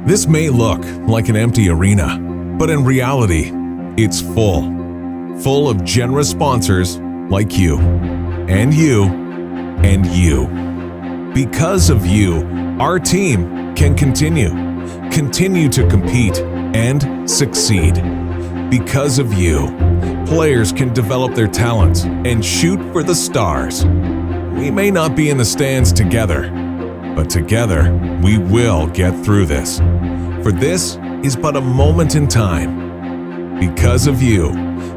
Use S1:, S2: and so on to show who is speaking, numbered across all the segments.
S1: This may look like an empty arena, but in reality, it's full of generous sponsors like you, and you, and you. Because of you, our team can continue to compete and succeed. Because of you, players can develop their talents and shoot for the stars. We may not be in the stands together, but together we will get through this. For this is but a moment in time. Because of you,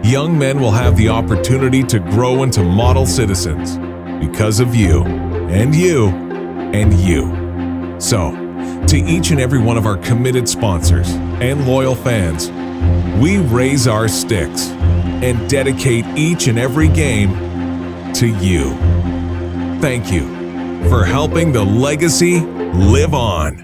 S1: young men will have the opportunity to grow into model citizens. Because of you, and you, and you. So, to each and every one of our committed sponsors and loyal fans, we raise our sticks and dedicate each and every game to you. Thank you for helping the legacy live on.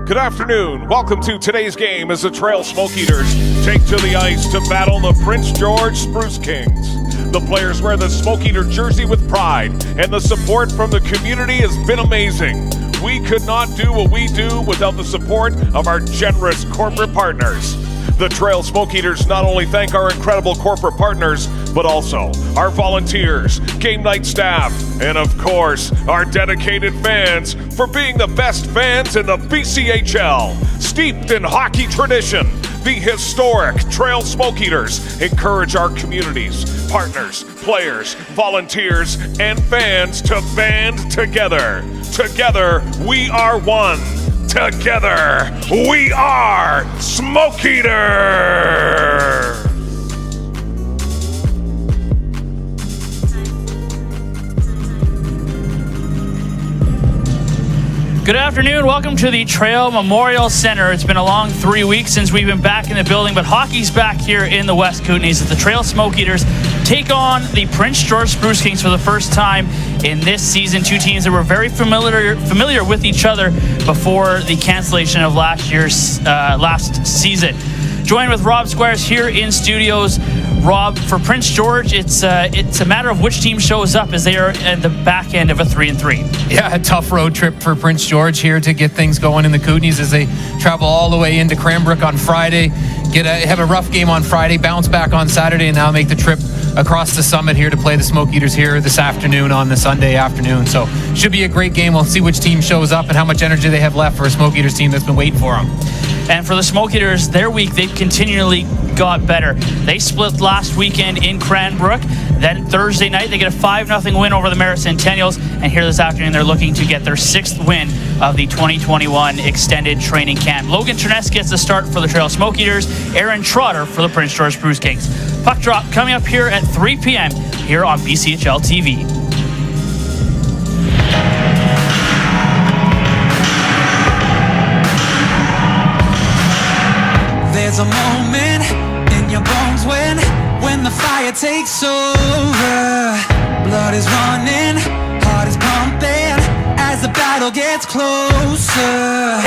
S2: Good afternoon. Welcome to today's game as the Trail Smoke Eaters take to the ice to battle the Prince George Spruce Kings. The players wear the Smoke Eater jersey with pride, and the support from the community has been amazing. We could not do what we do without the support of our generous corporate partners. The Trail Smoke Eaters not only thank our incredible corporate partners, but also our volunteers, game night staff, and of course, our dedicated fans for being the best fans in the BCHL. Steeped in hockey tradition, the historic Trail Smoke Eaters encourage our communities, partners, players, volunteers, and fans to band together. Together, we are one. Together, we are Smoke Eater!
S3: Good afternoon. Welcome to the Trail Memorial Center. It's been a long 3 weeks since we've been back in the building, but hockey's back here in the West Kootenays as the Trail Smoke Eaters take on the Prince George Spruce Kings for the first time in this season. Two teams that were very familiar with each other before the cancellation of last season. Joined with Rob Squires here in studios. Rob, for Prince George, it's a matter of which team shows up as they are at the back end of a 3-3.
S4: Yeah, a tough road trip for Prince George here to get things going in the Kootenays as they travel all the way into Cranbrook on Friday, have a rough game on Friday, bounce back on Saturday, and now make the trip across the summit here to play the Smoke Eaters here this afternoon on the Sunday afternoon. So should be a great game. We'll see which team shows up and how much energy they have left for a Smoke Eaters team that's been waiting for them.
S3: And for the Smoke Eaters, their week, they've continually got better. They split last weekend in Cranbrook. Then Thursday night, they get a 5-0 win over the Merritt Centennials. And here this afternoon, they're looking to get their 6th win of the 2021 extended training camp. Logan Terness gets the start for the Trail Smoke Eaters. Aaron Trotter for the Prince George Spruce Kings. Puck drop coming up here at 3 p.m. here on BCHL TV.
S5: There's a moment in your bones when the fire takes over. Blood is running, heart is pumping as the battle gets closer.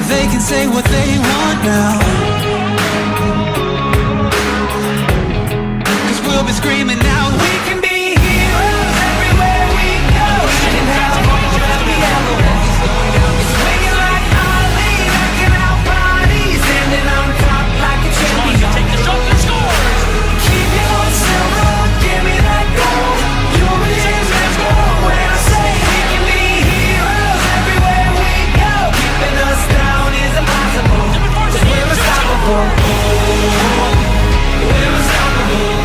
S5: They can say what they want now, 'cause we'll be screaming out, we can be heroes everywhere we go. And how hard the elements swinging like Ali, knocking out bodies, standing on top like a champion.
S3: Take the shot and score!
S5: Keep your silver, give me that gold. You'll be let's go when I say we can be heroes everywhere we go. Keeping us down is impossible. We're unstoppable. We're unstoppable.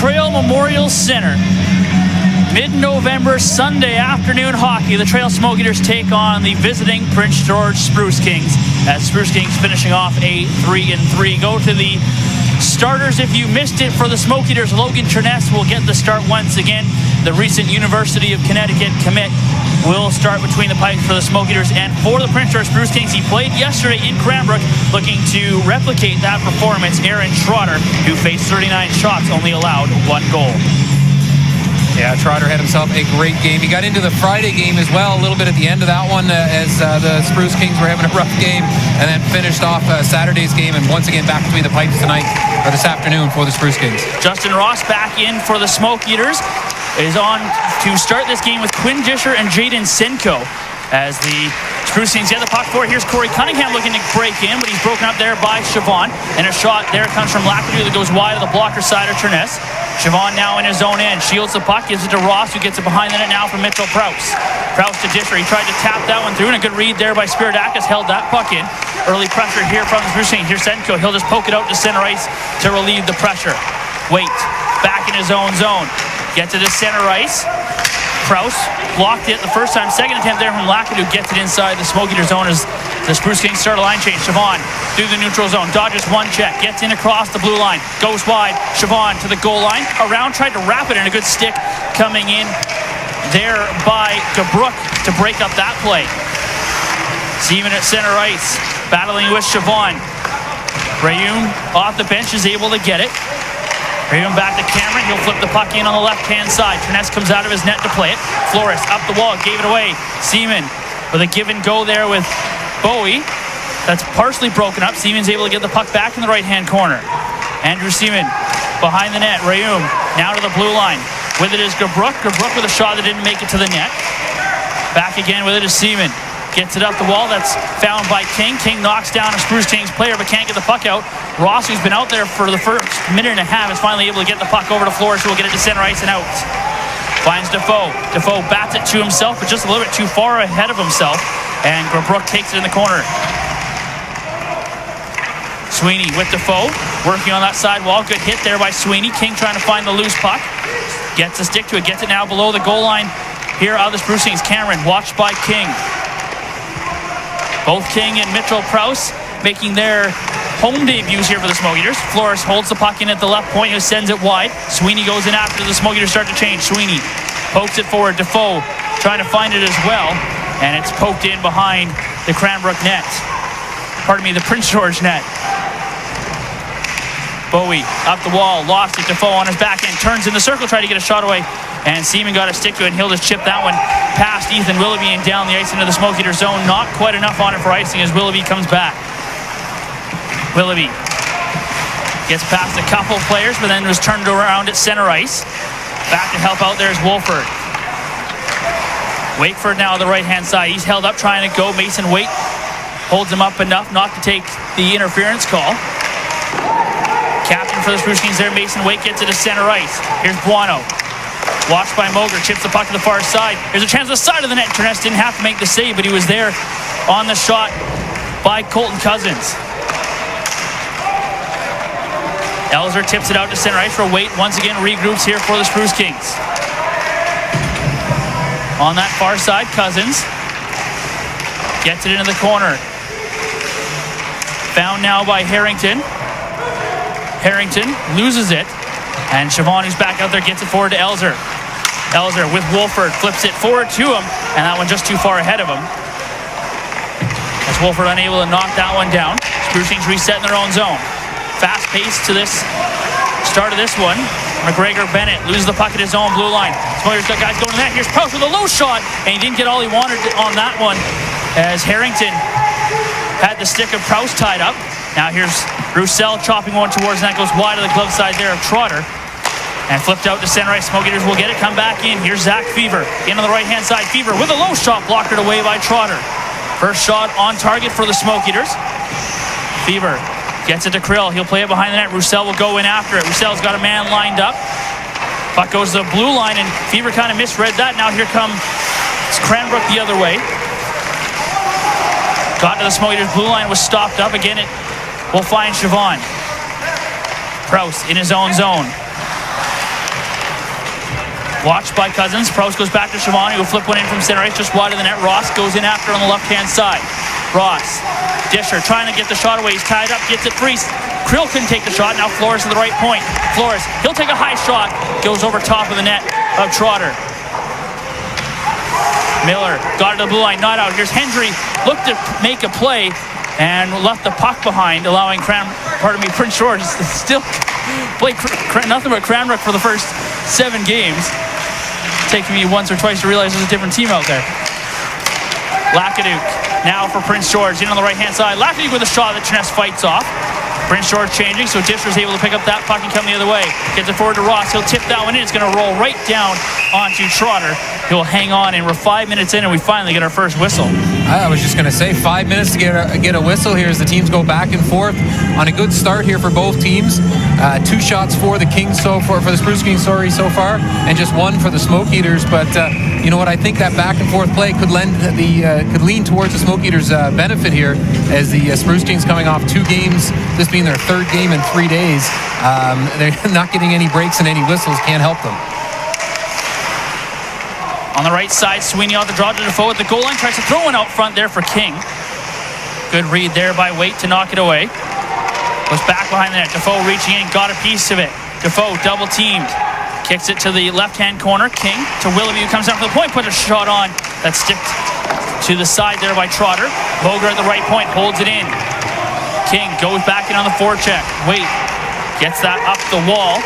S3: Trail Memorial Center. Mid-November Sunday afternoon hockey. The Trail Smoke Eaters take on the visiting Prince George Spruce Kings, as Spruce Kings finishing off a 3-3. Go to the starters if you missed it for the Smoke Eaters. Logan Cherness will get the start once again. The recent University of Connecticut commit will start between the pipes for the Smoke Eaters. And for the Prince George Spruce Kings, he played yesterday in Cranbrook, looking to replicate that performance. Aaron Trotter, who faced 39 shots, only allowed 1 goal.
S4: Yeah, Trotter had himself a great game. He got into the Friday game as well, a little bit at the end of that one, as the Spruce Kings were having a rough game, and then finished off Saturday's game, and once again back between the pipes tonight, or this afternoon, for the Spruce Kings.
S3: Justin Ross back in for the Smoke Eaters, is on to start this game with Quinn Disher and Jaden Senko. As the Spruce Kings get the puck forward, here's Corey Cunningham looking to break in, but he's broken up there by Siobhan. And a shot there comes from Lackadoo that goes wide of the blocker side of Cherness. Siobhan now in his own end, shields the puck, gives it to Ross, who gets it behind the net now from Mitchell Prouse. Prouse to Disher, he tried to tap that one through, and a good read there by Spiridakis, held that puck in. Early pressure here from the Spruce Kings. Here's Senko, he'll just poke it out to center ice to relieve the pressure. Wait, back in his own zone. Gets it to center ice. Prouse blocked it the first time. Second attempt there from Lackadoo, gets it inside the Smoke Eater zone as the Spruce Kings start a line change. Siobhan through the neutral zone, dodges one check, gets in across the blue line, goes wide. Siobhan to the goal line, around, tried to wrap it, and a good stick coming in there by DeBrook to break up that play. Seaman at center ice, battling with Siobhan. Rayoum off the bench is able to get it. Raven back to Cameron. He'll flip the puck in on the left-hand side. Cherness comes out of his net to play it. Flores up the wall, gave it away. Seaman with a give and go there with Bowie. That's partially broken up. Seaman's able to get the puck back in the right-hand corner. Andrew Seaman behind the net. Rayoum now to the blue line. With it is Gabrook. Gabrook with a shot that didn't make it to the net. Back again with it is Seaman. Gets it up the wall. That's found by King. King knocks down a Spruce Kings player, but can't get the puck out. Ross, who's been out there for the first minute and a half, is finally able to get the puck over to Flores, who will get it to center ice and out. Finds Defoe. Defoe bats it to himself, but just a little bit too far ahead of himself. And Gabrook takes it in the corner. Sweeney with Defoe, working on that side wall. Good hit there by Sweeney. King trying to find the loose puck. Gets a stick to it. Gets it now below the goal line here out of the Spruce Kings. Cameron watched by King. Both King and Mitchell Prouse making their home debuts here for the Smoke Eaters. Flores holds the puck in at the left point, who sends it wide. Sweeney goes in after the Smoke Eaters start to change. Sweeney pokes it forward. Defoe trying to find it as well, and it's poked in behind the Cranbrook net. Pardon me, the Prince George net. Bowie up the wall, lost it. Defoe on his back end, turns in the circle, tried to get a shot away, and Seaman got a stick to it, and he'll just chip that one past Ethan Willoughby and down the ice into the Smoke Eater zone. Not quite enough on it for icing as Willoughby comes back. Willoughby gets past a couple players, but then was turned around at center ice. Back to help out there is Wolford. Wakeford now on the right-hand side. He's held up trying to go. Mason Waite holds him up enough not to take the interference call. Captain for the Spruce Kings there, Mason Waite, gets it to center ice. Here's Buono. Watched by Moger, chips the puck to the far side. There's a chance on the side of the net. Cherness didn't have to make the save, but he was there on the shot by Colton Cousins. Elzer tips it out to center ice for Waite. Once again regroups here for the Spruce Kings. On that far side, Cousins gets it into the corner. Found now by Harrington. Harrington loses it, and Siobhan, who's back out there, gets it forward to Elzer. Elzer with Wolford flips it forward to him, and that one just too far ahead of him. As Wolford unable to knock that one down. Spruce Kings reset in their own zone. Fast pace to this start of this one. McGregor Bennett loses the puck at his own blue line. Smoyer's got guys going to that. Here's Prouse with a low shot, and he didn't get all he wanted on that one, as Harrington had the stick of Prouse tied up. Now here's Roussel chopping one towards, and that goes wide of the glove side there of Trotter. And flipped out to center ice. Smoke Eaters will get it, come back in. Here's Zach Fever in on the right-hand side. Fever with a low shot, blocked away by Trotter. First shot on target for the Smoke Eaters. Fever gets it to Krill. He'll play it behind the net. Roussel will go in after it. Roussel's got a man lined up. Puck goes to the blue line, and Fever kind of misread that. Now here comes Cranbrook the other way. Got to the Smoke Eaters. Blue line was stopped up. Again, it will find Siobhan. Prouse in his own zone. Watched by Cousins. Proust goes back to Siobhan, who will flip one in from center ice, just wide of the net. Ross goes in after on the left-hand side. Ross, Disher trying to get the shot away. He's tied up, gets it free. Krill couldn't take the shot. Now Flores to the right point. Flores, he'll take a high shot. Goes over top of the net of Trotter. Miller got it to the blue line, not out. Here's Hendry, looked to make a play and left the puck behind, allowing Prince George to still play nothing but Cranbrook for the first 7 games. Taking me once or twice to realize there's a different team out there. Lacaduc now for Prince George, in on the right-hand side. Lacaduc with a shot that Trness fights off. Prince George changing, so Disher's able to pick up that puck and come the other way. Gets it forward to Ross. He'll tip that one in. It's going to roll right down onto Trotter. He'll hang on, and we're 5 minutes in, and we finally get our first whistle.
S4: I was just going to say 5 minutes to get a whistle here as the teams go back and forth on a good start here for both teams. 2 shots for the Kings for the Spruce Kings, so far, and just 1 for the Smoke Eaters. But you know what? I think that back and forth play could lean towards the Smoke Eaters' benefit here, as the Spruce Kings coming off 2 games. This being their 3rd game in 3 days. They're not getting any breaks and any whistles. Can't help them.
S3: On the right side, Sweeney off the draw to Defoe at the goal line. Tries to throw one out front there for King. Good read there by Waite to knock it away. Was back behind the net. Defoe reaching in, got a piece of it. Defoe double teamed. Kicks it to the left-hand corner. King to Willoughby, who comes down for the point. Put a shot on that sticked to the side there by Trotter. Boger at the right point, holds it in. King goes back in on the forecheck. Waite gets that up the wall.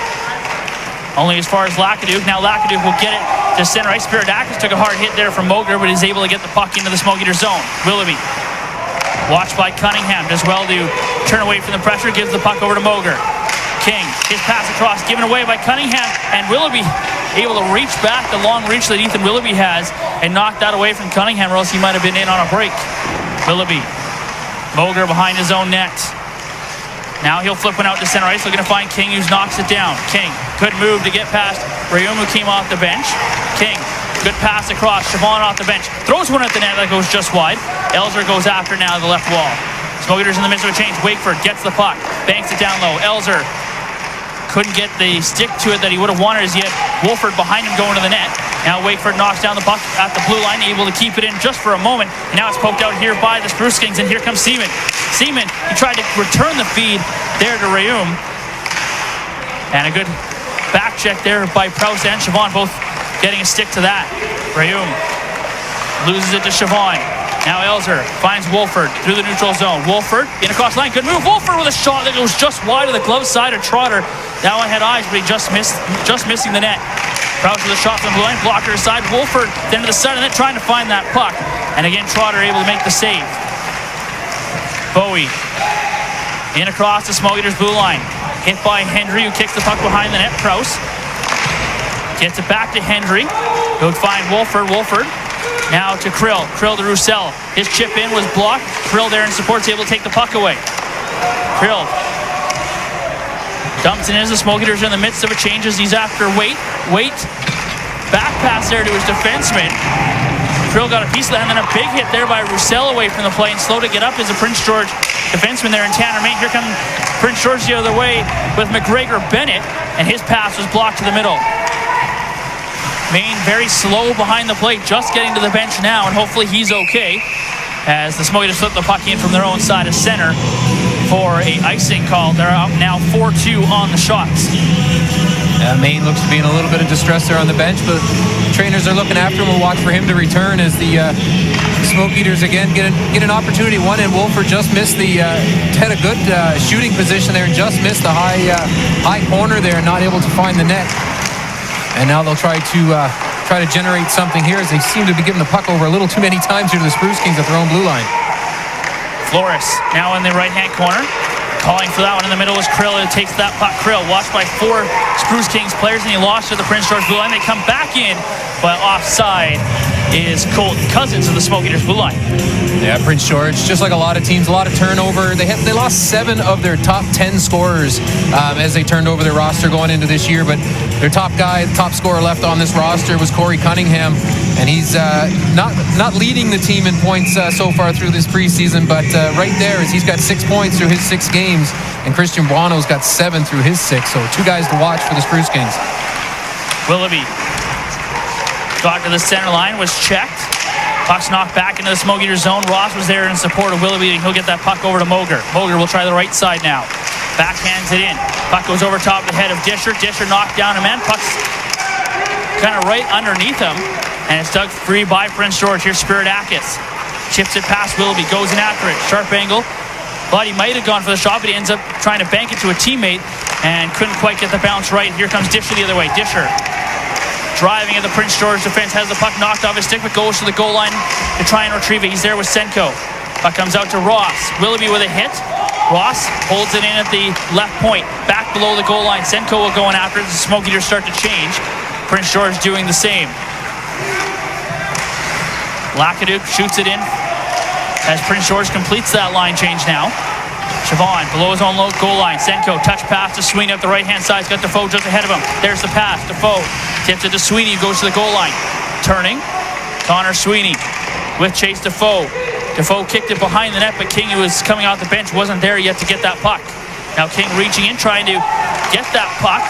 S3: Only as far as Lacaduc. Now Lacaduc will get it to center ice. Spiridakis took a hard hit there from Moger, but is able to get the puck into the Smoke Eater zone. Willoughby, watched by Cunningham, does well to turn away from the pressure, gives the puck over to Moger. King, his pass across, given away by Cunningham, and Willoughby able to reach back, the long reach that Ethan Willoughby has, and knock that away from Cunningham, or else he might have been in on a break. Willoughby, Moger behind his own net. Now he'll flip one out to center ice, looking to find King, who knocks it down. King, good move to get past Rayum, who came off the bench. King, good pass across. Siobhan off the bench, throws one at the net that goes just wide. Elzer goes after now to the left wall. Smoke Eaters in the midst of a change. Wakeford gets the puck, banks it down low. Elzer couldn't get the stick to it that he would have wanted as yet. Wolford behind him going to the net. Now Wakeford knocks down the puck at the blue line, able to keep it in just for a moment. And now it's poked out here by the Spruce Kings, and here comes Seaman. Seaman, he tried to return the feed there to Rayum. And a good back check there by Proust and Siobhan, both getting a stick to that. Rayum loses it to Siobhan. Now Elzer finds Wolford through the neutral zone. Wolford in across line. Good move. Wolford with a shot that goes just wide of the glove side of Trotter. That one had eyes, but he just missing the net. Proust with a shot from the blue line. Blocker aside. Wolford then to the side of the net trying to find that puck. And again, Trotter able to make the save. Bowie in across the Smoke Eaters blue line. Hit by Hendry, who kicks the puck behind the net. Proust gets it back to Hendry. He'll find Wolford. Wolford now to Krill. Krill to Roussel. His chip in was blocked. Krill there in support's able to take the puck away. Krill dumps it in as the Smoke Eaters are in the midst of a change as he's after Waite. Waite, back pass there to his defenseman. Krill got a piece of that, and then a big hit there by Roussel away from the play, and slow to get up is a Prince George defenseman there in Tanner Main. Here comes Prince George the other way with McGregor Bennett, and his pass was blocked to the middle. Main very slow behind the plate, just getting to the bench now, and hopefully he's okay as the Smoke Eaters flip the puck in from their own side of center for a icing call. They're up now 4-2 on the shots.
S4: Maine looks to be in a little bit of distress there on the bench, but trainers are looking after him. We'll watch for him to return as the Smoke Eaters again get an opportunity. One, and Wolford just missed had a good shooting position there and just missed the high corner there, not able to find the net. And now they'll try to generate something here as they seem to be giving the puck over a little too many times here to the Spruce Kings at their own blue line.
S3: Flores now in the right-hand corner. Calling for that one in the middle is Krill, who takes that puck. Krill watched by 4 Spruce Kings players, and he lost to the Prince George blue line. They come back in, but offside is Colton Cousins of the Smoke Eaters blue line.
S4: Yeah, Prince George, just like a lot of teams, a lot of turnover. They lost 7 of their top 10 scorers as they turned over their roster going into this year, but their top scorer left on this roster was Corey Cunningham, and he's not leading the team in points so far through this preseason, but right there is he's got 6 points through his 6 games, and Christian Buono's got 7 through his 6, so 2 guys to watch for the Spruce Kings.
S3: Willoughby Got to the center line, was checked. Puck's knocked back into the Smoke Eater zone. Ross was there in support of Willoughby, and he'll get that puck over to Moger. Moger will try the right side now. Backhands it in. Puck goes over top of the head of Disher. Disher knocked down a man. Puck's kind of right underneath him, and it's dug free by Prince George. Here's Spiridakis. Chips it past Willoughby, goes in after it. Sharp angle. Thought he might have gone for the shot, but he ends up trying to bank it to a teammate and couldn't quite get the bounce right. Here comes Disher the other way. Disher driving at the Prince George defense, has the puck knocked off his stick, but goes to the goal line to try and retrieve it. He's there with Senko. Puck comes out to Ross. Willoughby with a hit. Ross holds it in at the left point, back below the goal line. Senko will go in after it. The Smoke Eaters start to change. Prince George doing the same. Lacaduc shoots it in as Prince George completes that line change now. Siobhan below his own low goal line. Senko touch pass to Sweeney up the right-hand side. He's got Defoe just ahead of him. There's the pass. Defoe tips it to Sweeney, who goes to the goal line. Turning. Connor Sweeney with Chase Defoe. Defoe kicked it behind the net, but King, who was coming off the bench, wasn't there yet to get that puck. Now King reaching in, trying to get that puck.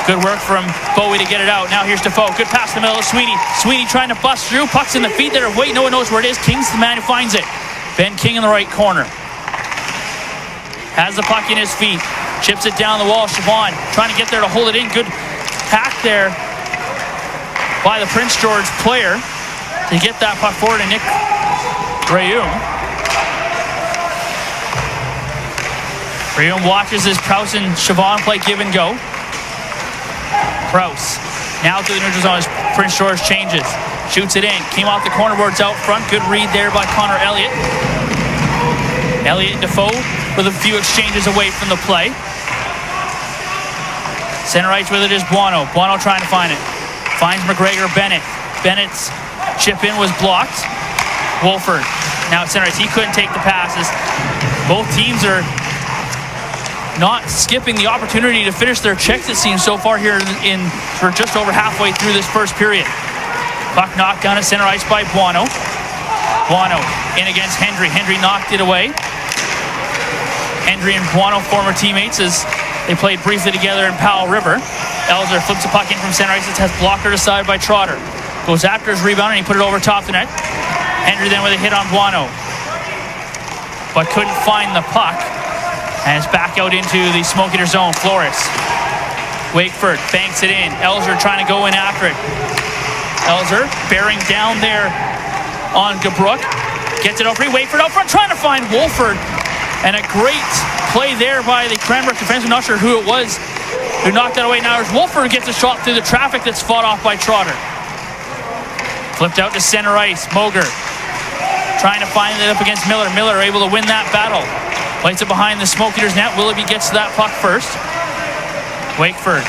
S3: Good work from Bowie to get it out. Now here's Defoe. Good pass in the middle of Sweeney. Sweeney trying to bust through. Puck's in the feet there. Wait, no one knows where it is. King's the man who finds it. Ben King in the right corner. Has the puck in his feet. Chips it down the wall. Siobhan trying to get there to hold it in. Good hack there by the Prince George player to get that puck forward to Nick Rayum. Rayum watches as Prowse and Siobhan play give and go. Prowse now to the neutral zone as Prince George changes. Shoots it in. Came off the corner boards out front. Good read there by Connor Elliott. Elliott and Defoe with a few exchanges away from the play. Center ice with it is Buono. Buono trying to find it. Finds McGregor Bennett. Bennett's chip in was blocked. Wolford now at center ice. He couldn't take the passes. Both teams are not skipping the opportunity to finish their checks, it seems, so far here for just over halfway through this first period. Puck knocked down at center ice by Buono. Buono in against Hendry. Hendry knocked it away. Hendry and Buono, former teammates, as they played briefly together in Powell River. Elzer flips the puck in from center ice. It has blockered aside by Trotter. Goes after his rebound and he put it over top the net. Hendry then with a hit on Buono, but couldn't find the puck. And it's back out into the Smoke Eater zone. Flores. Wakeford banks it in. Elzer trying to go in after it. Elzer bearing down there on Gabrook. Gets it over. Wakeford out front trying to find Wolford. And a great play there by the Cranbrook defense. I'm not sure who it was who knocked that away. Now Wolford gets a shot through the traffic that's fought off by Trotter. Flipped out to center ice. Moger trying to find it up against Miller. Miller able to win that battle. Plays it behind the Smoke Eaters net. Willoughby gets to that puck first. Wakeford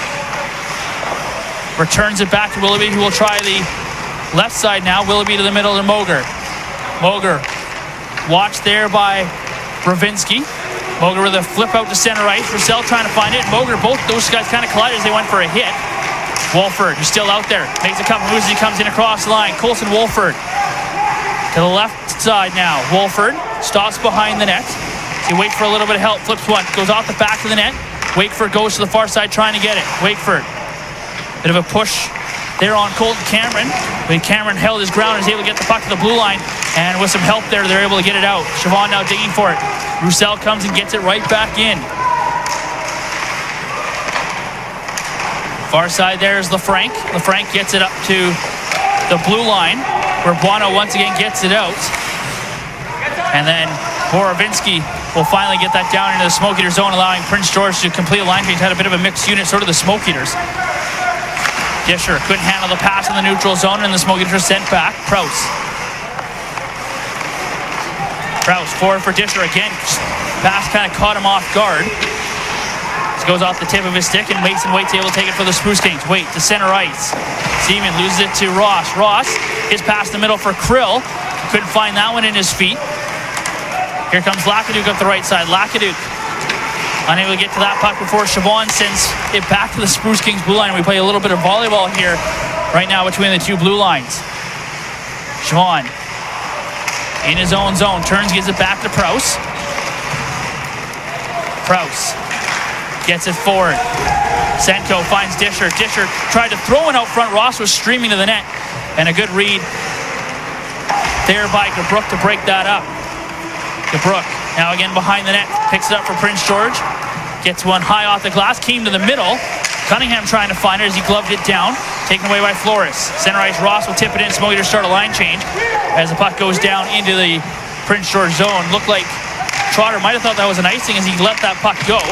S3: returns it back to Willoughby, who will try the left side now. Willoughby to the middle to Moger. Moger watched there by Bravinsky. Moger with a flip out to center ice. Roussel trying to find it. Moger, both those guys kind of collided as they went for a hit. Wolford, who's still out there, makes a couple moves as he comes in across the line. Colson Wolford to the left side now. Wolford stops behind the net. He waits for a little bit of help. Flips one. Goes off the back of the net. Wakeford goes to the far side trying to get it. Wakeford. Bit of a push there on Colton Cameron. But Cameron held his ground and was able to get the puck to the blue line. And with some help there, they're able to get it out. Siobhan now digging for it. Roussel comes and gets it right back in. Far side there is LaFranc. LaFranc gets it up to the blue line, where Buono once again gets it out. And then Borovinsky will finally get that down into the Smoke Eater zone, allowing Prince George to complete a line change. Had a bit of a mixed unit, sort of the Smoke Eaters. Disher couldn't handle the pass in the neutral zone, and the Smoke Eaters sent back. Prowse forward for Disher again. Pass kind of caught him off guard. This goes off the tip of his stick, and Mason Waite's able to take it for the Spruce Kings. Wait to center ice. Seaman loses it to Ross. Ross is past the middle for Krill. Couldn't find that one in his feet. Here comes Lacaduc up the right side. Lacaduc unable to get to that puck before Siobhan sends it back to the Spruce Kings blue line. We play a little bit of volleyball here right now between the two blue lines. Siobhan in his own zone. Turns, gives it back to Prowse. Prowse gets it forward. Senko finds Disher. Disher tried to throw it out front. Ross was streaming to the net. And a good read there by DeBrook to break that up. DeBrook now again behind the net, picks it up for Prince George. Gets one high off the glass, came to the middle. Cunningham trying to find it as he gloved it down. Taken away by Flores. Center ice, Ross will tip it in. Smoky to start a line change as the puck goes down into the Prince George zone. Looked like Trotter might have thought that was an icing as he let that puck go.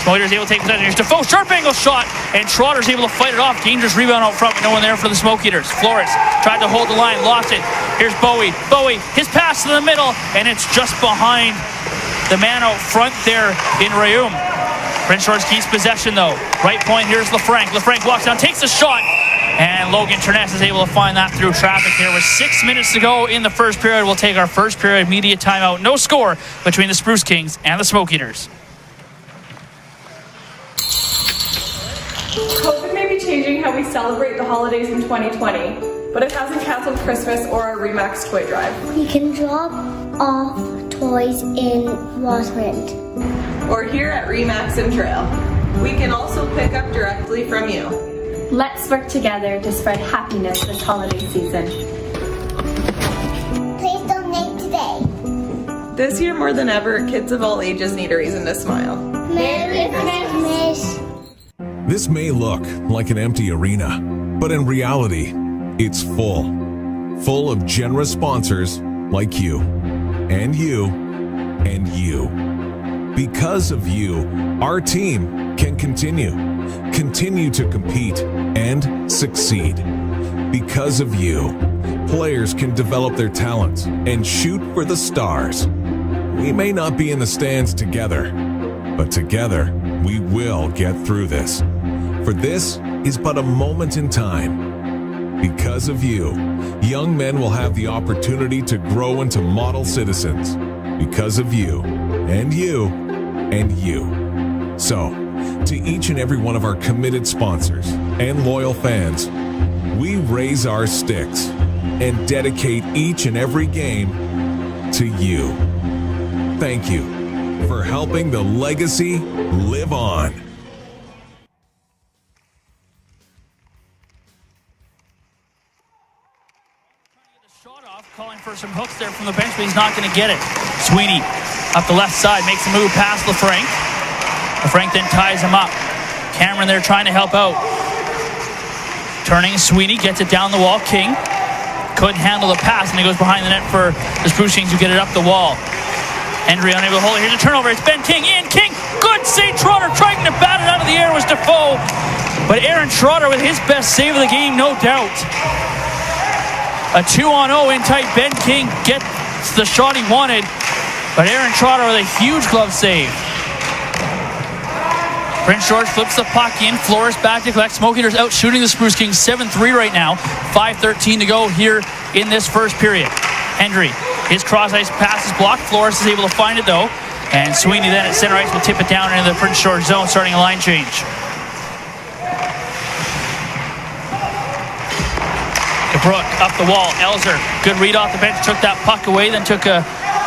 S3: Smoky is able to take possession. Here's Defoe, sharp angle shot, and Trotter's able to fight it off. Dangerous rebound out front, but no one there for the Smoke Eaters. Flores tried to hold the line, lost it. Here's Bowie. Bowie, his pass to the middle, and it's just behind the man out front there in Rayum. Prince George keeps possession though. Right point, here's LaFranc. LaFranc walks down, takes a shot, and Logan Terness is able to find that through traffic here. With 6 minutes to go in the first period, we'll take our first period media timeout. No score between the Spruce Kings and the Smoke Eaters.
S6: COVID may be changing how we celebrate the holidays in 2020, but it hasn't canceled Christmas or our Remax toy drive.
S7: We can drop off toys in Rosalind.
S6: Or here at Remax and Trail. We can also pick up directly from you.
S8: Let's work together to spread happiness this holiday season.
S7: Please donate today.
S6: This year more than ever, kids of all ages need a reason to smile.
S7: Merry Christmas.
S1: This may look like an empty arena, but in reality, it's full. Full of generous sponsors like you, and you, and you. Because of you, our team can continue to compete and succeed. Because of you, players can develop their talents and shoot for the stars. We may not be in the stands together, but together we will get through this. For this is but a moment in time. Because of you, young men will have the opportunity to grow into model citizens. Because of you, and you, and you. So, to each and every one of our committed sponsors and loyal fans, we raise our sticks and dedicate each and every game to you. Thank you for helping the legacy live on.
S3: Calling for some hooks there from the bench, but he's not going to get it. Sweeney up the left side makes a move past LaFranc. LaFranc then ties him up. Cameron there trying to help out. Turning, Sweeney gets it down the wall. King couldn't handle the pass, and he goes behind the net for the Spruce Kings who get it up the wall. Henry unable to hold it. Here's a turnover. It's Ben King in. King, good save. Trotter trying to bat it out of the air was Defoe. But Aaron Trotter with his best save of the game, no doubt. A 2-on-0 in tight. Ben King gets the shot he wanted, but Aaron Trotter with a huge glove save. Prince George flips the puck in. Flores back to collect. Smoke Eaters out shooting the Spruce Kings 7-3 right now. 5:13 to go here in this first period. Hendry, his cross ice pass is blocked. Flores is able to find it though, and Sweeney then at center ice will tip it down into the Prince George zone, starting a line change. Brook up the wall. Elzer, good read off the bench, took that puck away, then took a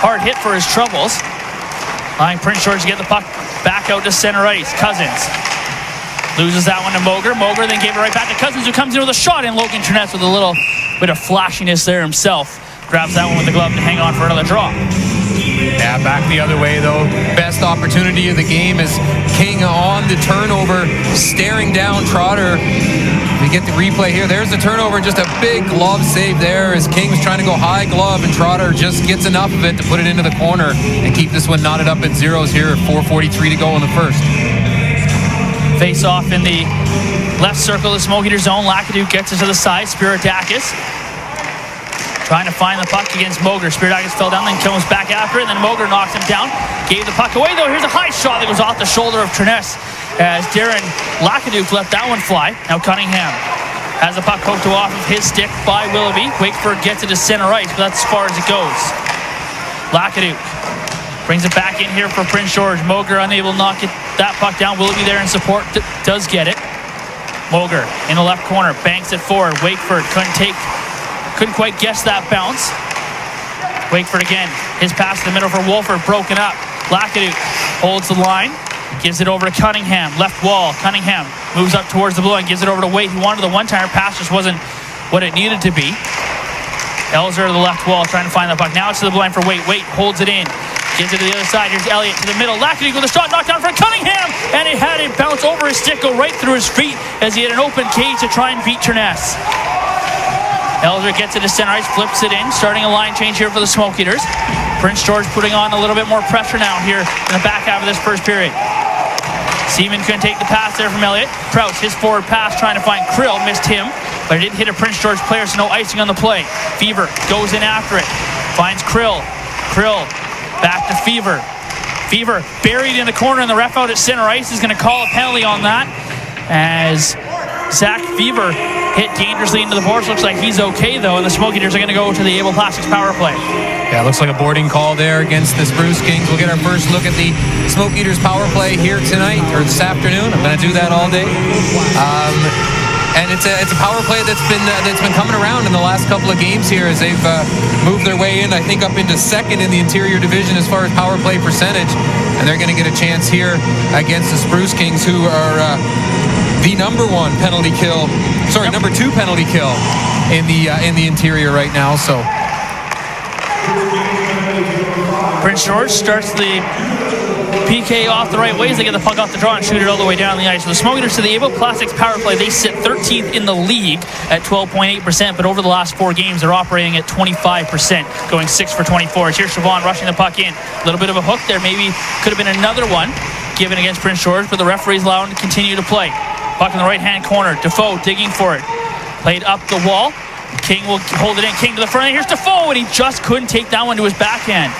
S3: hard hit for his troubles. Allowing Prince George to get the puck back out to center ice. Cousins loses that one to Moger. Moger then gave it right back to Cousins, who comes in with a shot, and Logan Terness with a little bit of flashiness there himself. Grabs that one with the glove to hang on for another draw.
S4: Yeah, back the other way though. Best opportunity of the game is King on the turnover, staring down Trotter. We get the replay here. There's the turnover, just a big glove save there as King's trying to go high glove, and Trotter just gets enough of it to put it into the corner and keep this one knotted up at zeros here. 4:43 to go in the first.
S3: Face off in the left circle of the Smoke Eater zone. Lacaduke gets it to the side. Spiridakis trying to find the puck against Moger. Spiridakis fell down, then comes back after it, and then Moger knocks him down. Gave the puck away though. Here's a high shot that goes off the shoulder of Terness as Darren Lacaduke let that one fly. Now Cunningham has the puck poked off of his stick by Willoughby. Wakeford gets it to center ice, but that's as far as it goes. Lacaduke brings it back in here for Prince George. Moger unable to knock that puck down. Willoughby there in support, does get it. Moger in the left corner, banks it forward. Wakeford couldn't quite guess that bounce. Wakeford again, his pass in the middle for Wolford, broken up. Lacaduke holds the line, gives it over to Cunningham, left wall. Cunningham moves up towards the blue line, gives it over to Waite. He wanted the one-timer pass, just wasn't what it needed to be. Elzer to the left wall trying to find the puck. Now it's to the blue line for Waite. Waite holds it in. Gives it to the other side. Here's Elliott to the middle. Lackady with a shot knocked down for Cunningham. And it had it bounce over his stick, go right through his feet as he had an open cage to try and beat Terness. Elzer gets it to center ice, flips it in. Starting a line change here for the Smoke Eaters. Prince George putting on a little bit more pressure now here in the back half of this first period. Seaman couldn't take the pass there from Elliott. Proust, his forward pass trying to find Krill, missed him, but it didn't hit a Prince George player, so no icing on the play. Fever goes in after it, finds Krill. Krill back to Fever. Fever buried in the corner, and the ref out at center ice is going to call a penalty on that as Zach Fever hit dangerously into the boards. Looks like he's okay, though, and the Smoke Eaters are going to go to the Able Plastics power play.
S4: Yeah, looks like a boarding call there against the Spruce Kings. We'll get our first look at the Smoke Eaters power play here tonight, or this afternoon. I'm going to do that all day. And it's a power play that's been coming around in the last couple of games here as they've moved their way in, I think, up into second in the interior division as far as power play percentage. And they're going to get a chance here against the Spruce Kings, who are the number 2 penalty kill in the interior right now. So
S3: Prince George starts the PK off the right ways. They get the puck off the draw and shoot it all the way down the ice. So the Smoke Eaters to the Able Plastics power play. They sit 13th in the league at 12.8%, but over the last 4 games, they're operating at 25%, going 6 for 24. Here's Siobhan rushing the puck in. A little bit of a hook there. Maybe could have been another one given against Prince George, but the referee's allowing him to continue to play. Puck in the right-hand corner. Defoe digging for it. Played up the wall. King will hold it in. King to the front. Here's Defoe, and he just couldn't take that one to his backhand.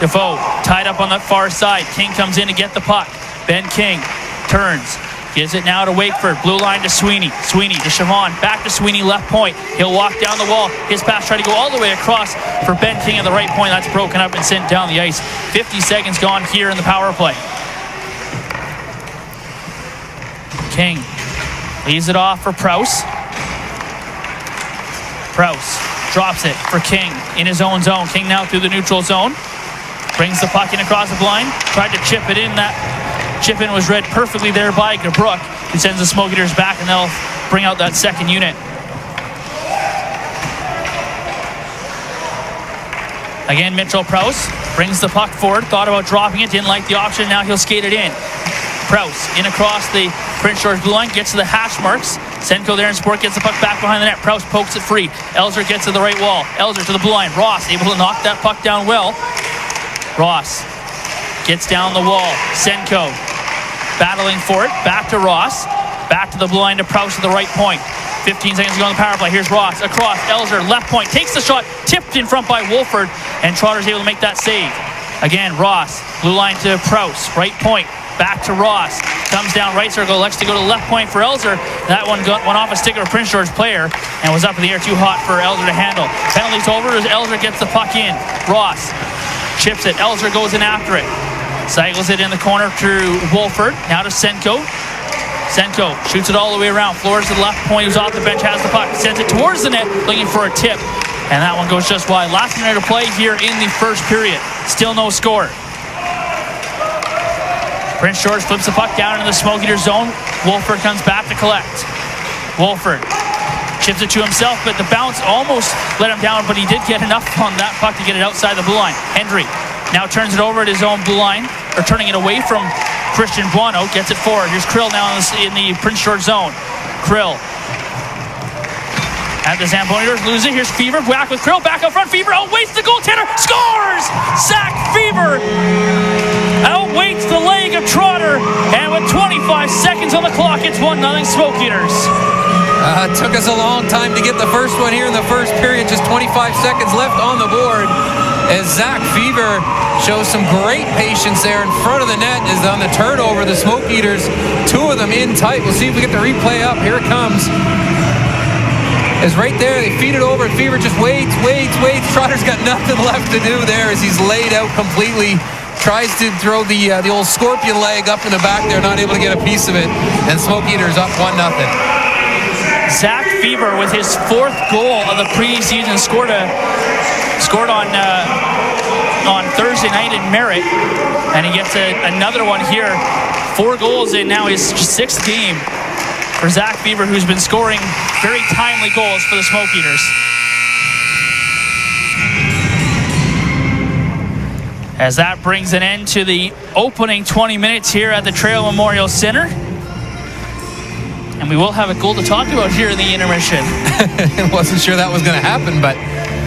S3: Defoe tied up on the far side. King comes in to get the puck. Ben King turns. Gives it now to Wakeford. Blue line to Sweeney. Sweeney to Siobhan. Back to Sweeney, left point. He'll walk down the wall. His pass tried to go all the way across for Ben King at the right point. That's broken up and sent down the ice. 50 seconds gone here in the power play. King leaves it off for Prouse. Prouse drops it for King in his own zone. King now through the neutral zone. Brings the puck in across the line. Tried to chip it in. That chip in was read perfectly there by Gabrook, who sends the Smoke Eaters back, and they'll bring out that second unit. Again, Mitchell Prouse brings the puck forward. Thought about dropping it. Didn't like the option. Now he'll skate it in. Prouse in across the Prince George blue line. Gets to the hash marks. Senko there in support. Gets the puck back behind the net. Prouse pokes it free. Elzer gets to the right wall. Elzer to the blue line. Ross able to knock that puck down well. Ross gets down the wall. Senko battling for it. Back to Ross. Back to the blue line to Prouse to the right point. 15 seconds to go on the power play. Here's Ross across. Elzer left point. Takes the shot. Tipped in front by Wolford. And Trotter's able to make that save. Again, Ross. Blue line to Prouse. Right point. Back to Ross. Comes down right circle. Elects to go to left point for Elzer. That one went off a stick of a Prince George player and was up in the air too hot for Elzer to handle. Penalty's over as Elzer gets the puck in. Ross chips it. Elzer goes in after it. Cycles it in the corner to Wolford. Now to Senko. Senko shoots it all the way around. Floors to the left point. Who's off the bench, has the puck. Sends it towards the net, looking for a tip. And that one goes just wide. Last minute of play here in the first period. Still no score. Prince George flips the puck down into the Smoke Eater zone. Wolford comes back to collect. Wolford chips it to himself, but the bounce almost let him down, but he did get enough on that puck to get it outside the blue line. Hendry now turns it over at his own blue line, or turning it away from Christian Buono, gets it forward. Here's Krill now in the Prince George zone. Krill at the Zamboni, loses it. Here's Fever, back with Krill, back up front. Fever outweights the goaltender, scores! Zach Fever outweights the leg of Trotter, and with 25 seconds on the clock, it's 1-0 Smoke Eaters.
S4: It took us a long time to get the first one here in the first period. Just 25 seconds left on the board as Zach Fever shows some great patience there in front of the net. Is on the turnover. The Smoke Eaters, 2 of them in tight. We'll see if we get the replay up. Here it comes. Is right there. They feed it over, and Fever just waits. Trotter's got nothing left to do there as he's laid out completely. Tries to throw the old scorpion leg up in the back there, not able to get a piece of it. And Smoke Eaters up 1-0.
S3: Zach Fever with his 4th goal of the preseason scored on Thursday night in Merritt, and he gets another one here. 4 goals in now his 6th game for Zach Fever, who's been scoring very timely goals for the Smoke Eaters. As that brings an end to the opening 20 minutes here at the Trail Memorial Center. And we will have a goal to talk about here in the intermission.
S4: Wasn't sure that was going to happen, but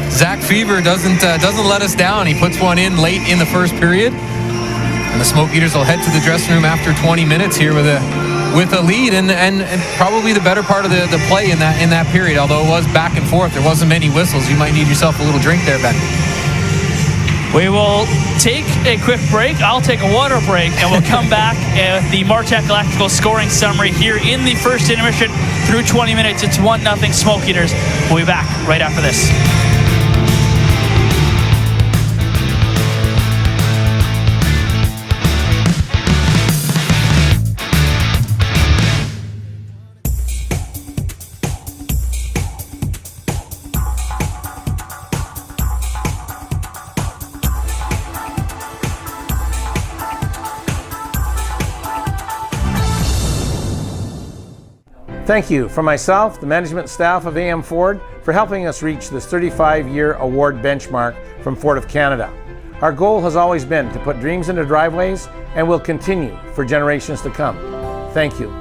S4: Zach Fever doesn't let us down. He puts one in late in the first period. And the Smoke Eaters will head to the dressing room after 20 minutes here with a lead and probably the better part of the play in that period. Although it was back and forth, there wasn't many whistles. You might need yourself a little drink there, Ben.
S3: We will take a quick break. I'll take a water break, and we'll come back at the Martech Electrical scoring summary here in the first intermission through 20 minutes. It's 1-0 Smoke Eaters. We'll be back right after this.
S9: Thank you from myself, the management staff of AM Ford, for helping us reach this 35-year award benchmark from Ford of Canada. Our goal has always been to put dreams into driveways and will continue for generations to come. Thank you.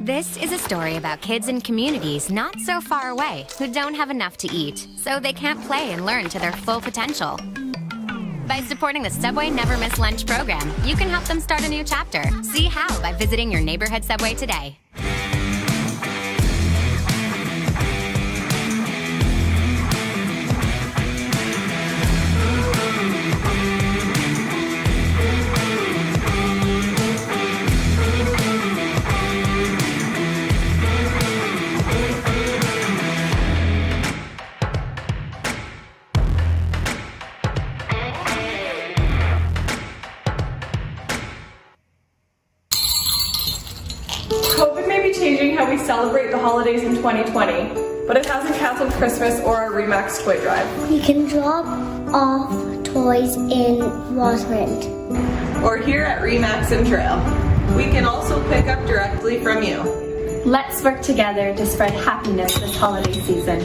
S10: This is a story about kids in communities not so far away who don't have enough to eat, so they can't play and learn to their full potential. By supporting the Subway Never Miss Lunch program, you can help them start a new chapter. See how by visiting your neighborhood Subway today.
S6: COVID may be changing how we celebrate the holidays in 2020, but it hasn't canceled Christmas or our Remax toy drive.
S7: You can drop off toys in Rosalind.
S11: Or here at Remax and Trail. We can also pick up directly from you.
S8: Let's work together to spread happiness this holiday season.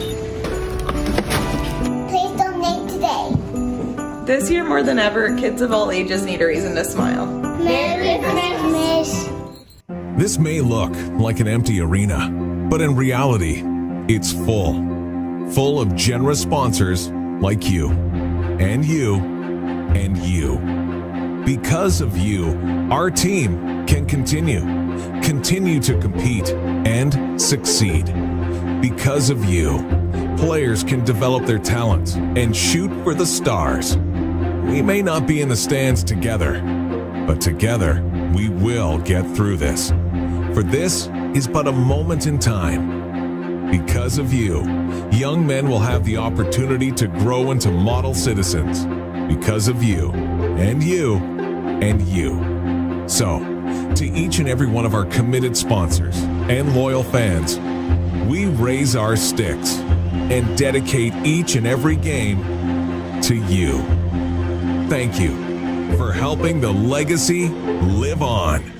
S7: Please donate today.
S11: This year more than ever, kids of all ages need a reason to smile.
S7: Merry Christmas.
S1: This may look like an empty arena, but in reality, it's full of generous sponsors like you, and you, and you. Because of you, our team can continue to compete and succeed. Because of you, players can develop their talents and shoot for the stars. We may not be in the stands together, but together we will get through this. For this is but a moment in time. Because of you, young men will have the opportunity to grow into model citizens. Because of you, and you, and you. So, to each and every one of our committed sponsors and loyal fans, we raise our sticks and dedicate each and every game to you. Thank you for helping the legacy live on.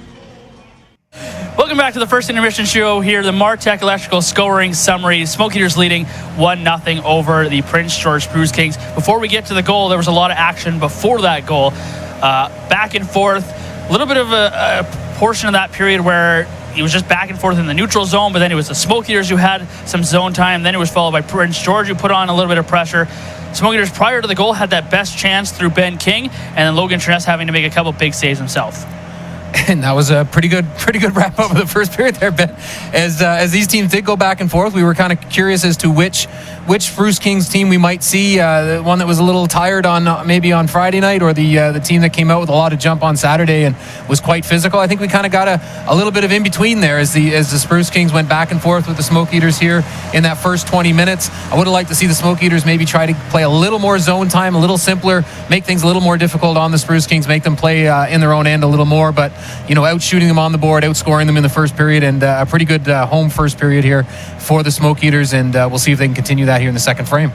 S3: Welcome back to the first intermission show here, the Martech Electrical scoring summary. Smoke Eaters leading 1-0 over the Prince George Spruce Kings. Before we get to the goal, there was a lot of action before that goal. Back and forth, a little bit of a portion of that period where it was just back and forth in the neutral zone, but then it was the Smoke Eaters who had some zone time. Then it was followed by Prince George, who put on a little bit of pressure. Smoke Eaters prior to the goal had that best chance through Ben King, and then Logan Triness having to make a couple big saves himself.
S4: And that was a pretty good wrap up of the first period there, Ben. As these teams did go back and forth, we were kind of curious as to which Spruce Kings team we might see. The one that was a little tired on maybe on Friday night, or the team that came out with a lot of jump on Saturday and was quite physical. I think we kind of got a little bit of in between there as the Spruce Kings went back and forth with the Smoke Eaters here in that first 20 minutes. I would have liked to see the Smoke Eaters maybe try to play a little more zone time, a little simpler, make things a little more difficult on the Spruce Kings, make them play in their own end a little more, but out shooting them on the board, outscoring them in the first period, and a pretty good home first period here for the Smoke Eaters, and we'll see if they can continue that here in the second frame.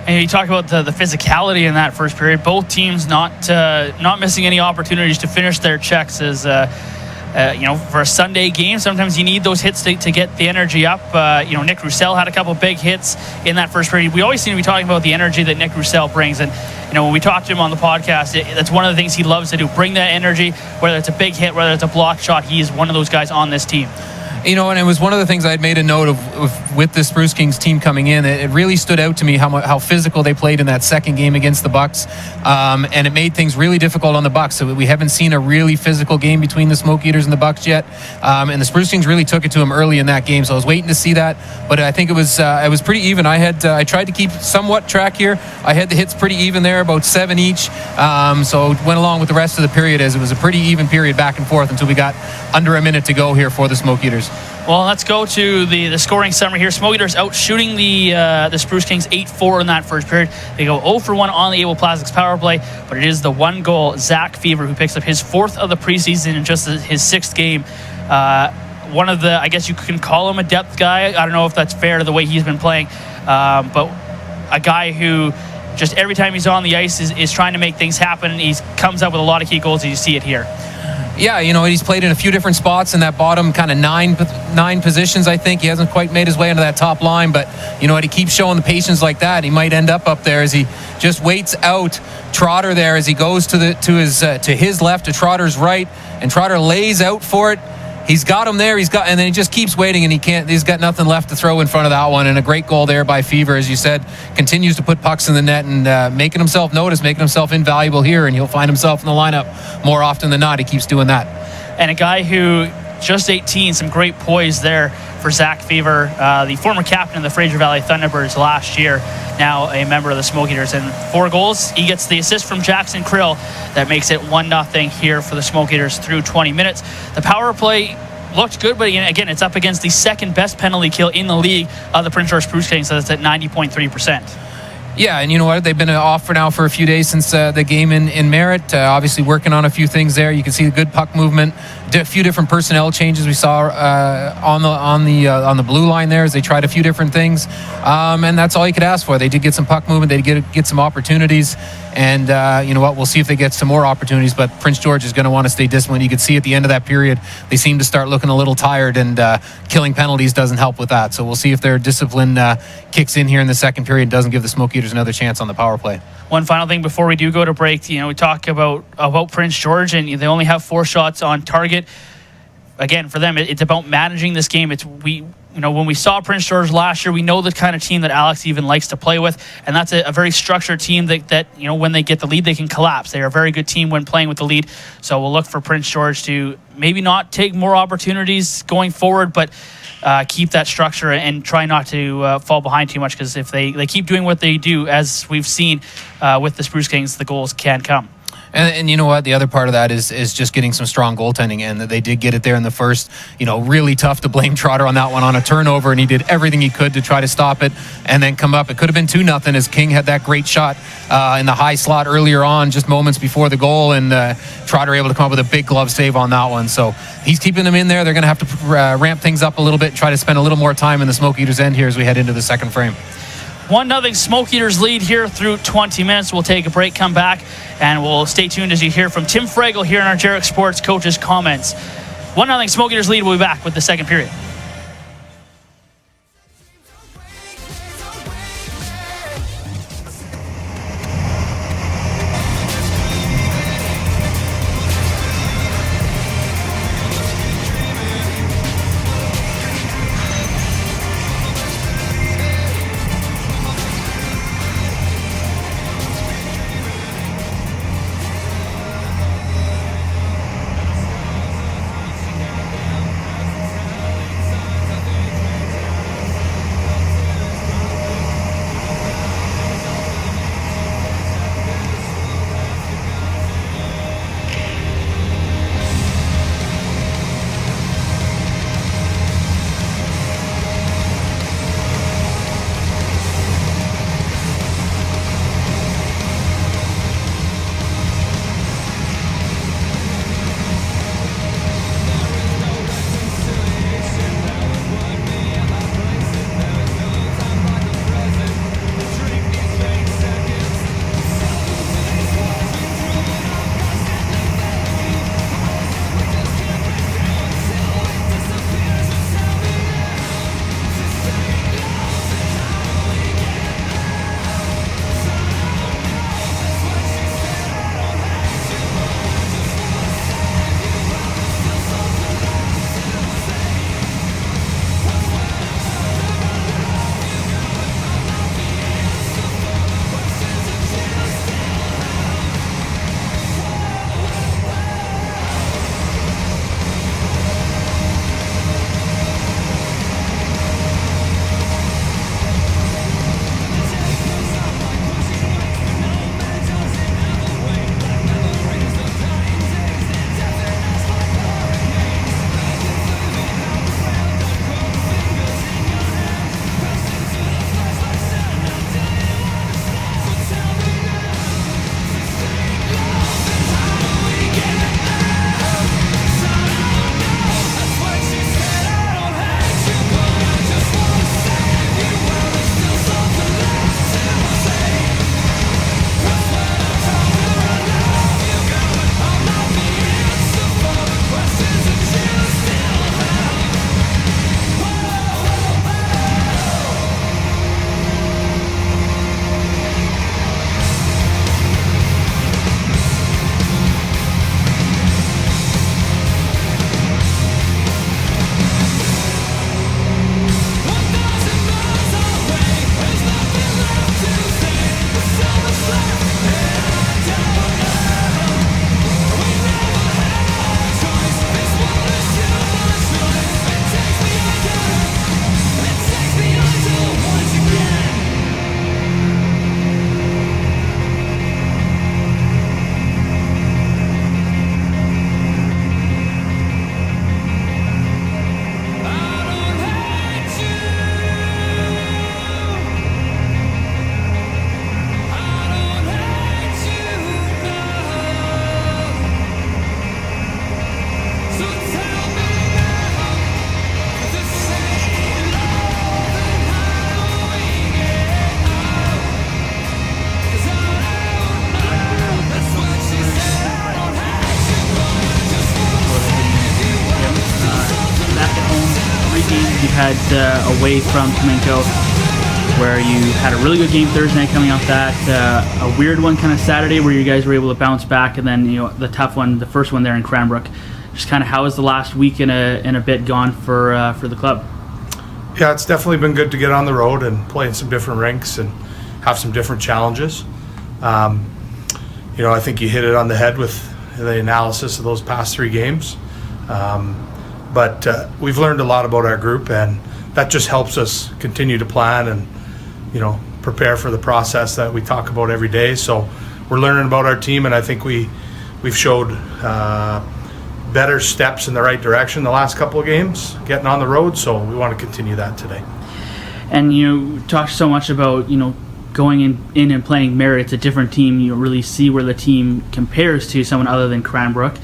S3: And you talk about the physicality in that first period. Both teams not missing any opportunities to finish their checks as for a Sunday game, sometimes you need those hits to get the energy up. Nick Roussel had a couple big hits in that first period. We always seem to be talking about the energy that Nick Roussel brings, and when we talk to him on the podcast, that's one of the things he loves to do, bring that energy, whether it's a big hit, whether it's a block shot. He is one of those guys on this team.
S4: And it was one of the things I had made a note of with the Spruce Kings team coming in. It really stood out to me how physical they played in that second game against the Bucks, and it made things really difficult on the Bucks. So we haven't seen a really physical game between the Smoke Eaters and the Bucks yet, and the Spruce Kings really took it to them early in that game. So I was waiting to see that, but I think it was pretty even. I tried to keep somewhat track here. I had the hits pretty even there, about 7 each. So went along with the rest of the period as it was a pretty even period back and forth until we got under a minute to go here for the Smoke Eaters.
S3: Well, let's go to the scoring summary here. Smoke Eaters out shooting the Spruce Kings 8-4 in that first period. They go 0 for 1 on the Able Plastics power play, but it is the one goal, Zach Fever, who picks up his 4th of the preseason in just his 6th game. One of the, I guess you can call him a depth guy. I don't know if that's fair to the way he's been playing, but a guy who just every time he's on the ice is trying to make things happen. He comes up with a lot of key goals, and you see it here.
S4: Yeah, he's played in a few different spots in that bottom kind of nine positions, I think. He hasn't quite made his way into that top line, but he keeps showing the patience like that. He might end up there as he just waits out Trotter there as he goes to his left, to Trotter's right, and Trotter lays out for it. He's got him there. And then he just keeps waiting, and he's got nothing left to throw in front of that one. And a great goal there by Fever, as you said, continues to put pucks in the net and making himself noticed, making himself invaluable here, and he'll find himself in the lineup more often than not. He keeps doing that. And a guy who just 18, some great poise there for Zach Fever, the former captain of the Fraser Valley Thunderbirds last year, now a member of the Smoke Eaters, and 4 goals. He gets the assist from Jackson Krill that makes it 1-0 here for the Smoke Eaters through 20 minutes. The power play looked good, but again, it's up against the second best penalty kill in the league of the Prince George Spruce Kings, so it's at 90.3%. Yeah, and you know what? They've been off for now for a few days since the game in Merritt. Obviously working on a few things there. You can see the good puck movement. A few different personnel changes we saw on the blue line there as they tried a few different things, and that's all you could ask for. They did get some puck movement. They did get some opportunities, and you know what? We'll see if they get some more opportunities. But Prince George is going to want to stay disciplined. You could see at the end of that period they seem to start looking a little tired, and killing penalties doesn't help with that. So we'll see if their discipline kicks in here in the second period and doesn't give the Smoke Eaters another chance on the power play. One final thing before we do go to break, we talk about Prince George, and they only have 4 shots on target. Again, for them, it's about managing this game. When we saw Prince George last year, we know the kind of team that Alex even likes to play with, and that's a very structured team that when they get the lead, they can collapse. They're a very good team when playing with the lead. So we'll look for Prince George to maybe not take more opportunities going forward, but keep that structure and try not to fall behind too much, because if they keep doing what they do, as we've seen with the Spruce Kings, the goals can come. And you know what? The other part of that is just getting some strong goaltending, and they did get it there in the first. Really tough to blame Trotter on that one on a turnover, and he did everything he could to try to stop it and then come up. It could have been 2-0 as King had that great shot in the high slot earlier on, just moments before the goal, and Trotter able to come up with a big glove save on that one. So he's keeping them in there. They're going to have to ramp things up a little bit and try to spend a little more time in the Smoke Eaters' end here as we head into the second frame. 1-0 Smoke Eaters lead here through 20 minutes. We'll take a break, come back, and we'll stay tuned as you hear from Tim Fragel here in our Jarek Sports Coaches Comments. 1-0 Smoke Eaters lead. We'll be back with the second period.
S3: had away from Tominko, where you had a really good game Thursday night coming off that, a weird one kind of Saturday where you guys were able to bounce back, and then the tough one, the first one there in Cranbrook. Just kind of how has the last week and a bit gone for the club?
S12: Yeah, it's definitely been good to get on the road and play in some different rinks and have some different challenges. I think you hit it on the head with the analysis of those past 3 games. But we've learned a lot about our group, and that just helps us continue to plan and prepare for the process that we talk about every day. So we're learning about our team, and I think we've showed better steps in the right direction the last couple of games getting on the road, so we want to continue that today.
S3: And you talked so much about going in and playing Merritt. It's a different team. You really see where the team compares to someone other than Cranbrook.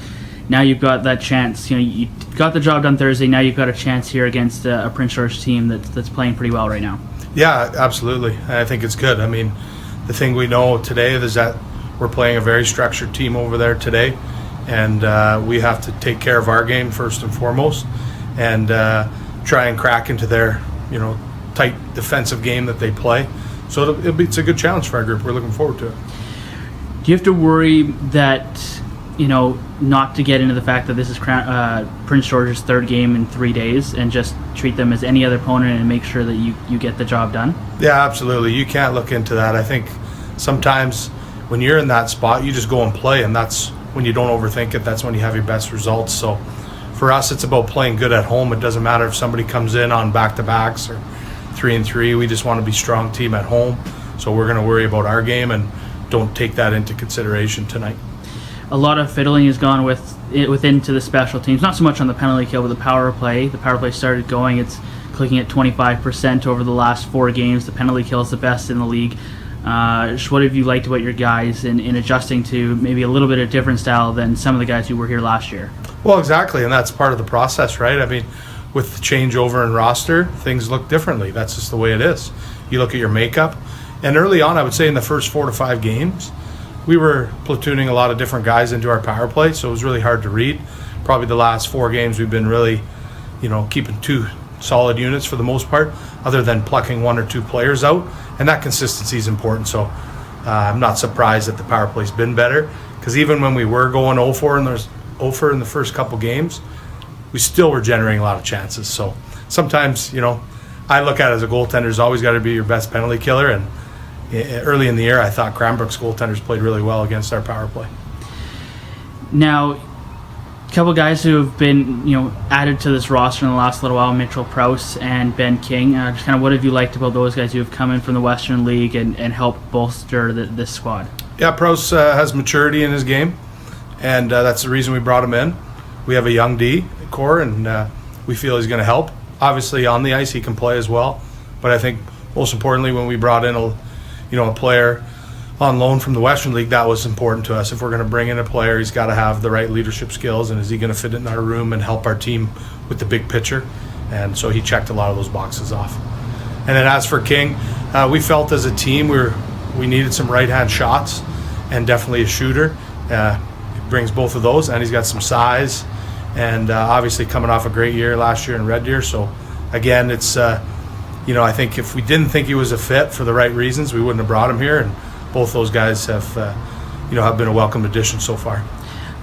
S3: Now you've got that chance. You got the job done Thursday. Now you've got a chance here against a Prince George team that's playing pretty well right now.
S12: Yeah, absolutely. I think it's good. I mean, the thing we know today is that we're playing a very structured team over there today, and we have to take care of our game first and foremost, and try and crack into their tight defensive game that they play. So it's a good challenge for our group. We're looking forward to it.
S3: Do you have to worry that not to get into the fact that this is Prince George's 3rd game in 3 days, and just treat them as any other opponent and make sure that you get the job done?
S12: Yeah, absolutely. You can't look into that. I think sometimes when you're in that spot, you just go and play, and that's when you don't overthink it. That's when you have your best results. So for us, it's about playing good at home. It doesn't matter if somebody comes in on back-to-backs or 3-3. We just want to be a strong team at home. So we're going to worry about our game and don't take that into consideration tonight.
S3: A lot of fiddling has gone into the special teams, not so much on the penalty kill, but the power play. The power play started going. It's clicking at 25% over the last 4 games. The penalty kill is the best in the league. Just what have you liked about your guys in adjusting to maybe a little bit of different style than some of the guys who were here last year?
S12: Well, exactly, and that's part of the process, right? I mean, with the changeover in roster, things look differently. That's just the way it is. You look at your makeup, and early on, I would say in the first 4 to 5 games, we were platooning a lot of different guys into our power play, so it was really hard to read. Probably the last 4 games, we've been really, keeping 2 solid units for the most part, other than plucking 1 or 2 players out, and that consistency is important. So I'm not surprised that the power play's been better, because even when we were going 0-4 in the first couple games, we still were generating a lot of chances. So sometimes, I look at it as a goaltender, has always got to be your best penalty killer, and early in the year, I thought Cranbrook's goaltenders played really well against our power play.
S3: Now, a couple guys who have been, added to this roster in the last little while, Mitchell Prowse and Ben King. Just kind of what have you liked about those guys who have come in from the Western League and helped bolster this squad? Yeah,
S12: Prowse has maturity in his game, and that's the reason we brought him in. We have a young D core, and we feel he's going to help. Obviously, on the ice, he can play as well, but I think most importantly, when we brought in a player on loan from the Western League, that was important to us. If we're going to bring in a player, he's got to have the right leadership skills, and is he going to fit in our room and help our team with the big picture? And so he checked a lot of those boxes off. And then as for King, we felt as a team we needed some right-hand shots and definitely a shooter. He brings both of those, and he's got some size, and obviously coming off a great year last year in Red Deer. So again, it's I think if we didn't think he was a fit for the right reasons, we wouldn't have brought him here, and both those guys have been a welcome addition so far.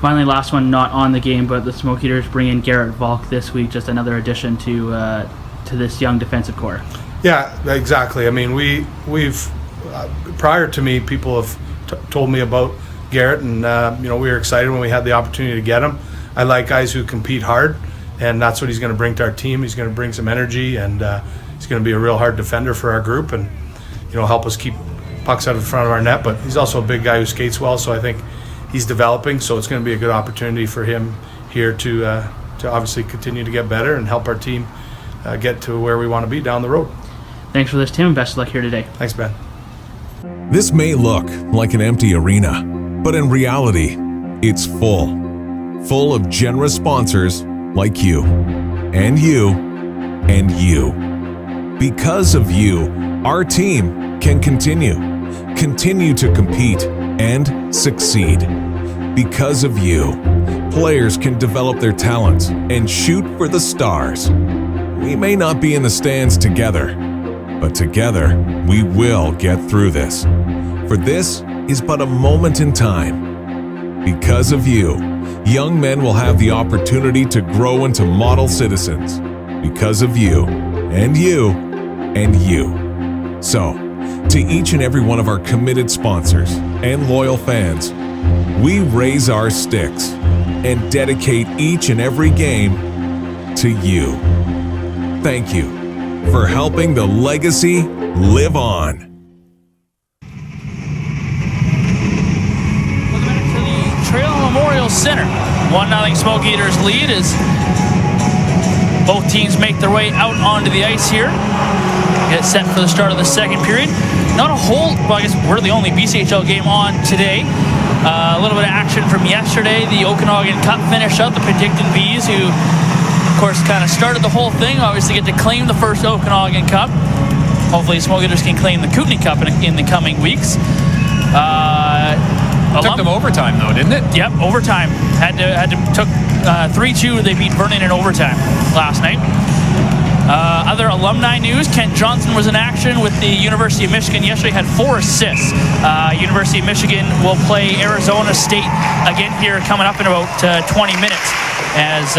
S3: Finally, last one, not on the game, but the Smoke Eaters bring in Garrett Volk this week, just another addition to this young defensive core.
S12: Yeah, exactly. I mean, we've prior to me, people have told me about Garrett, and we were excited when we had the opportunity to get him. I like guys who compete hard, and that's what he's going to bring to our team. He's going to bring some energy, and he's going to be a real hard defender for our group, and help us keep pucks out of front of our net. But he's also a big guy who skates well, so I think he's developing. So it's going to be a good opportunity for him here to obviously continue to get better and help our team get to where we want to be down the road.
S3: Thanks for this, Tim. Best of luck here today.
S12: Thanks, Ben.
S1: This may look like an empty arena, but in reality, it's full of generous sponsors like you, and you, and you. Because of you, our team can continue to compete and succeed. Because of you, players can develop their talents and shoot for the stars. We may not be in the stands together, but together we will get through this. For this is but a moment in time. Because of you, young men will have the opportunity to grow into model citizens. Because of you, and you, and you. So, to each and every one of our committed sponsors and loyal fans, we raise our sticks and dedicate each and every game to you. Thank you for helping the legacy live on.
S3: Welcome back to the Trail Memorial Center. 1-0 Smoke Eaters lead as both teams make their way out onto the ice here. Get set for the start of the second period. Not a whole, well, I guess we're the only BCHL game on today. A little bit of action from yesterday. The Okanagan Cup finish up. The Penticton Bees, who, of course, kind of started the whole thing, obviously get to claim the first Okanagan Cup. Hopefully, Smoke Eaters can claim the Kootenay Cup in the coming weeks.
S4: Took them overtime, though, didn't it?
S3: Yep, overtime. Took 3-2. They beat Vernon in overtime last night. Other alumni news, Kent Johnson was in action with the University of Michigan yesterday, had 4 assists. University of Michigan will play Arizona State again here coming up in about 20 minutes. As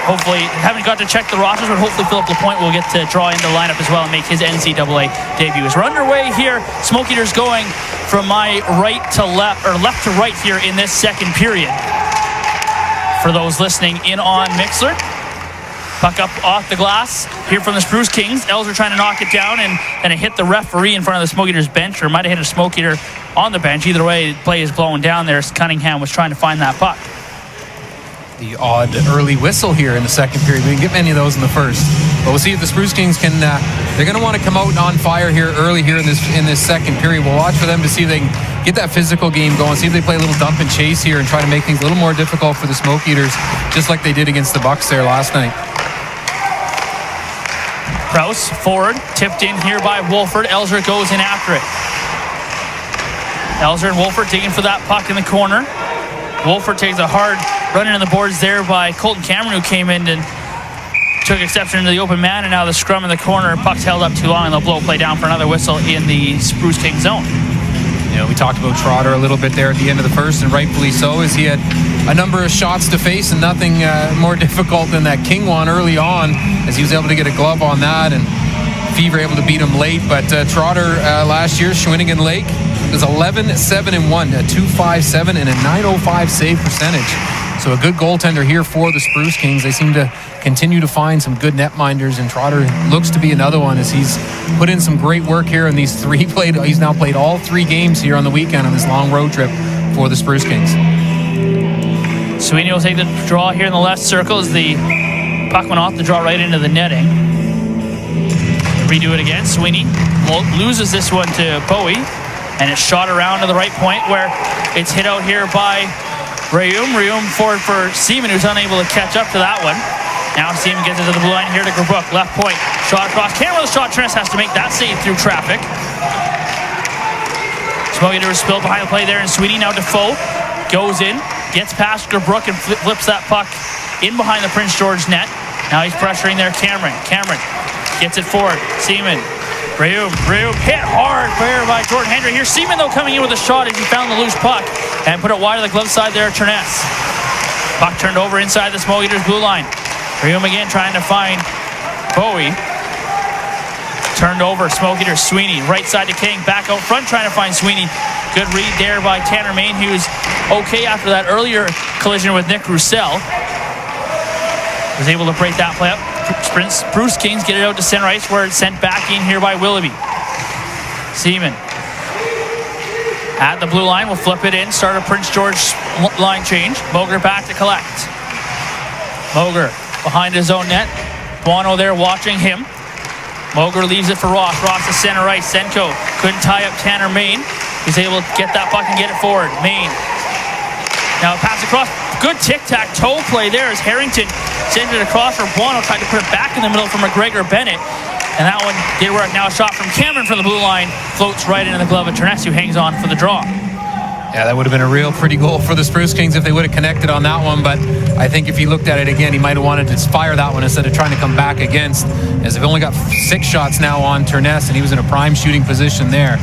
S3: hopefully, haven't got to check the rosters, but hopefully Philip LaPointe will get to draw into the lineup as well and make his NCAA debut. As we're underway here, Smoke Eaters going from my right to left, or left to right here in this second period. For those listening in on Mixler. Puck up off the glass here from the Spruce Kings. Elser trying to knock it down, and it hit the referee in front of the Smoke Eaters bench, or might have hit a Smoke Eater on the bench. Either way, play is blowing down there as Cunningham was trying to find that puck.
S4: The odd early whistle here in the second period. We didn't get many of those in the first. But we'll see if the Spruce Kings can, they're going to want to come out on fire here early here in this second period. We'll watch for them to see if they can get that physical game going, see if they play a little dump and chase here and try to make things a little more difficult for the Smoke Eaters, just like they did against the Bucks there last night.
S3: Krause forward, tipped in here by Wolford. Elser goes in after it. Elser and Wolford digging for that puck in the corner. Wolford takes a hard run into the boards there by Colton Cameron, who came in and took exception to the open man, and now the scrum in the corner. Puck's held up too long, and they'll blow play down for another whistle in the Spruce King zone.
S4: You know, we talked about Trotter a little bit there at the end of the first, and rightfully so, as he had a number of shots to face, and nothing more difficult than that King one early on, as he was able to get a glove on that, and Fever able to beat him late. But Trotter last year, Shawinigan Lake, was 11-7-1, a 2.57 and a 9.05 save percentage. So a good goaltender here for the Spruce Kings. They seem to continue to find some good netminders, and Trotter looks to be another one as he's put in some great work here in these three played. He's now played all 3 games here on the weekend on this long road trip for the Spruce Kings.
S3: Sweeney will take the draw here in the left circle as the puck went off the draw right into the netting. Redo it again. Sweeney loses this one to Bowie, and it's shot around to the right point where it's hit out here by Rayum forward for Seaman, who's unable to catch up to that one. Now Seaman gets it to the blue line here to Grabrook. Left point, shot across. Cameron with a shot. Tress has to make that save through traffic. Smoke Eaters spilled behind the play there, and Sweeney now Defoe goes in, gets past Grabrook and flips that puck in behind the Prince George net. Now he's pressuring there Cameron gets it forward. Seaman. Rayum hit hard there by Jordan Hendry. Here's Seaman, though, coming in with a shot as he found the loose puck and put it wide of the glove side there at Terness. Puck turned over inside the Smoke Eaters blue line. Rayum again trying to find Bowie. Turned over, Smoke Eaters, Sweeney. Right side to King, back out front trying to find Sweeney. Good read there by Tanner Main, who's okay after that earlier collision with Nick Roussel. Was able to break that play up. Spruce Kings get it out to center ice, where it's sent back in here by Willoughby. Seaman at the blue line will flip it in. Start a Prince George line change. Moger back to collect. Moger behind his own net. Bono there watching him. Moger leaves it for Ross. Ross to center ice. Senko couldn't tie up Tanner Main. He's able to get that puck and get it forward. Main now pass across. Good tic-tac-toe play there as Harrington sends it across for Bono. Tried to put it back in the middle for McGregor Bennett. And that one did work. Now a shot from Cameron from the blue line. Floats right into the glove of Terness, who hangs on for the draw.
S4: Yeah, that would have been a real pretty goal for the Spruce Kings if they would have connected on that one, but I think if he looked at it again, he might have wanted to fire that one instead of trying to come back against, as they've only got 6 shots now on Turness, and he was in a prime shooting position there.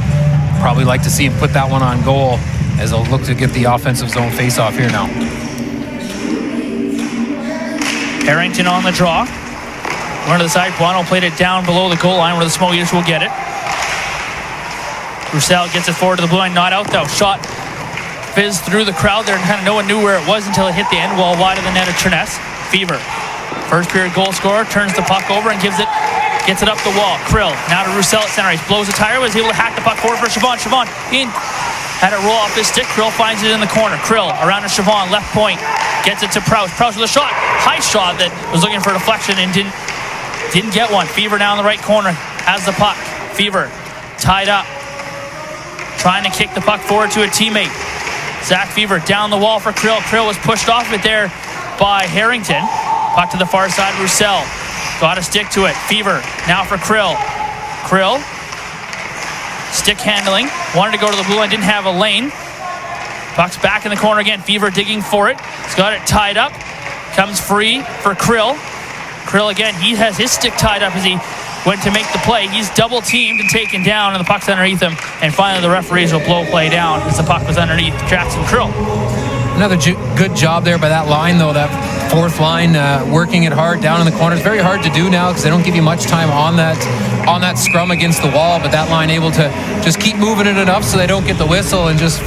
S4: Probably like to see him put that one on goal as they'll look to get the offensive zone face-off here now.
S3: Harrington on the draw. One to the side. Buono played it down below the goal line where the Smoke Eaters will get it. Roussel gets it forward to the blue line. Not out though. Shot fizzed through the crowd there, and kind of no one knew where it was until it hit the end wall wide of the net of Turness. Fever, first period goal scorer, turns the puck over and gets it up the wall. Krill now to Roussel at center ice. Blows a tire, was able to hack the puck forward for Siobhan. Siobhan in. Had it roll off his stick. Krill finds it in the corner. Krill around to Siobhan, left point. Gets it to Prowse. Prowse with a shot. High shot that was looking for deflection and didn't get one. Fever now in the right corner. Has the puck. Fever tied up. Trying to kick the puck forward to a teammate. Zach Fever down the wall for Krill. Krill was pushed off it there by Harrington. Puck to the far side. Roussel got to stick to it. Fever now for Krill. Krill. Stick handling. Wanted to go to the blue line. Didn't have a lane. Puck's back in the corner again. Fever digging for it. He's got it tied up. Comes free for Krill. Krill again. He has his stick tied up as he went to make the play. He's double teamed and taken down, and the puck's underneath him. And finally the referees will blow play down as the puck was underneath Jackson Krill.
S4: Another good job there by that line, though. That fourth line working it hard down in the corners. Very hard to do now because they don't give you much time on that scrum against the wall. But that line able to just keep moving it enough so they don't get the whistle and just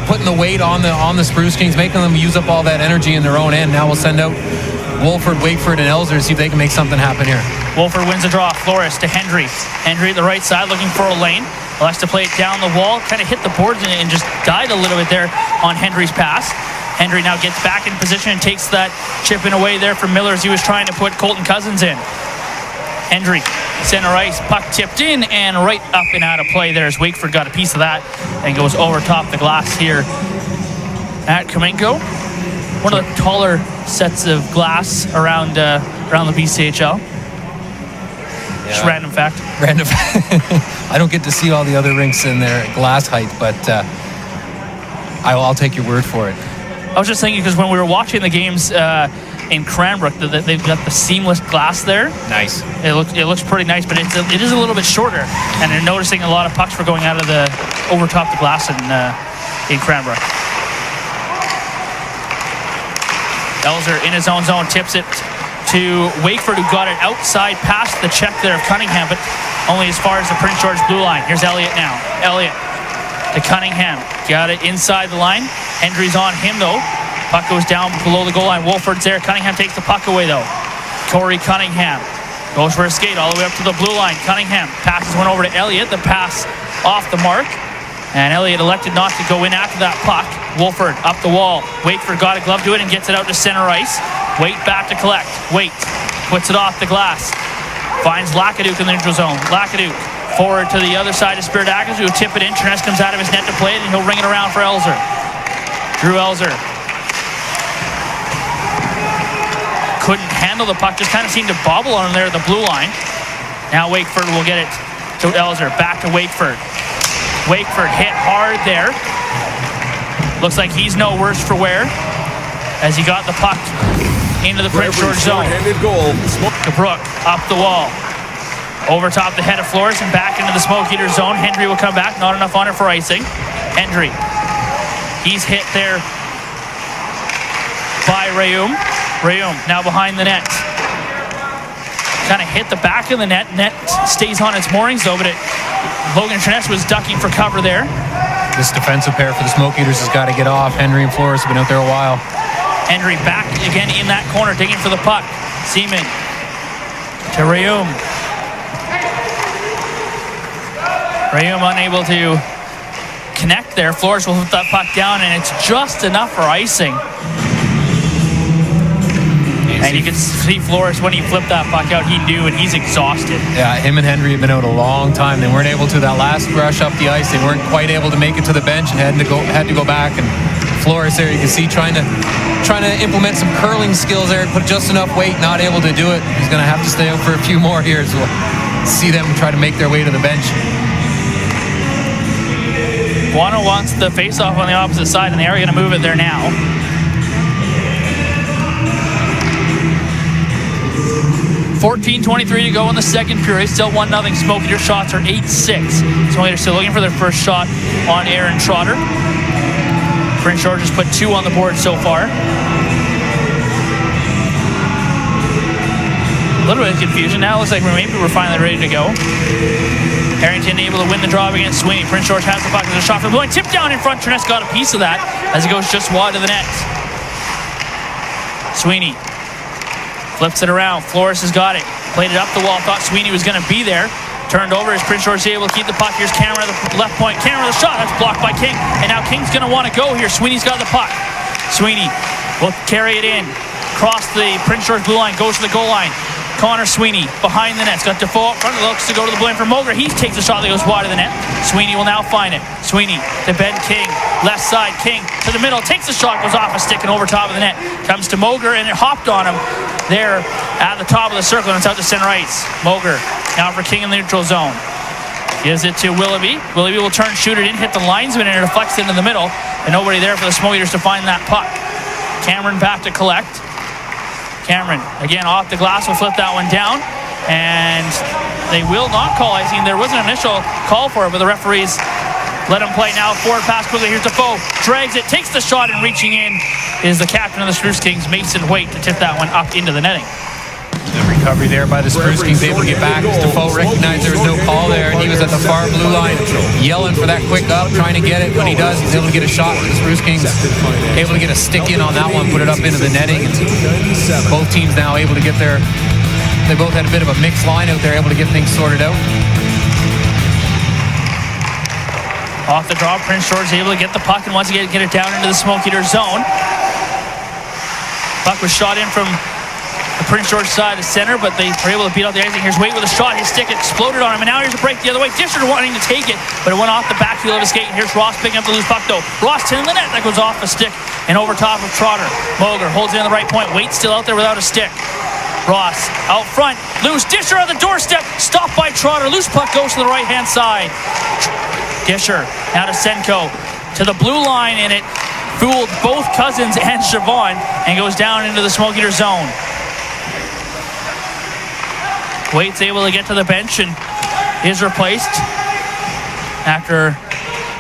S4: putting the weight on the Spruce Kings, making them use up all that energy in their own end. Now we'll send out Wolford, Wakeford, and Elser to see if they can make something happen here.
S3: Wolford wins a draw. Flores to Hendry. Hendry at the right side looking for a lane. Likes to play it down the wall. Kind of hit the boards and just died a little bit there on Hendry's pass. Hendry now gets back in position and takes that chip in away there from Miller as he was trying to put Colton Cousins in. Hendry, center ice, puck tipped in and right up and out of play there as Wakeford got a piece of that and goes over top the glass here at Kamenko. One of the taller sets of glass around the BCHL. Just random fact.
S4: Random. I don't get to see all the other rinks in their glass height, but I'll take your word for it.
S3: I was just thinking because when we were watching the games in Cranbrook, they've got the seamless glass there.
S4: Nice.
S3: It looks pretty nice, but it is a little bit shorter, and they're noticing a lot of pucks were going out of over top the glass in Cranbrook. Elser in his own zone tips it to Wakeford, who got it outside past the check there of Cunningham, but only as far as the Prince George blue line. Here's Elliott now. Elliott to Cunningham. Got it inside the line. Hendry's on him, though. Puck goes down below the goal line. Wolford's there. Cunningham takes the puck away, though. Corey Cunningham goes for a skate all the way up to the blue line. Cunningham passes one over to Elliott. The pass off the mark. And Elliott elected not to go in after that puck. Wolford up the wall. Wakeford got a glove to it and gets it out to center ice. Wait back to collect. Wait. Puts it off the glass. Finds Lakaduke in the neutral zone. Lakaduke forward to the other side of Spiridakis, who will tip it in. Turness comes out of his net to play it, and he'll ring it around for Elser. Drew Elser. Couldn't handle the puck. Just kind of seemed to bobble on him there at the blue line. Now Wakeford will get it to Elser. Back to Wakeford. Wakeford hit hard there. Looks like he's no worse for wear as he got the puck into the Prince George zone.
S1: Goal.
S3: DeBrook up the wall. Over top the head of Flores and back into the Smoke Eater zone. Hendry will come back. Not enough on it for icing. Hendry. He's hit there by Rayum. Rayum now behind the net. Kind of hit the back of the net. Net stays on its moorings though, but Logan Turness was ducking for cover there.
S4: This defensive pair for the Smoke Eaters has got to get off. Hendry and Flores have been out there a while.
S3: Hendry back again in that corner, digging for the puck. Seaman to Rayum. Rayum unable to connect there. Flores will flip that puck down, and it's just enough for icing. And you can see Flores, when he flipped that puck out, he knew, and he's exhausted.
S4: Yeah, him and Hendry have been out a long time. They weren't able to, that last rush up the ice, they weren't quite able to make it to the bench and had to go back. And Flores there, you can see trying to implement some curling skills there, put just enough weight, not able to do it. He's going to have to stay out for a few more here, so we'll see them try to make their way to the bench.
S3: Guano wants the face-off on the opposite side, and they are going to move it there now. .23 to go in the second period. Still 1-0 Smoky. Their shots are 8-6. Smoky are still looking for their first shot on Aaron Trotter. Prince George has put 2 on the board so far. A little bit of confusion. Now it looks like maybe we're finally ready to go. Harrington able to win the draw against Sweeney. Prince George has the puck. There's a shot from the point. Tip down in front. Turness got a piece of that as it goes just wide of the net. Sweeney flips it around. Flores has got it. Played it up the wall. Thought Sweeney was going to be there. Turned over as Prince George is able to keep the puck. Here's Cameron at the left point. Cameron with a shot. That's blocked by King. And now King's going to want to go here. Sweeney's got the puck. Sweeney will carry it in. Cross the Prince George blue line. Goes to the goal line. Connor Sweeney behind the net. Got Defoe up front. Looks to go to the blue line for Moger. He takes a shot that goes wide of the net. Sweeney will now find it. Sweeney to Ben King. Left side. King to the middle. Takes the shot. Goes off a stick and over top of the net. Comes to Moger and it hopped on him there at the top of the circle. And it's out to center ice. Moger now for King in the neutral zone. Gives it to Willoughby. Willoughby will turn, shoot it in, hit the linesman, and it deflects into the middle. And nobody there for the Smoke Eaters to find that puck. Cameron back to collect. Cameron, again, off the glass, will flip that one down. And they will not call icing. There was an initial call for it, but the referees let him play now. Forward pass quickly. Here's Defoe. Drags it, takes the shot, and reaching in is the captain of the Spruce Kings, Mason Waite, to tip that one up into the netting.
S4: The recovery there by the Spruce Kings, able to get back as Defoe recognized there was no call there, and he was at the far blue line yelling for that quick up, trying to get it. When he does, he's able to get a shot for the Spruce Kings, able to get a stick in on that one, put it up into the netting. And both teams now able to get their, they both had a bit of a mixed line out there, able to get things sorted out.
S3: Off the draw, Prince George able to get the puck and once again get it down into the Smoke Eater zone. Puck was shot in from the Prince George side of center, but they were able to beat out the icing. Here's Waite with a shot. His stick exploded on him, and now here's a break the other way. Disher wanting to take it, but it went off the backfield of his skate. Here's Ross picking up the loose puck, though. Ross in the net. That goes off a stick and over top of Trotter. Moger holds it in the right point. Waite still out there without a stick. Ross out front. Loose. Disher on the doorstep. Stopped by Trotter. Loose puck goes to the right-hand side. Disher now to Senko. To the blue line, and it fooled both Cousins and Siobhan and goes down into the Smoke Eater zone. Waite's able to get to the bench and is replaced after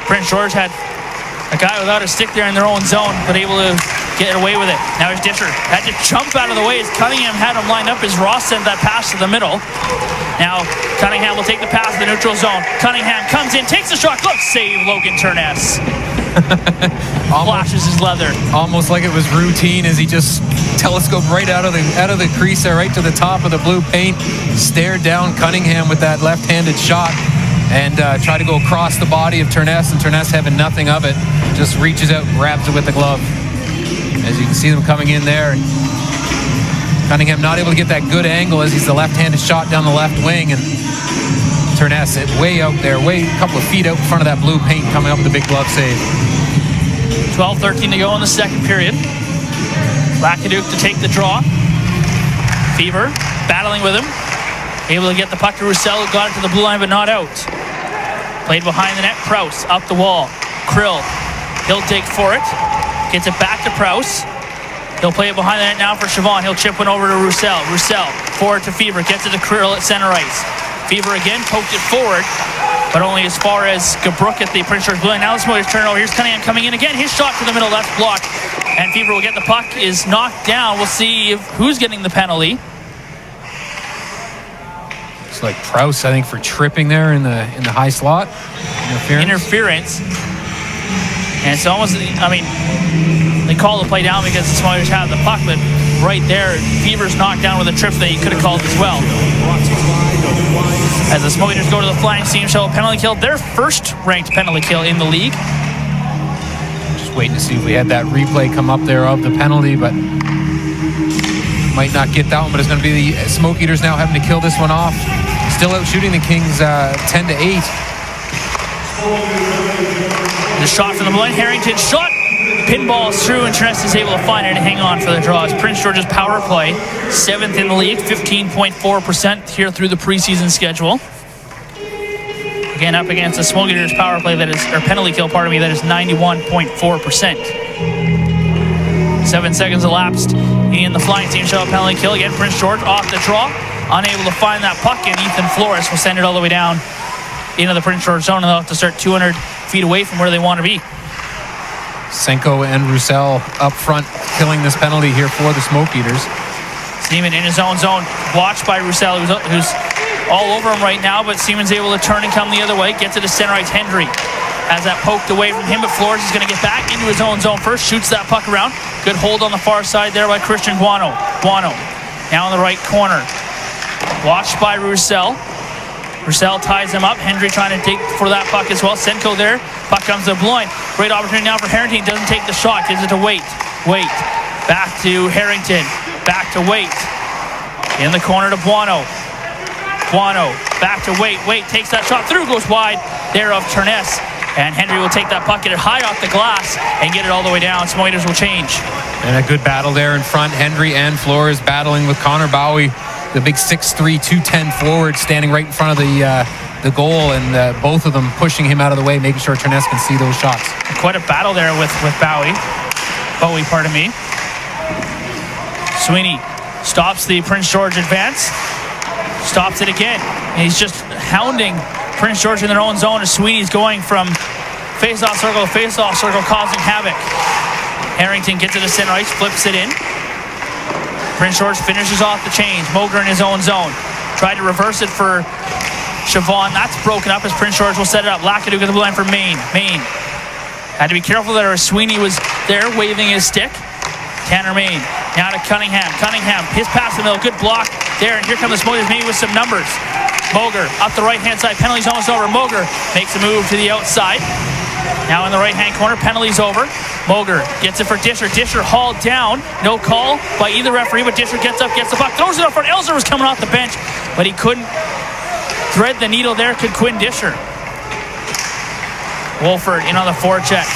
S3: Prince George had a guy without a stick there in their own zone, but able to get away with it. Now here's Disher. Had to jump out of the way as Cunningham had him lined up as Ross sent that pass to the middle. Now Cunningham will take the pass to the neutral zone. Cunningham comes in, takes the shot. Look, save Logan Turness. Flashes his leather.
S4: Almost like it was routine as he just telescoped right out of the crease there, right to the top of the blue paint. Stared down Cunningham with that left-handed shot and tried to go across the body of Turness, and Turness having nothing of it, just reaches out and grabs it with the glove. As you can see them coming in there. Cunningham not able to get that good angle as he's the left-handed shot down the left wing, and Turness way out there, a couple of feet out in front of that blue paint, coming up with a big glove save.
S3: 12-13 to go in the second period. Lacaduke to take the draw. Fever battling with him. Able to get the puck to Roussel, who got it to the blue line but not out. Played behind the net. Prouse up the wall. Krill, he'll dig for it. Gets it back to Prouse. He'll play it behind the net now for Siobhan. He'll chip one over to Roussel. Roussel forward to Fever. Gets it to Krill at center ice. Fever again poked it forward, but only as far as Gabrook at the Prince George blue line. Now the Smoke Eaters turn over. Here's Cunningham coming in again. His shot to the middle, that's blocked. And Fever will get the puck, is knocked down. We'll see who's getting the penalty.
S4: It's like Prouse, I think, for tripping there in the high slot.
S3: Interference. And it's almost, I mean, they call the play down because the Smoke Eaters have the puck, but right there, Fever's knocked down with a trip that he could have called as well. As the Smoke Eaters go to the flying seam, show a penalty kill, their first ranked penalty kill in the league.
S4: Just waiting to see if we had that replay come up there of the penalty, but might not get that one. But it's going to be the Smoke Eaters now having to kill this one off. Still out shooting the Kings 10-8.
S3: The shot from the blue line. Harrington shot. Pinballs through, and Tress is able to find it and hang on for the draw. As Prince George's power play, 7th in the league, 15.4% here through the preseason schedule. Again, up against the Smoke Eaters power play that is, or penalty kill, pardon me, that is 91.4%. 7 seconds elapsed in the flying team shuttle penalty kill. Again, Prince George off the draw, unable to find that puck, and Ethan Flores will send it all the way down into the Prince George zone, and they'll have to start 200 feet away from where they want to be.
S4: Senko and Roussel up front killing this penalty here for the Smoke Eaters.
S3: Seaman in his own zone, watched by Roussel, who's all over him right now, but Seaman's able to turn and come the other way, gets it to center ice. Hendry has that poked away from him, but Flores is going to get back into his own zone first, shoots that puck around. Good hold on the far side there by Christian Guano. Now in the right corner, watched by Roussel. Roussel ties him up. Hendry trying to dig for that puck as well. Senko there. Puck comes to Bloin. Great opportunity now for Harrington. Doesn't take the shot. Gives it to Waite. Back to Harrington. Back to Waite. In the corner to Buono. Back to Waite. Waite takes that shot through. Goes wide there of Terness. And Hendry will take that puck, get it high off the glass, and get it all the way down. Smoke Eaters will change.
S4: And a good battle there in front. Hendry and Flores battling with Connor Bowie, the big 6'3", 210 forward, standing right in front of the goal, and both of them pushing him out of the way, making sure Terness can see those shots.
S3: Quite a battle there with Bowie, pardon me. Sweeney stops the Prince George advance. Stops it again. And he's just hounding Prince George in their own zone as Sweeney's going from face-off circle to face-off circle, causing havoc. Harrington gets it to center ice, flips it in. Prince George finishes off the change. Moger in his own zone. Tried to reverse it for Siobhan. That's broken up as Prince George will set it up. Lacaduke at the blue line for Maine. Had to be careful there as Sweeney was there waving his stick. Tanner Maine now to Cunningham. His pass in the middle. Good block there. And here come the Smokers, maybe with some numbers. Moger up the right-hand side. Penalty's almost over. Moger makes a move to the outside. Now in the right-hand corner. Penalty's over. Moger gets it for Disher. Disher hauled down. No call by either referee, but Disher gets up, gets the puck, throws it up front. Elzer was coming off the bench, but he couldn't thread the needle there. Could Quinn Disher. Wolford in on the forecheck.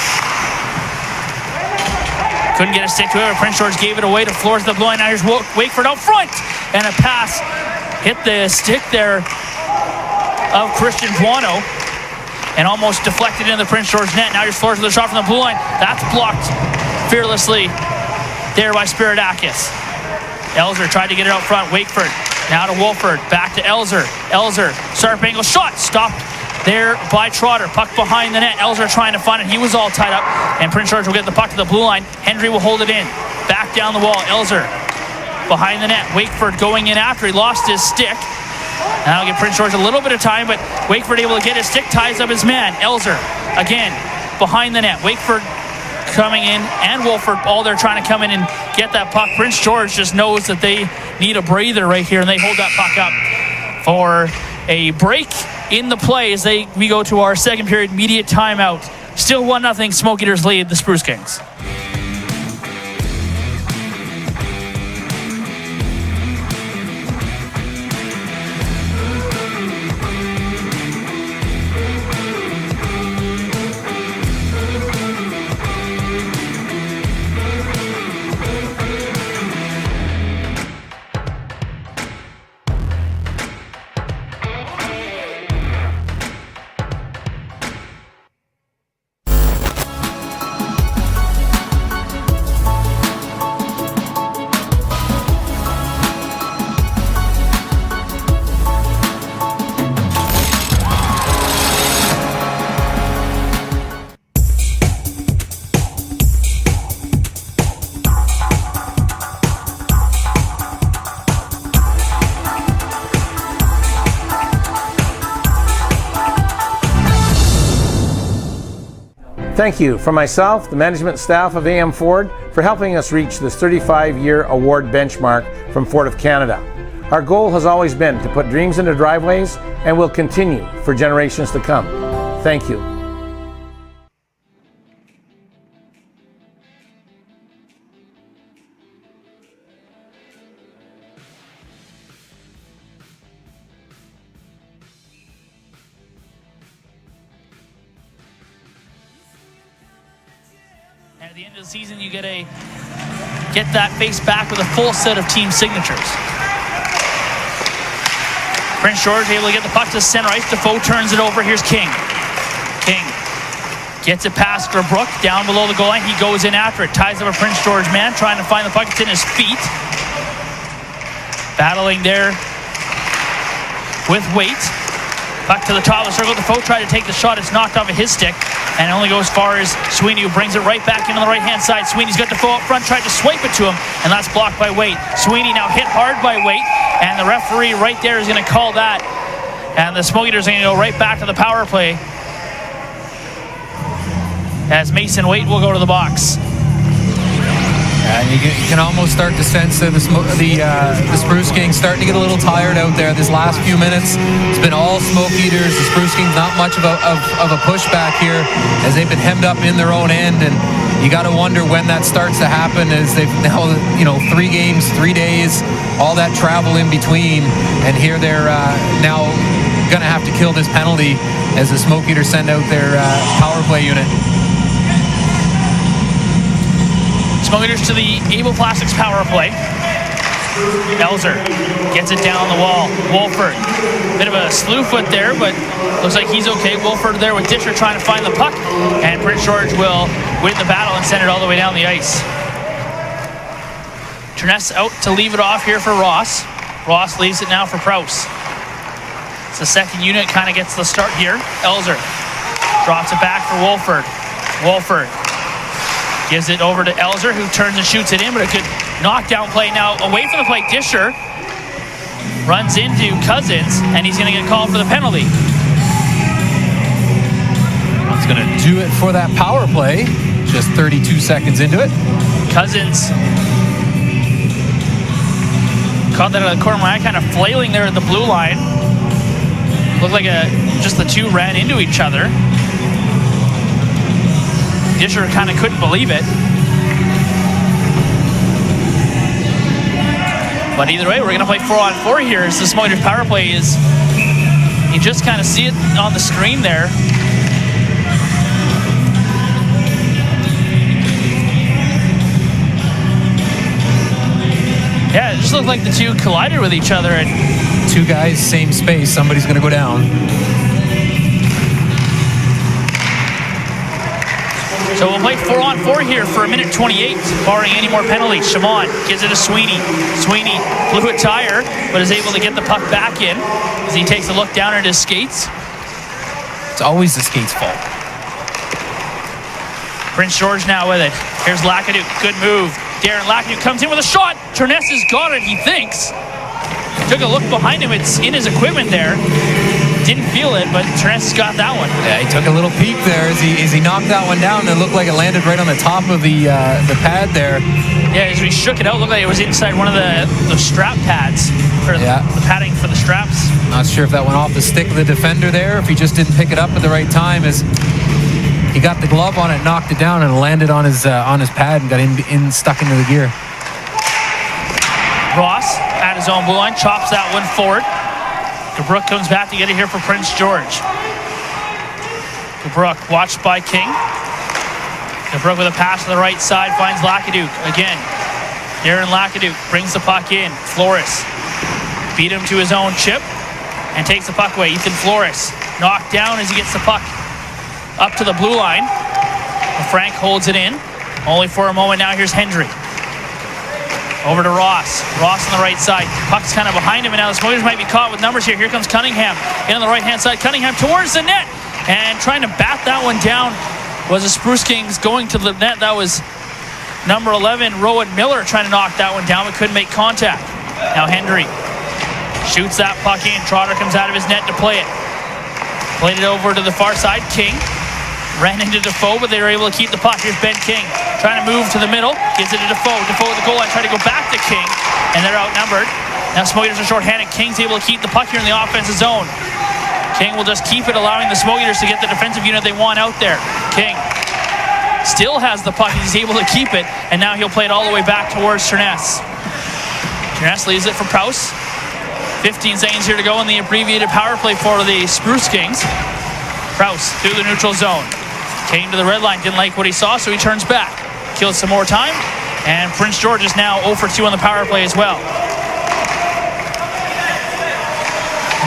S3: Couldn't get a stick to it. Prince George gave it away to Flores, the blue line. Now here's Wakeford out front. And a pass hit the stick there of Christian Buono and almost deflected into the Prince George net. Now here's Flores with a shot from the blue line. That's blocked fearlessly there by Spiridakis. Elzer tried to get it out front. Wakeford now to Wolford. Back to Elzer. Sharp angle shot. Stopped there by Trotter. Puck behind the net. Elzer trying to find it. He was all tied up. And Prince George will get the puck to the blue line. Hendry will hold it in. Back down the wall. Elzer behind the net. Wakeford going in after he lost his stick. And that'll give Prince George a little bit of time, but Wakeford able to get his stick, ties up his man. Elzer again behind the net. Wakeford coming in and Wolford, all they're trying to come in and get that puck. Prince George just knows that they need a breather right here, and they hold that puck up for a break in the play as we go to our second period immediate timeout. Still 1-0 Smoke Eaters lead the Spruce Kings.
S9: Thank you from myself, the management staff of AM Ford, for helping us reach this 35-year award benchmark from Ford of Canada. Our goal has always been to put dreams into driveways and will continue for generations to come. Thank you.
S3: And at the end of the season, you get that face back with a full set of team signatures. Prince George able to get the puck to center ice. Defoe turns it over. Here's King. King gets it past for Brook down below the goal line. He goes in after it. Ties up a Prince George man trying to find the puck. It's in his feet. Battling there with weight. Puck to the top of the circle. Defoe tried to take the shot. It's knocked off of his stick and only goes as far as Sweeney, who brings it right back into the right-hand side. Sweeney's got Defoe up front, tried to swipe it to him, and that's blocked by Waite. Sweeney now hit hard by Waite, and the referee right there is going to call that. And the Smoke Eaters are going to go right back to the power play as Mason Waite will go to the box.
S4: And you can almost start to sense that the Spruce Kings starting to get a little tired out there this last few minutes. It's been all Smoke Eaters. The Spruce Kings not much of a pushback here as they've been hemmed up in their own end, and you got to wonder when that starts to happen as they've now, 3 games, 3 days, all that travel in between, and here they're now going to have to kill this penalty as the Smoke Eaters send out their power play unit.
S3: Smoke Eaters to the Able Plastics power play. Elzer gets it down the wall. Wolford, bit of a slew foot there, but looks like he's okay. Wolford there with Disher trying to find the puck, and Prince George will win the battle and send it all the way down the ice. Terness out to leave it off here for Ross. Ross leaves it now for Prowse. It's the second unit, kind of gets the start here. Elzer drops it back for Wolford. Wolford gives it over to Elzer, who turns and shoots it in, but a good knockdown play now away from the play. Disher runs into Cousins, and he's going to get called for the penalty.
S4: It's going to do it for that power play. Just 32 seconds into it.
S3: Cousins caught that out of the corner of my eye, kind of flailing there at the blue line. Looked like just the two ran into each other. Disher kind of couldn't believe it. But either way, we're going to play 4-on-4 here as the Smoke Eaters power play is, you just kind of see it on the screen there. Yeah, it just looked like the two collided with each other. And
S4: 2 guys, same space, somebody's going to go down.
S3: So we'll play 4-on-4 here for 1:28, barring any more penalties. Shimon gives it to Sweeney. Sweeney blew a tire, but is able to get the puck back in as he takes a look down at his skates.
S4: It's always the skates' fault.
S3: Prince George now with it. Here's Lacaduc, good move. Darren Lacaduc comes in with a shot. Terness has got it, he thinks. Took a look behind him, it's in his equipment there. Didn't feel it, but Terness got that one.
S4: Yeah, he took a little peek there as he knocked that one down. It looked like it landed right on the top of the pad there.
S3: Yeah, as we shook it out, it looked like it was inside one of the strap pads, or the padding for the straps.
S4: Not sure if that went off the stick of the defender there, if he just didn't pick it up at the right time as he got the glove on it, knocked it down, and landed on his pad and got stuck into the gear.
S3: Ross at his own blue line, chops that one forward. DeBrook comes back to get it here for Prince George. DeBrook watched by King. DeBrook with a pass to the right side finds Lacaduc again. Darren Lacaduc brings the puck in. Flores beat him to his own chip and takes the puck away. Ethan Flores knocked down as he gets the puck up to the blue line. And Frank holds it in. Only for a moment now. Here's Hendry. Over to Ross. Ross on the right side. Puck's kind of behind him, and now the Smoke Eaters might be caught with numbers here. Here comes Cunningham in on the right-hand side. Cunningham towards the net, and trying to bat that one down was the Spruce Kings going to the net. That was number 11, Rowan Miller, trying to knock that one down, but couldn't make contact. Now Hendry shoots that puck in. Trotter comes out of his net to play it. Played it over to the far side. King ran into Defoe, but they were able to keep the puck. Here's Ben King trying to move to the middle. Gives it to Defoe. Defoe with the goal line, trying to go back to King, and they're outnumbered. Now Smoke Eaters are shorthanded. King's able to keep the puck here in the offensive zone. King will just keep it, allowing the Smoke Eaters to get the defensive unit they want out there. King still has the puck. He's able to keep it, and now he'll play it all the way back towards Terness. Terness leaves it for Prowse. 15 seconds here to go in the abbreviated power play for the Spruce Kings. Prowse through the neutral zone. Came to the red line, didn't like what he saw, so he turns back. Kills some more time, and Prince George is now 0 for 2 on the power play as well.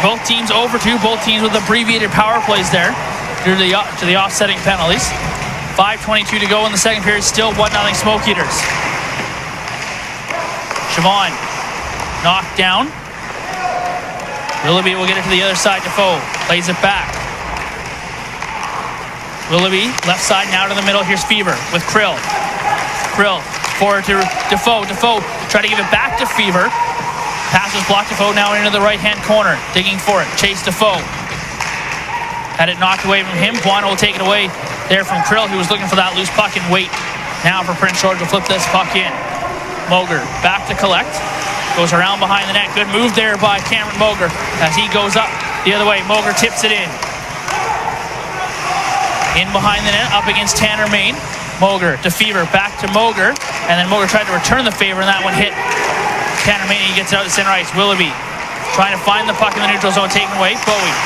S3: Both teams over 2. Both teams with abbreviated power plays there due to the offsetting penalties. 5:22 to go in the second period. Still 1-0 Smoke Eaters. Siobhan knocked down. Willoughby will get it to the other side. Defoe plays it back. Willoughby left side now to the middle. Here's Fever with Krill. Krill forward to Defoe. Defoe try to give it back to Fever. Pass was blocked. Defoe now into the right-hand corner. Digging for it. Chase Defoe. Had it knocked away from him. Buono will take it away there from Krill, who was looking for that loose puck and wait now for Prince George to flip this puck in. Moger back to collect. Goes around behind the net. Good move there by Cameron Moger as he goes up the other way. Moger tips it in. In behind the net, up against Tanner Main. Moger to Fever, back to Moger, and then Moger tried to return the favor, and that one hit Tanner Main. He gets it out to center ice. Willoughby trying to find the puck in the neutral zone, taken away. Bowie.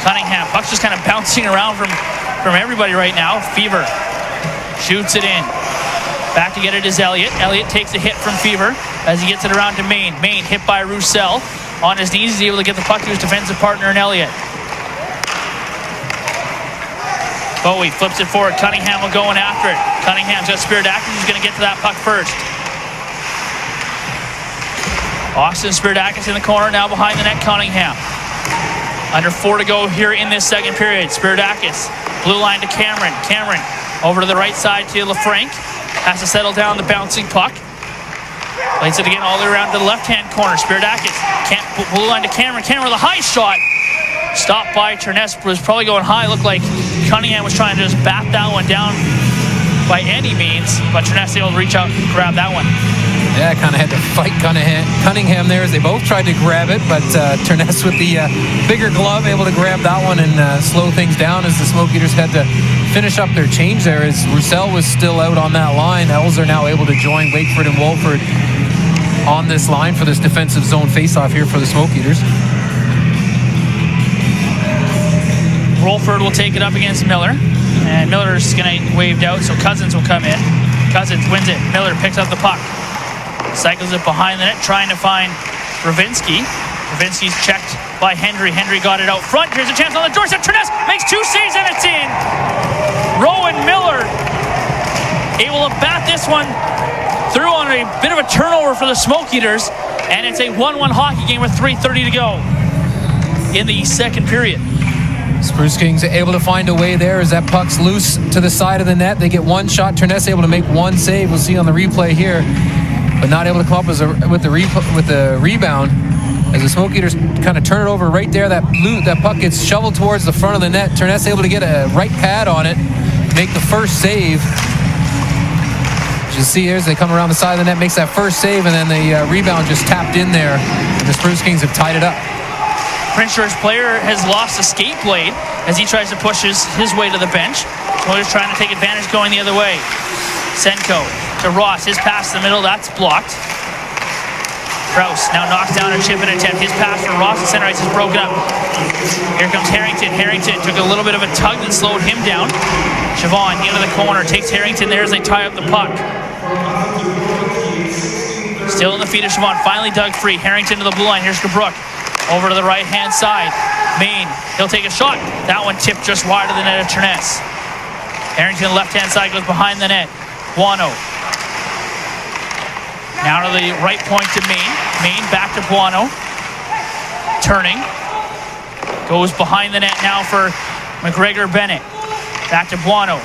S3: Cunningham. Puck's just kind of bouncing around from everybody right now. Fever shoots it in. Back to get it is Elliott. Elliott takes a hit from Fever as he gets it around to Main. Main hit by Roussel. On his knees, he's able to get the puck to his defensive partner in Elliott. Bowie flips it forward. Cunningham will go in after it. Cunningham's got Spiridakis, who's going to get to that puck first. Austin Spiridakis in the corner, now behind the net. Cunningham. Under 4 to go here in this second period. Spiridakis, blue line to Cameron. Cameron over to the right side to LaFranc. Has to settle down the bouncing puck. Plays it again all the way around to the left-hand corner. Spiridakis, blue line to Cameron. Cameron with a high shot. Stopped by Terness, was probably going high. Looked like Cunningham was trying to just bat that one down by any means, but Terness able to reach out and grab that one.
S4: Yeah, kind of had to fight Cunningham there as they both tried to grab it, but Terness with the bigger glove able to grab that one and slow things down as the Smoke Eaters had to finish up their change there as Roussel was still out on that line. Els are now able to join Wakeford and Wolford on this line for this defensive zone face-off here for the Smoke Eaters.
S3: Rolford will take it up against Miller, and Miller's going to waved out, so Cousins will come in. Cousins wins it. Miller picks up the puck. Cycles it behind the net, trying to find Ravinsky. Ravinsky's checked by Hendry. Hendry got it out front. Here's a chance on the doorstep. Terness makes 2 saves and it's in. Rowan Miller able to bat this one through on a bit of a turnover for the Smoke Eaters, and it's a 1-1 hockey game with 3:30 to go in the second period.
S4: Spruce Kings able to find a way there as that puck's loose to the side of the net. They get one shot. Terness able to make one save. We'll see on the replay here, but not able to come up with the rebound as the Smoke Eaters kind of turn it over right there. That puck gets shoveled towards the front of the net. Terness able to get a right pad on it, make the first save. As you see here as they come around the side of the net, makes that first save, and then the rebound just tapped in there, and the Spruce Kings have tied it up.
S3: Prince George player has lost a skate blade as he tries to push his way to the bench. Moyer's trying to take advantage going the other way. Senko to Ross. His pass in the middle, that's blocked. Krause now knocks down a chip and attempt. His pass for Ross at center ice is broken up. Here comes Harrington. Harrington took a little bit of a tug that slowed him down. Siobhan into the corner. Takes Harrington there as they tie up the puck. Still in the feet of Siobhan. Finally dug free. Harrington to the blue line. Here's Kabrook. Over to the right-hand side. Main, he'll take a shot. That one tipped just wide of the net of Terness. Harrington, left-hand side, goes behind the net. Buono. Now to the right point to Main. Main back to Buono. Turning. Goes behind the net now for McGregor Bennett. Back to Buono.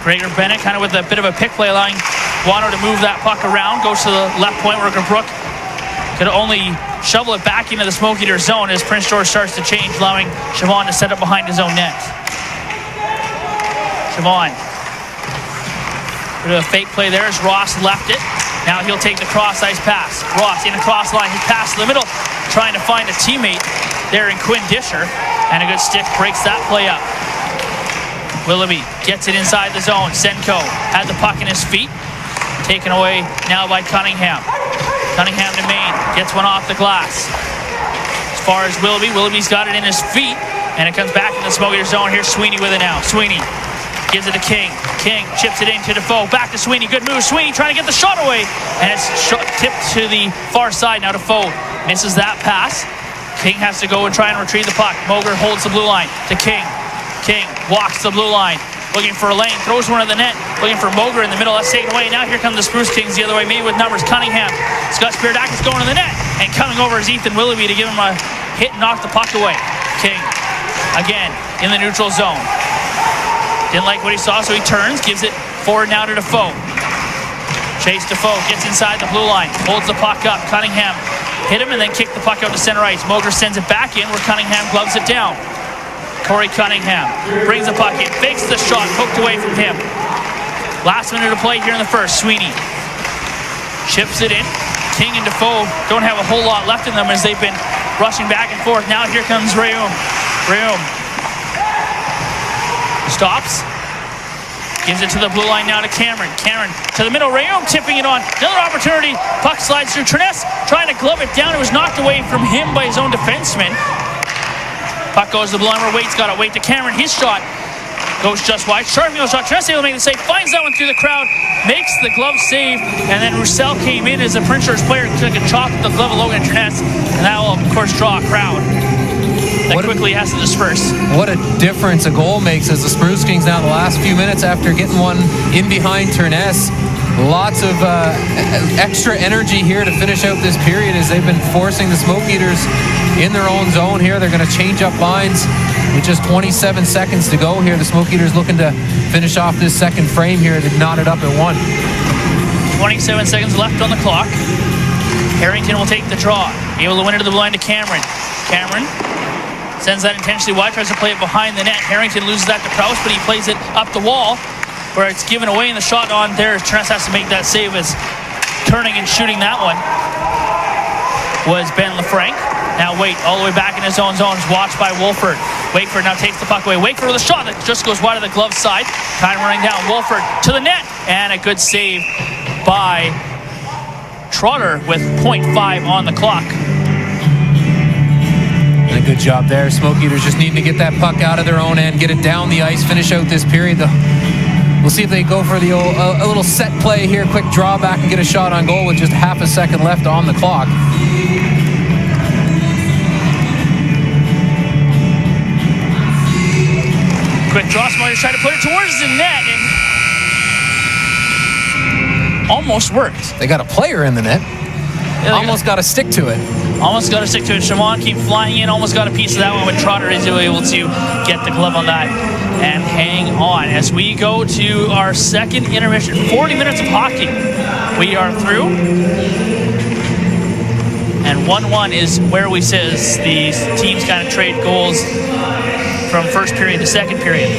S3: McGregor Bennett kind of with a bit of a pick play, allowing Buono to move that puck around. Goes to the left point where Kabrook could only shovel it back into the Smoke Eater zone as Prince George starts to change, allowing Siobhan to set up behind his own net. Siobhan. Bit of a fake play there as Ross left it. Now he'll take the cross-ice pass. Ross in the cross line. His pass to the middle, trying to find a teammate there in Quinn Disher. And a good stick breaks that play up. Willoughby gets it inside the zone. Senko had the puck in his feet. Taken away now by Cunningham. Cunningham to Main, gets one off the glass. As far as Willoughby, Willoughby's got it in his feet, and it comes back in the Smoke Eater zone. Here's Sweeney with it now. Sweeney Gives it to King. King chips it into Defoe. Back to Sweeney. Good move. Sweeney trying to get the shot away. And it's tipped to the far side. Now Defoe misses that pass. King has to go and try and retrieve the puck. Moger holds the blue line to King. King walks the blue line. Looking for a lane. Throws one at the net. Looking for Moger in the middle. That's taken away. Now here come the Spruce Kings the other way. Maybe with numbers. Cunningham. Scott Spiridakis going to the net. And coming over is Ethan Willoughby to give him a hit and knock the puck away. King again in the neutral zone. Didn't like what he saw, so he turns. Gives it forward now to Defoe. Chase Defoe gets inside the blue line. Holds the puck up. Cunningham hit him and then kicked the puck out to center ice. Moger sends it back in where Cunningham gloves it down. Corey Cunningham brings the puck in, fakes the shot, hooked away from him. Last minute of play here in the first. Sweeney chips it in. King and Defoe don't have a whole lot left in them as they've been rushing back and forth. Now here comes Rayum. Rayum stops. Gives it to the blue line now to Cameron. Cameron to the middle. Rayum tipping it on. Another opportunity. Puck slides through. Trines trying to glove it down. It was knocked away from him by his own defenseman. Puck goes to the blue line where Waite's got it. Wait to Cameron. His shot goes just wide. Sharpfield shot. Trines able to make the save. Finds that one through the crowd. Makes the glove save. And then Roussel came in as a Prince George player. Took a chop with the glove of Logan Trines. And that will, of course, draw a crowd. That quickly has to disperse.
S4: What a difference a goal makes as the Spruce Kings now the last few minutes after getting one in behind Turness. Lots of extra energy here to finish out this period as they've been forcing the Smoke Eaters in their own zone here. They're going to change up lines with just 27 seconds to go here. The Smoke Eaters looking to finish off this second frame here to knot it up at 1.
S3: 27 seconds left on the clock. Harrington will take the draw. Able to win it to the line to Cameron. Cameron sends that intentionally wide, tries to play it behind the net. Harrington loses that to Prowse, but he plays it up the wall where it's given away, and the shot on there. Tress has to make that save as turning and shooting that one was Ben Lefranc. Now Waite all the way back in his own zone is watched by Wolford. Wakeford now takes the puck away. Wakeford with a shot that just goes wide of the glove side. Time running down. Wolford to the net, and a good save by Trotter with 0.5 on the clock.
S4: And a good job there. Smoke Eaters just needing to get that puck out of their own end, get it down the ice, finish out this period. We'll see if they go for the a little set play here, quick drawback and get a shot on goal with just half a second left on the clock.
S3: Quick draw, Smoke Eaters try to put it towards the net and almost worked.
S4: They got a player in the net. Almost got to stick to it.
S3: Almost got to stick to it. Shimon keep flying in. Almost got a piece of that one, but Trotter is able to get the glove on that and hang on. As we go to our second intermission, 40 minutes of hockey. We are through. And 1-1 is where we sit as these teams kind of trade goals from first period to second period.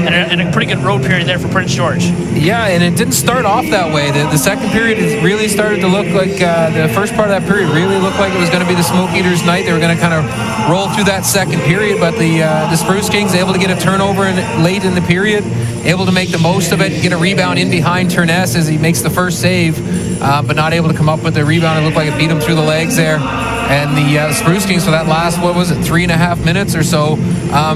S3: And a pretty good road period there for Prince George.
S4: Yeah, and it didn't start off that way. The second period really started to look like the first part of that period really looked like it was going to be the Smoke Eaters' night. They were going to kind of roll through that second period, but the Spruce Kings able to get a turnover late in the period, able to make the most of it, get a rebound in behind Turness as he makes the first save, but not able to come up with the rebound. It looked like it beat him through the legs there. And the Spruce Kings for that last, 3.5 minutes or so,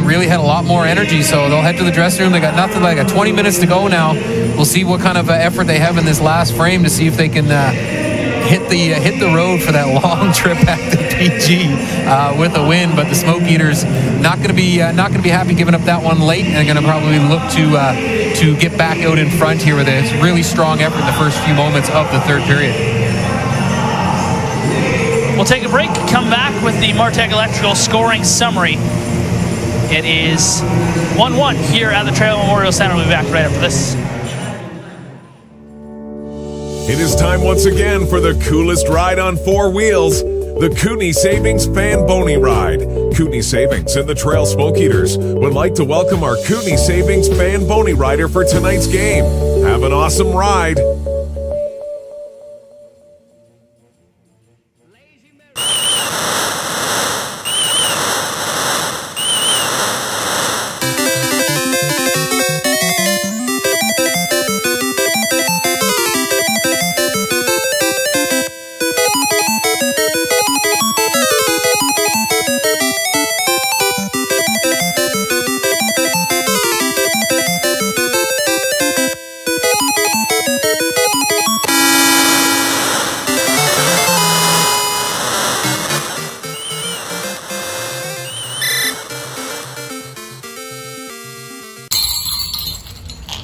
S4: really had a lot more energy. So they'll head to the dressing room. They got nothing like 20 minutes to go now. We'll see what kind of effort they have in this last frame to see if they can hit the road for that long trip back to PG with a win. But the Smoke Eaters not going to be happy giving up that one late, and going to probably look to get back out in front here with a really strong effort in the first few moments of the third period.
S3: We'll take a break, come back with the Martech Electrical scoring summary. It is 1-1 here at the Trail Memorial Center. We'll be back right after this.
S1: It is time once again for the coolest ride on four wheels, the Kootenay Savings Fan Boney Ride. Kootenay Savings and the Trail Smoke Eaters would like to welcome our Kootenay Savings Fan Boney Rider for tonight's game. Have an awesome ride.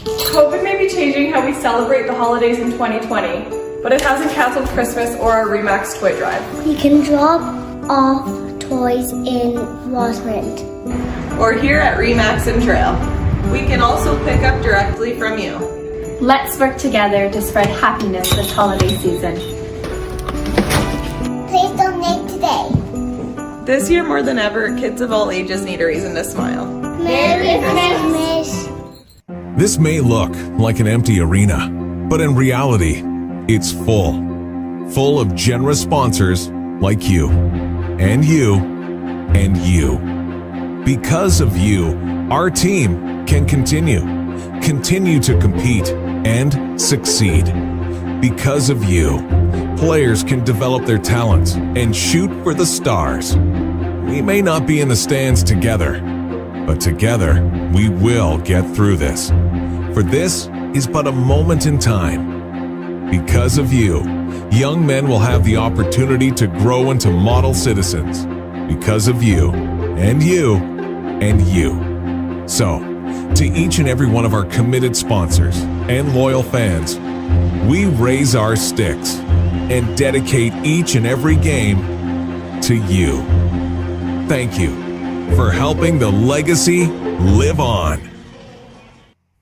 S6: COVID may be changing how we celebrate the holidays in 2020, but it hasn't canceled Christmas or our Remax toy drive.
S7: You can drop off toys in Rosalind.
S11: Or here at Remax and Trail. We can also pick up directly from you.
S8: Let's work together to spread happiness this holiday season.
S7: Please donate today.
S11: This year more than ever, kids of all ages need a reason to smile.
S7: Merry Christmas.
S1: This may look like an empty arena, but in reality, it's full. Full of generous sponsors like you, and you, and you. Because of you, our team can continue to compete and succeed. Because of you, players can develop their talents and shoot for the stars. We may not be in the stands together, but together we will get through this. For this is but a moment in time. Because of you, young men will have the opportunity to grow into model citizens. Because of you, and you, and you. So, to each and every one of our committed sponsors and loyal fans, we raise our sticks and dedicate each and every game to you. Thank you for helping the legacy live on.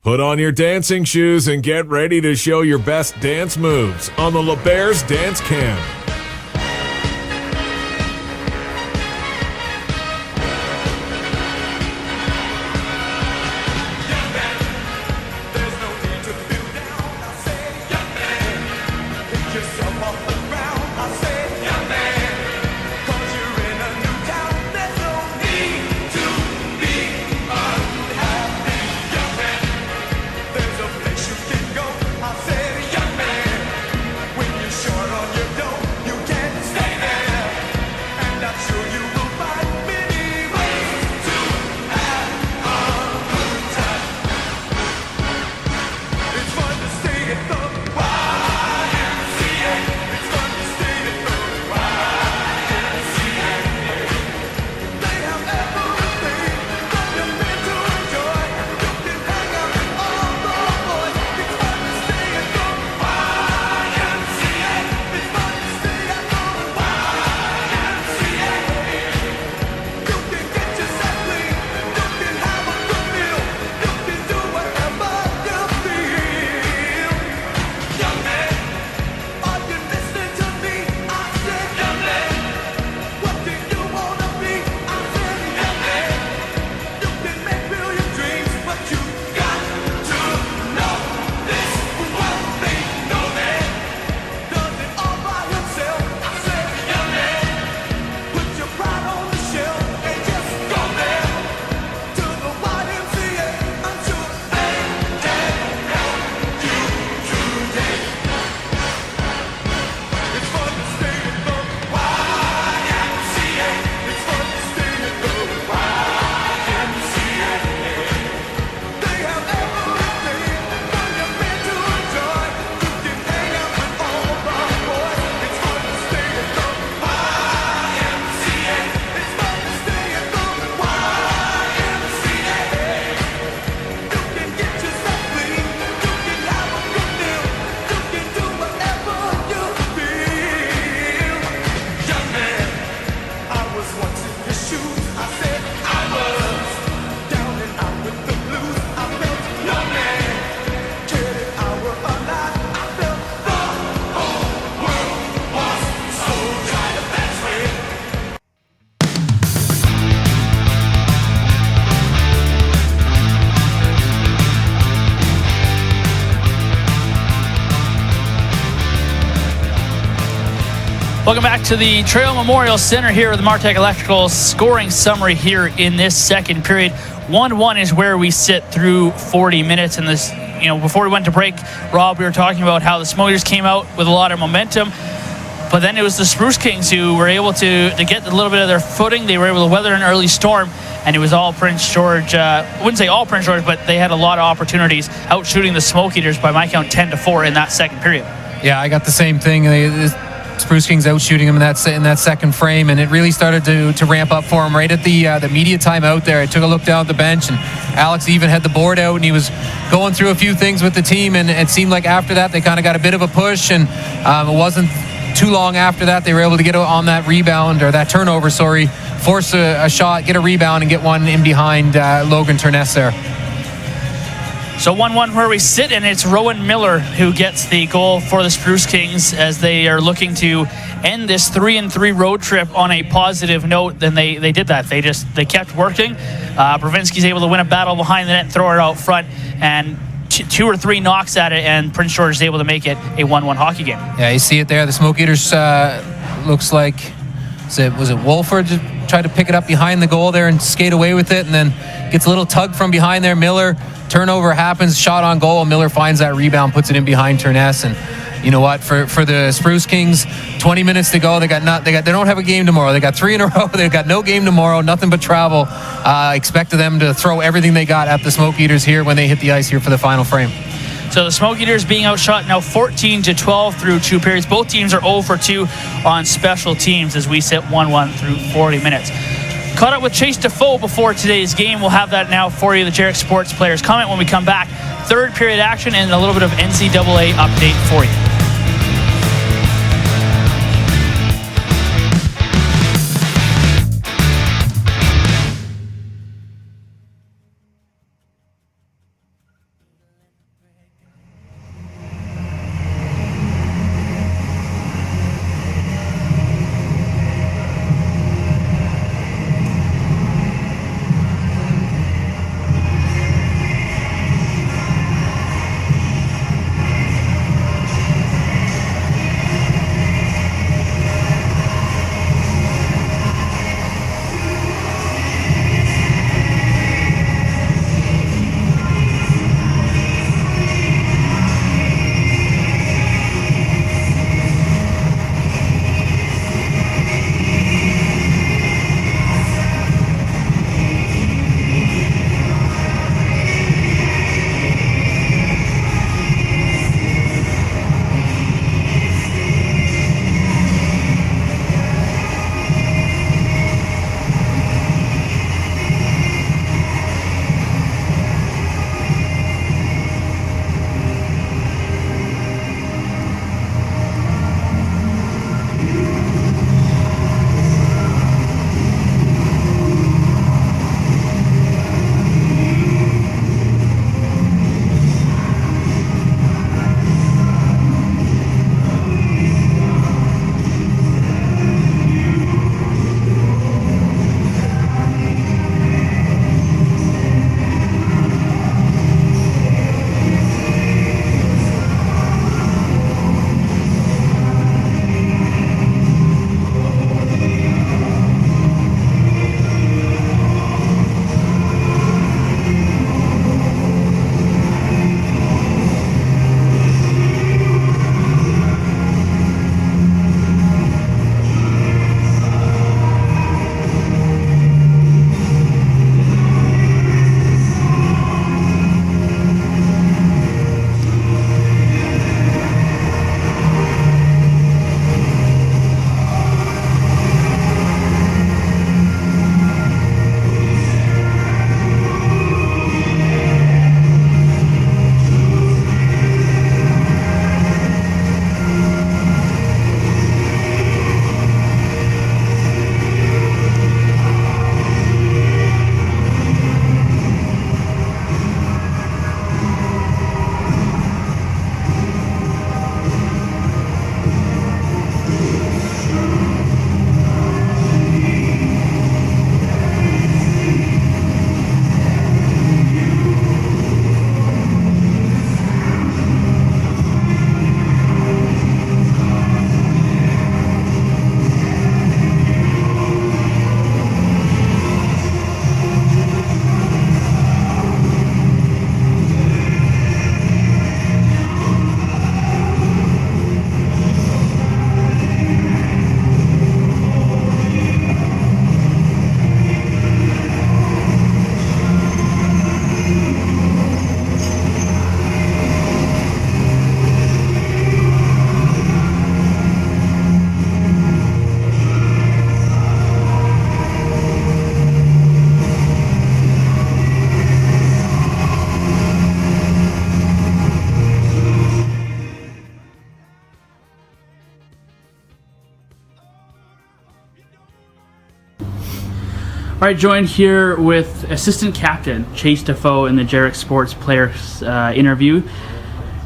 S1: Put on your dancing shoes and get ready to show your best dance moves on the LeBears Dance Cam.
S3: Welcome back to the Trail Memorial Center here at the Martech Electrical scoring summary here in this second period. 1-1 is where we sit through 40 minutes. And this, before we went to break, Rob, we were talking about how the Smokies came out with a lot of momentum. But then it was the Spruce Kings who were able to get a little bit of their footing. They were able to weather an early storm, and it was all Prince George. I wouldn't say all Prince George, but they had a lot of opportunities out shooting the Smoke Eaters by my count 10-4 in that second period.
S4: Yeah, I got the same thing. Spruce Kings out shooting him in that second frame, and it really started to ramp up for him right at the media timeout there. I took a look down at the bench, and Alex even had the board out, and he was going through a few things with the team, and it seemed like after that they kind of got a bit of a push, and it wasn't too long after that they were able to get on that rebound, or that turnover, force a shot, get a rebound, and get one in behind Logan Turness there.
S3: So 1-1 where we sit, and it's Rowan Miller who gets the goal for the Spruce Kings as they are looking to end this 3-3 road trip on a positive note. Then they did that. They kept working. Bravinsky's able to win a battle behind the net and throw it out front, and 2 or 3 knocks at it, and Prince George is able to make it a 1-1 hockey game.
S4: Yeah, you see it there. The Smoke Eaters looks like, was it Wolford tried to pick it up behind the goal there and skate away with it, and then gets a little tug from behind there. Miller, turnover happens, shot on goal. Miller finds that rebound, puts it in behind Turness, and you know what? For the Spruce Kings, 20 minutes to go. They don't have a game tomorrow. They got 3 in a row. They've got no game tomorrow. Nothing but travel. Expected them to throw everything they got at the Smoke Eaters here when they hit the ice here for the final frame.
S3: So the Smoke Eaters being outshot now 14-12 through 2 periods. Both teams are 0 for 2 on special teams as we sit 1-1 through 40 minutes. Caught up with Chase Defoe before today's game. We'll have that now for you, the Jarek Sports Players Comment, when we come back. Third period action and a little bit of NCAA update for you. All right, joined here with assistant captain Chase Defoe in the Jarek Sports Players interview.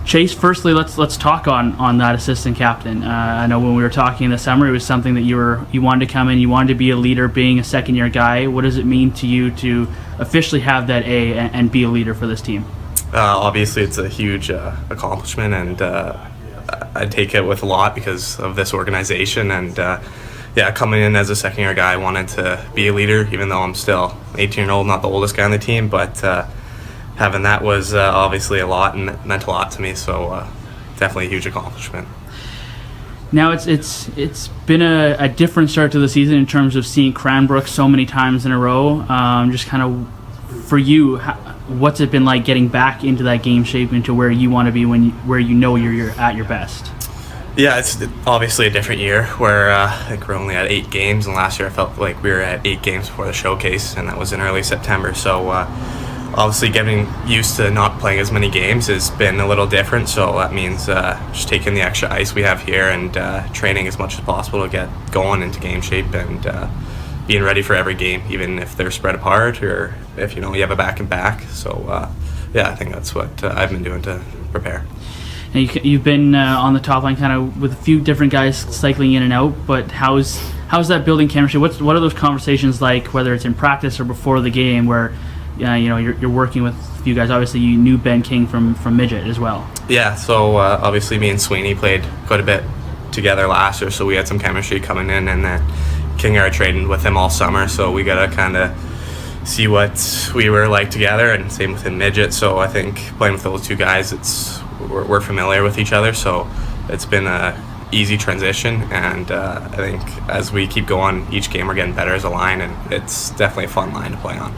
S3: Chase, firstly, let's talk on that assistant captain. I know when we were talking in the summer, it was something that you wanted to come in, you wanted to be a leader, being a second-year guy. What does it mean to you to officially have that A and be a leader for this team?
S13: Obviously, it's a huge accomplishment, and I take it with a lot because of this organization. And coming in as a second-year guy, I wanted to be a leader, even though I'm still 18-year-old, not the oldest guy on the team, but having that was obviously a lot and meant a lot to me, so definitely a huge accomplishment.
S3: Now it's been a different start to the season in terms of seeing Cranbrook so many times in a row. Just kind of for you, what's it been like getting back into that game shape, into where you want to be where you know you're at your best?
S13: Yeah, it's obviously a different year where I think we're only at 8 games, and last year I felt like we were at 8 games before the showcase, and that was in early September. So obviously getting used to not playing as many games has been a little different, so that means just taking the extra ice we have here and training as much as possible to get going into game shape and being ready for every game, even if they're spread apart or if you have a back-and-back. So I think that's what I've been doing to prepare.
S3: Now you've been on the top line kind of with a few different guys cycling in and out, but how's that building chemistry? What are those conversations like, whether it's in practice or before the game, where you're working with a few guys? Obviously, you knew Ben King from Midget as well.
S13: Yeah, so obviously me and Sweeney played quite a bit together last year, so we had some chemistry coming in, and then King and I trained with him all summer, so we got to kind of see what we were like together, and same with him Midget. So I think playing with those two guys, we're familiar with each other, so it's been a easy transition, and I think as we keep going, each game we're getting better as a line, and it's definitely a fun line to play on.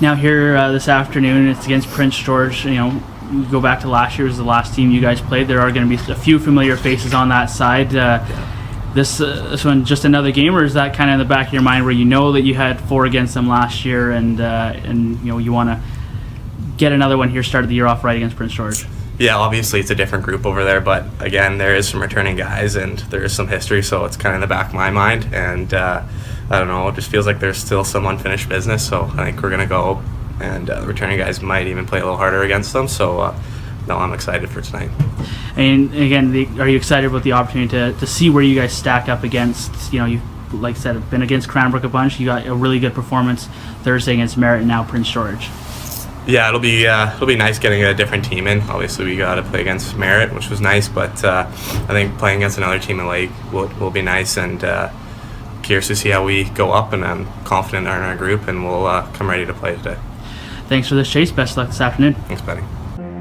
S3: Now here this afternoon, it's against Prince George. You go back to last year, was the last team you guys played. There are going to be a few familiar faces on that side. This one just another game, or is that kind of in the back of your mind where you know that you had 4 against them last year, and you want to get another one here, started the year off right against Prince George?
S13: Yeah, obviously it's a different group over there, but again, there is some returning guys and there is some history, so it's kind of in the back of my mind, and I don't know, it just feels like there's still some unfinished business, so I think we're going to go, and the returning guys might even play a little harder against them, so no, I'm excited for tonight. And
S3: again, are you excited about the opportunity to see where you guys stack up against, you like I said, been against Cranbrook a bunch, you got a really good performance Thursday against Merritt and now Prince George?
S13: Yeah, it'll be nice getting a different team in. Obviously, we got to play against Merritt, which was nice, but I think playing against another team in Lake will be nice, and curious to see how we go up, and I'm confident in our group, and we'll come ready to play today.
S3: Thanks for this, Chase. Best of luck this afternoon.
S13: Thanks, buddy.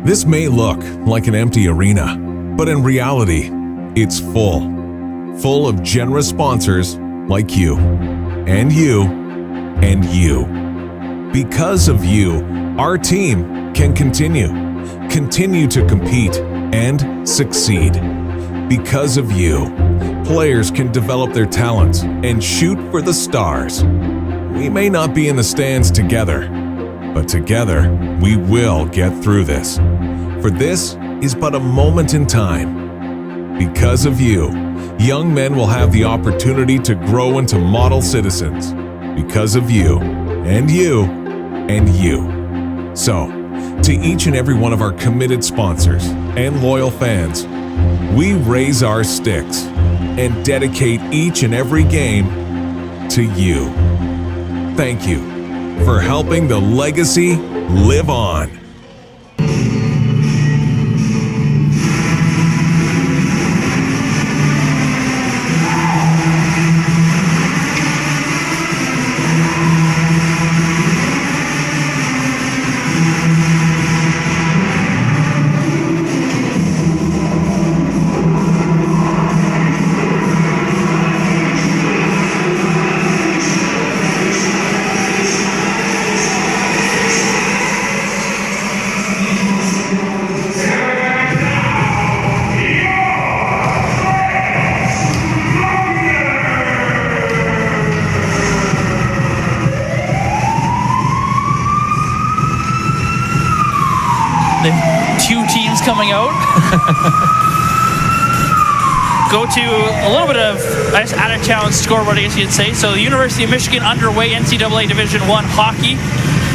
S1: This may look like an empty arena, but in reality, it's full of generous sponsors like you, and you, and you. Because of you, our team can continue to compete and succeed. Because of you, players can develop their talents and shoot for the stars. We may not be in the stands together, but together we will get through this. For this is but a moment in time. Because of you, young men will have the opportunity to grow into model citizens. Because of you, and you, and you. So, to each and every one of our committed sponsors and loyal fans, we raise our sticks and dedicate each and every game to you. Thank you for helping the legacy live on.
S3: Two teams coming out. go to a little bit of out-of-town scoreboard, I guess you'd say. So the University of Michigan underway NCAA Division I hockey.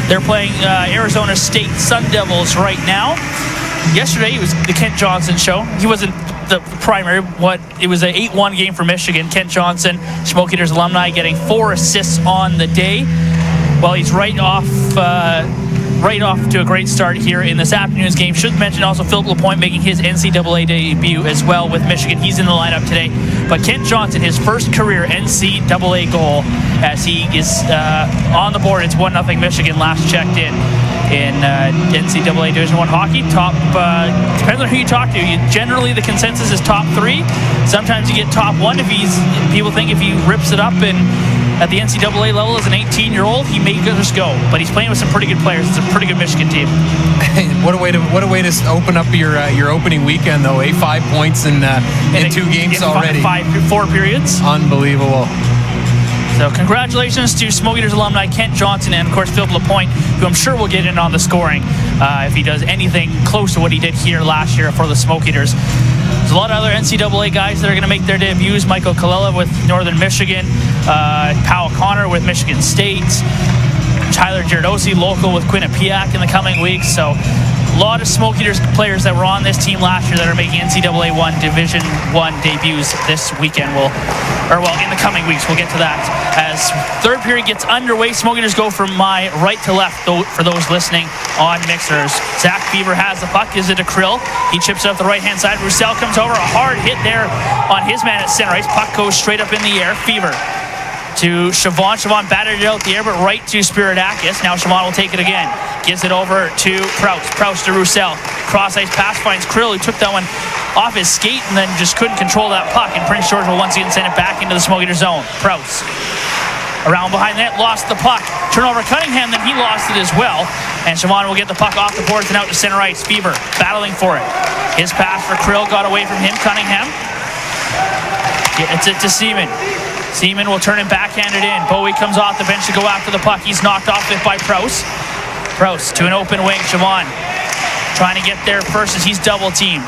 S3: They're playing Arizona State Sun Devils right now. Yesterday, it was the Kent Johnson show. He wasn't the primary. It was an 8-1 game for Michigan. Kent Johnson, Smoke Eaters alumni, getting 4 assists on the day. Well, he's right off to a great start here in this afternoon's game. Should mention also Philip LaPointe making his NCAA debut as well with Michigan. He's in the lineup today. But Kent Johnson, his first career NCAA goal as he is on the board. It's 1-0 Michigan last checked in NCAA Division I hockey. Top, depends on who you talk to. Generally, the consensus is top 3. Sometimes you get top 1 people think if he rips it up at the NCAA level as an 18-year-old, he may just go. But he's playing with some pretty good players. It's a pretty good Michigan team.
S4: What a way to open up your opening weekend, though. 5 points in 2 games already.
S3: 4 periods.
S4: Unbelievable.
S3: So congratulations to Smoke Eaters alumni Kent Johnson and, of course, Philip LaPointe, who I'm sure will get in on the scoring if he does anything close to what he did here last year for the Smoke Eaters. There's a lot of other NCAA guys that are going to make their debuts. Michael Kalila with Northern Michigan, Powell Connor with Michigan State, Tyler Giardosi local with Quinnipiac in the coming weeks. So a lot of Smoke Eaters players that were on this team last year that are making NCAA Division I debuts this weekend. In the coming weeks. We'll get to that. As third period gets underway, Smoke Eaters go from my right to left, for those listening on mixers. Zach Fever has the puck, gives it to Krill. He chips it up the right-hand side. Roussel comes over, a hard hit there on his man at center ice. Puck goes straight up in the air. Fever to Siobhan. Siobhan batted it out the air, but right to Spiridakis. Now Siobhan will take it again. Gives it over to Proust. Proust to Roussel. Cross-ice pass finds Krill, who took that one off his skate and then just couldn't control that puck. And Prince George will once again send it back into the Smoke Eater zone. Proust around behind the net, lost the puck. Turnover Cunningham, then he lost it as well. And Siobhan will get the puck off the boards and out to center ice. Fever battling for it. His pass for Krill got away from him. Cunningham gets it to Seaman. Seaman will turn it backhanded in. Bowie comes off the bench to go after the puck. He's knocked off it by Proust. Proust to an open wing. Siobhan trying to get there first as he's double teamed.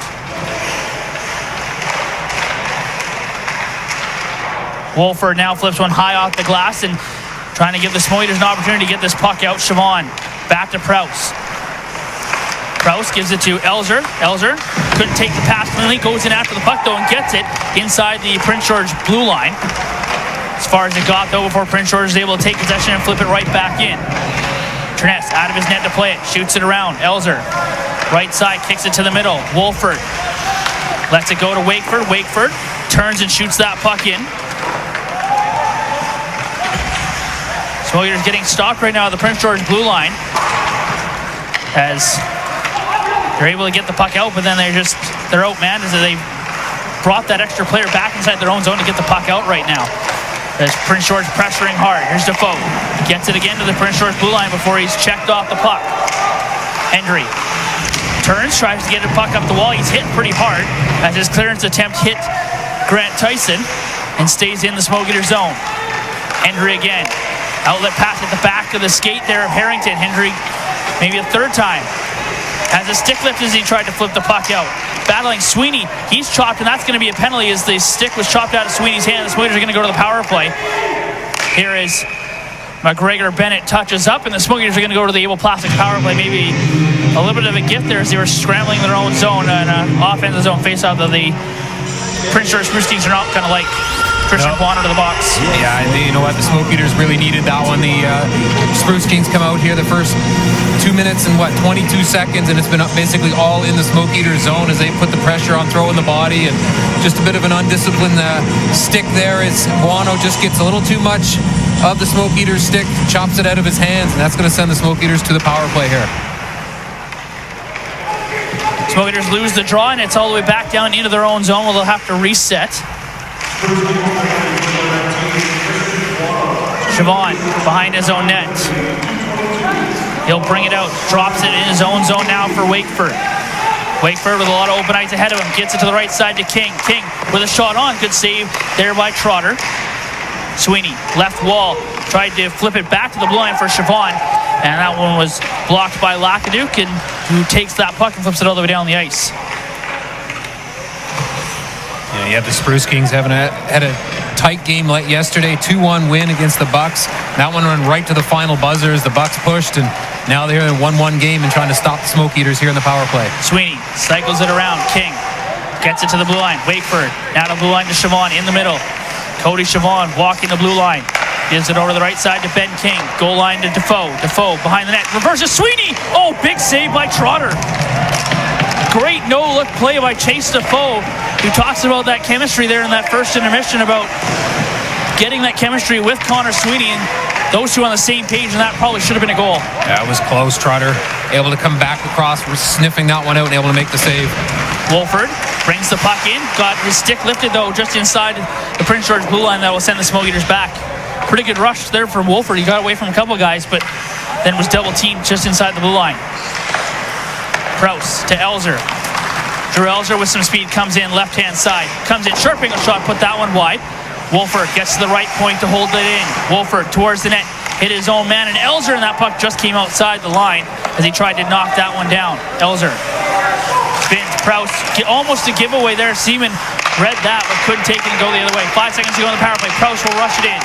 S3: Wolford now flips one high off the glass and trying to give the Smoke Eaters an opportunity to get this puck out. Siobhan back to Proust. Proust gives it to Elzer. Elzer couldn't take the pass cleanly, goes in after the puck though and gets it inside the Prince George blue line. As far as it got though before Prince George is able to take possession and flip it right back in. Terness out of his net to play it, shoots it around. Elzer, right side, kicks it to the middle. Wolford lets it go to Wakeford. Wakeford turns and shoots that puck in. Smoke Eaters getting stopped right now at the Prince George blue line as they're able to get the puck out, but then they're outmanned as they brought that extra player back inside their own zone to get the puck out right now. As Prince George pressuring hard. Here's Defoe. Gets it again to the Prince George blue line before he's checked off the puck. Hendry turns, tries to get a puck up the wall. He's hit pretty hard as his clearance attempt hit Grant Tyson and stays in the Smoke Eater zone. Hendry again. Outlet pass at the back of the skate there of Harrington. Hendry maybe a third time. Has a stick lift as he tried to flip the puck out. Battling Sweeney. He's chopped, and that's going to be a penalty as the stick was chopped out of Sweeney's hand. The Smoke Eaters are going to go to the power play. Here is McGregor. Bennett touches up, and the Smoke Eaters are going to go to the Able Plastic power play. Maybe a little bit of a gift there as they were scrambling their own zone and offensive zone face-off that the Prince George Spruce Kings are not going to like. Christian Kwan into the box.
S4: Yeah, and you know what? The Smoke Eaters really needed that one. The Spruce Kings come out here the first 2 minutes and 22 seconds, and it's been basically all in the Smoke Eater zone as they put the pressure on throwing the body, and just a bit of an undisciplined stick there as Guano just gets a little too much of the Smoke Eater's stick, chops it out of his hands, and that's going to send the Smoke Eaters to the power play here.
S3: Smoke Eaters lose the draw, and it's all the way back down into their own zone where they'll have to reset. Siobhan behind his own net. He'll bring it out, drops it in his own zone now for Wakeford. Wakeford with a lot of open ice ahead of him, gets it to the right side to King. King with a shot on, good save there by Trotter. Sweeney, left wall, tried to flip it back to the blue line for Siobhan, and that one was blocked by Lacaduc, and who takes that puck and flips it all the way down the ice.
S4: Yeah, you have the Spruce Kings had a tight game like yesterday, 2-1 win against the Bucks. That one went right to the final buzzer as the Bucks pushed, and now they're in a 1-1 game and trying to stop the Smoke Eaters here in the power play.
S3: Sweeney cycles it around. King gets it to the blue line. Wakeford now to blue line to Siobhan in the middle. Cody Siobhan walking the blue line. Gives it over to the right side to Ben King. Goal line to Defoe. Defoe behind the net. Reverses Sweeney. Oh, big save by Trotter. Great no-look play by Chase Defoe, who talks about that chemistry there in that first intermission, about getting that chemistry with Connor Sweeney, and those two on the same page, and that probably should have been a goal.
S4: Yeah, it was close. Trotter able to come back across, sniffing that one out and able to make the save.
S3: Wolford brings the puck in. Got his stick lifted, though, just inside the Prince George blue line. That will send the Smoke Eaters back. Pretty good rush there from Wolford. He got away from a couple guys, but then was double-teamed just inside the blue line. Prouse to Elzer. Drew Elzer with some speed comes in left-hand side. Comes in, sharping a shot, put that one wide. Wolford gets to the right point to hold it in. Wolford towards the net, hit his own man, and Elzer, and that puck just came outside the line as he tried to knock that one down. Elzer spins. Prouse, almost a giveaway there. Seaman read that, but couldn't take it and go the other way. 5 seconds to go on the power play. Prouse will rush it in.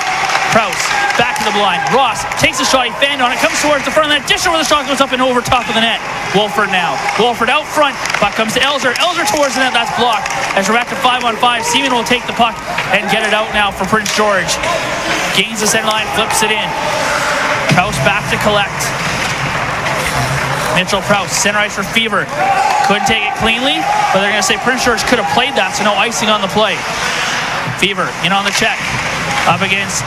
S3: Prouse back to the blue line. Ross takes a shot. He fanned on it. Comes towards the front of the net. Dish over the shot, goes up and over top of the net. Wolford now. Wolford out front. Puck comes to Elzer. Elzer towards the net. That's blocked. As we're back to 5-on-5, Seaman will take the puck and get it out now for Prince George. Gains the center line. Flips it in. Prouse back to collect. Mitchell Prouse, center ice for Fever. Couldn't take it cleanly, but they're going to say Prince George could have played that, so no icing on the play. Fever in on the check. Up against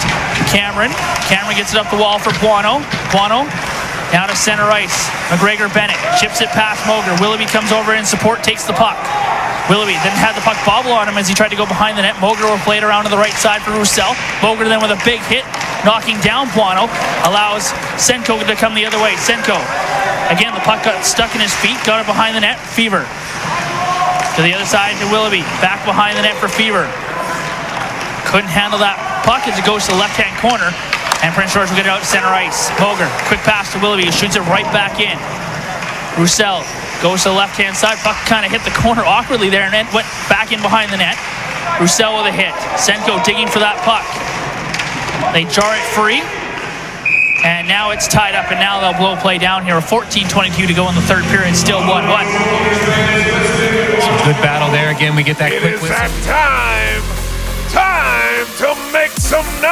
S3: Cameron. Cameron gets it up the wall for Buono. Buono down to center ice. McGregor Bennett chips it past Moger. Willoughby comes over in support, takes the puck. Willoughby then had the puck bobble on him as he tried to go behind the net. Moger will play it around to the right side for Roussel. Moger then with a big hit, knocking down Buono, allows Senko to come the other way. Senko, again, the puck got stuck in his feet, got it behind the net. Fever to the other side to Willoughby. Back behind the net for Fever. Couldn't handle that puck as it goes to the left-hand corner, and Prince George will get it out to center ice. Moger, quick pass to Willoughby, who shoots it right back in. Roussel goes to the left-hand side. Puck kind of hit the corner awkwardly there and then went back in behind the net. Roussel with a hit. Senko digging for that puck. They jar it free, and now it's tied up, and now they'll blow play down here. 14:22 to go in the third period, still 1-1.
S4: Some good battle there. Again, we get that quick
S2: It is
S4: whistle.
S2: that time to make some noise!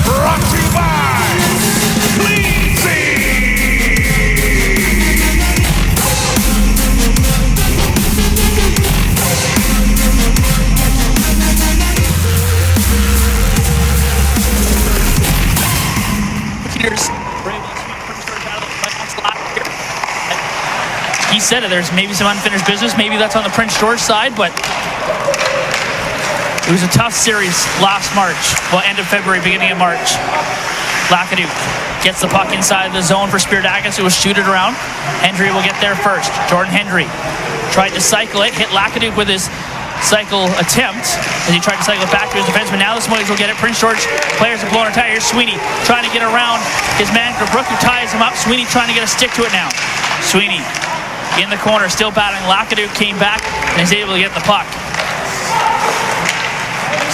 S2: Brought to you by
S3: He said it, there's maybe some unfinished business. Maybe that's on the Prince George side, but it was a tough series last March. Well, end of February, beginning of March. Lacaduc gets the puck inside the zone for Spiridakis, who will shoot it around. Hendry will get there first. Jordan Hendry tried to cycle it, hit Lacaduc with his cycle attempt as he tried to cycle it back to his defenseman. Now the Smokies will get it. Prince George players are blowing a tire. Here's Sweeney trying to get around his man Brook, who ties him up. Sweeney trying to get a stick to it now. Sweeney in the corner, still battling. Lacaduc came back and is able to get the puck.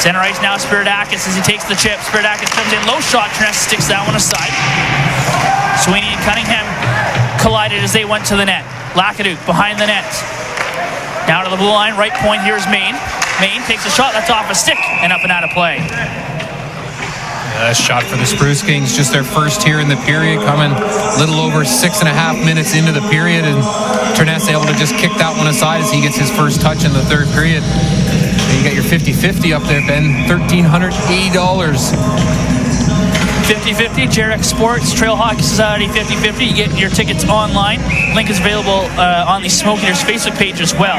S3: Center ice now, Spiridakis as he takes the chip. Spiridakis comes in, low shot, Tress sticks that one aside. Sweeney and Cunningham collided as they went to the net. Lacaduc behind the net. Down to the blue line, right point, here's Maine. Maine takes a shot, that's off a stick, and up and out of play.
S4: A shot for the Spruce Kings, just their first here in the period, coming a little over 6.5 minutes into the period, and Terness able to just kick that one aside as he gets his first touch in the third period. And you got your 50-50 up there, Ben, $1,380.
S3: 50-50, Jarek Sports, Trail Hockey Society 50-50. You get your tickets online. Link is available on the Smoke Eaters Facebook page as well.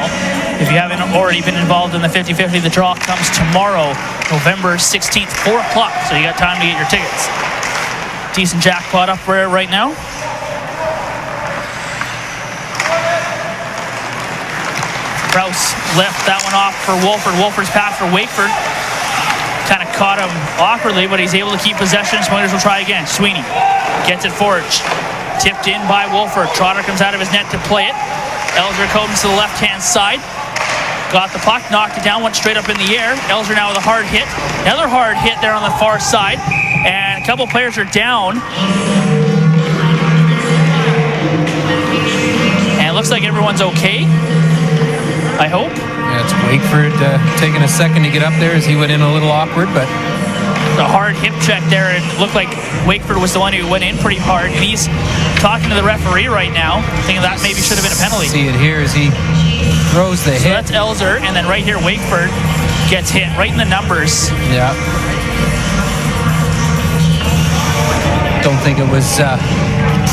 S3: If you haven't already been involved in the 50-50, the draw comes tomorrow, November 16th, 4 o'clock. So you got time to get your tickets. Decent jackpot up there right now. Prouse left that one off for Wolford. Wolford's pass for Wakeford. kind of caught him awkwardly, but he's able to keep possession. Smokers will try again. Sweeney gets it forward. Tipped in by Wolford. Trotter comes out of his net to play it. Elzer comes to the left-hand side. Got the puck, knocked it down, went straight up in the air. Elzer now with a hard hit. Another hard hit there on the far side. And a couple players are down. And it looks like everyone's okay, I hope.
S4: Yeah, it's Wakeford taking a second to get up there as he went in a little awkward, but
S3: the hard hip check there, and it looked like Wakeford was the one who went in pretty hard, and he's talking to the referee right now, thinking that maybe should have been a penalty.
S4: See it here as he throws the hit.
S3: So that's Elzer, and then right here Wakeford gets hit right in the numbers.
S4: Yeah. Don't think it was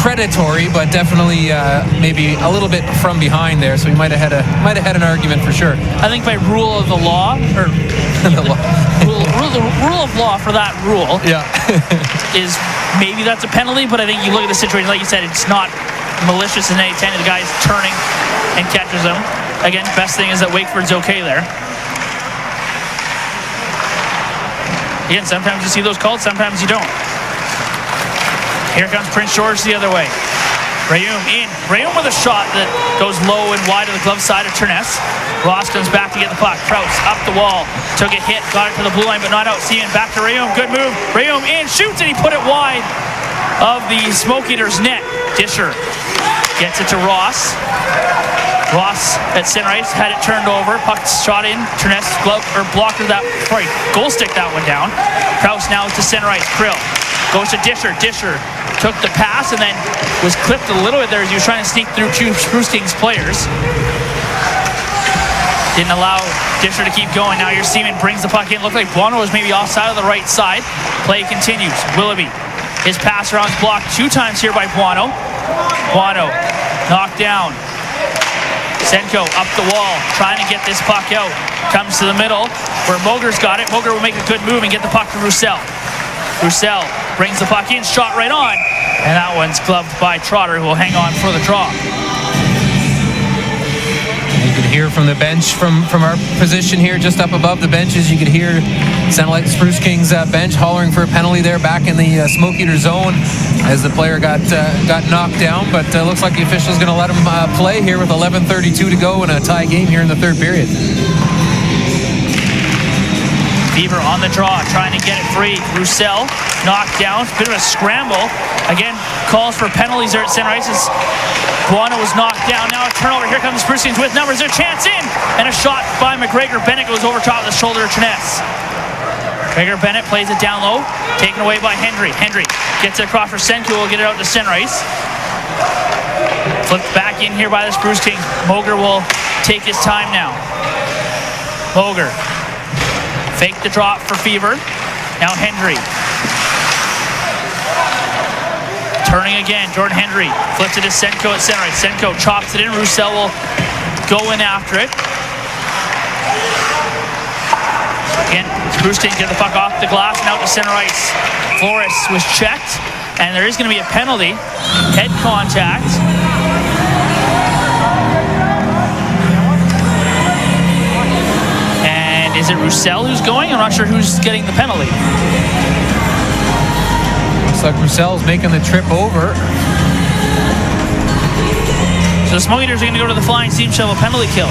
S4: predatory, but definitely maybe a little bit from behind there. So he might have had an argument for sure.
S3: I think by rule of the law, or rule of law for that rule,
S4: yeah,
S3: is maybe that's a penalty. But I think you look at the situation, like you said, it's not malicious in any intent. The guy's turning and catches him. Again, best thing is that Wakeford's okay there. Again, sometimes you see those called, sometimes you don't. Here comes Prince George the other way. Rayum in. Rayum with a shot that goes low and wide of the glove side of Terness. Ross comes back to get the puck. Krause up the wall. Took a hit. Got it to the blue line, but not out. Seeing back to Rayum. Good move. Rayum in. Shoots, and he put it wide of the Smoke Eaters net. Disher gets it to Ross. Ross at center ice had it turned over. Puck shot in. Terness blocker that. Sorry, goal stick that one down. Krause now to center ice. Krill goes to Disher. Disher took the pass and then was clipped a little bit there as he was trying to sneak through two Spruce Kings players. Didn't allow Disher to keep going. Now your Seaman brings the puck in. Looked like Buono was maybe offside of the right side. Play continues. Willoughby. His pass around's blocked 2 times here by Buono. Buono knocked down. Senko up the wall, trying to get this puck out. Comes to the middle where Moger's got it. Moger will make a good move and get the puck to Roussel. Roussel brings the puck in, shot right on, and that one's gloved by Trotter, who will hang on for the draw.
S4: You can hear from the bench, from our position here, just up above the benches, you could hear, sounded like the Spruce Kings bench hollering for a penalty there back in the Smoke Eater zone as the player got knocked down, but looks like the official's going to let him play here with 11:32 to go in a tie game here in the third period.
S3: Beaver on the draw, trying to get it free. Roussel knocked down. Bit of a scramble. Again, calls for penalties there at center ice as Buono was knocked down. Now a turnover. Here comes the Spruce Kings with numbers. Their chance in. And a shot by McGregor. Bennett goes over top of the shoulder of Terness. McGregor Bennett plays it down low. Taken away by Hendry. Hendry gets it across for Senku. Will get it out to center ice. Flipped back in here by the Spruce Kings. Moger will take his time now. Moger. Fake the drop for Fever. Now Hendry. Turning again, Jordan Hendry. Flips it to Senko at center ice. Senko chops it in. Roussel will go in after it. Again, Spruce Kings get the puck off the glass and out to center ice. Flores was checked, and there is going to be a penalty. Head contact. Is it Roussel who's going? I'm not sure who's getting the penalty.
S4: Looks like Roussel's making the trip over.
S3: So the Smoke Eaters are going to go to the flying steam shovel penalty kill.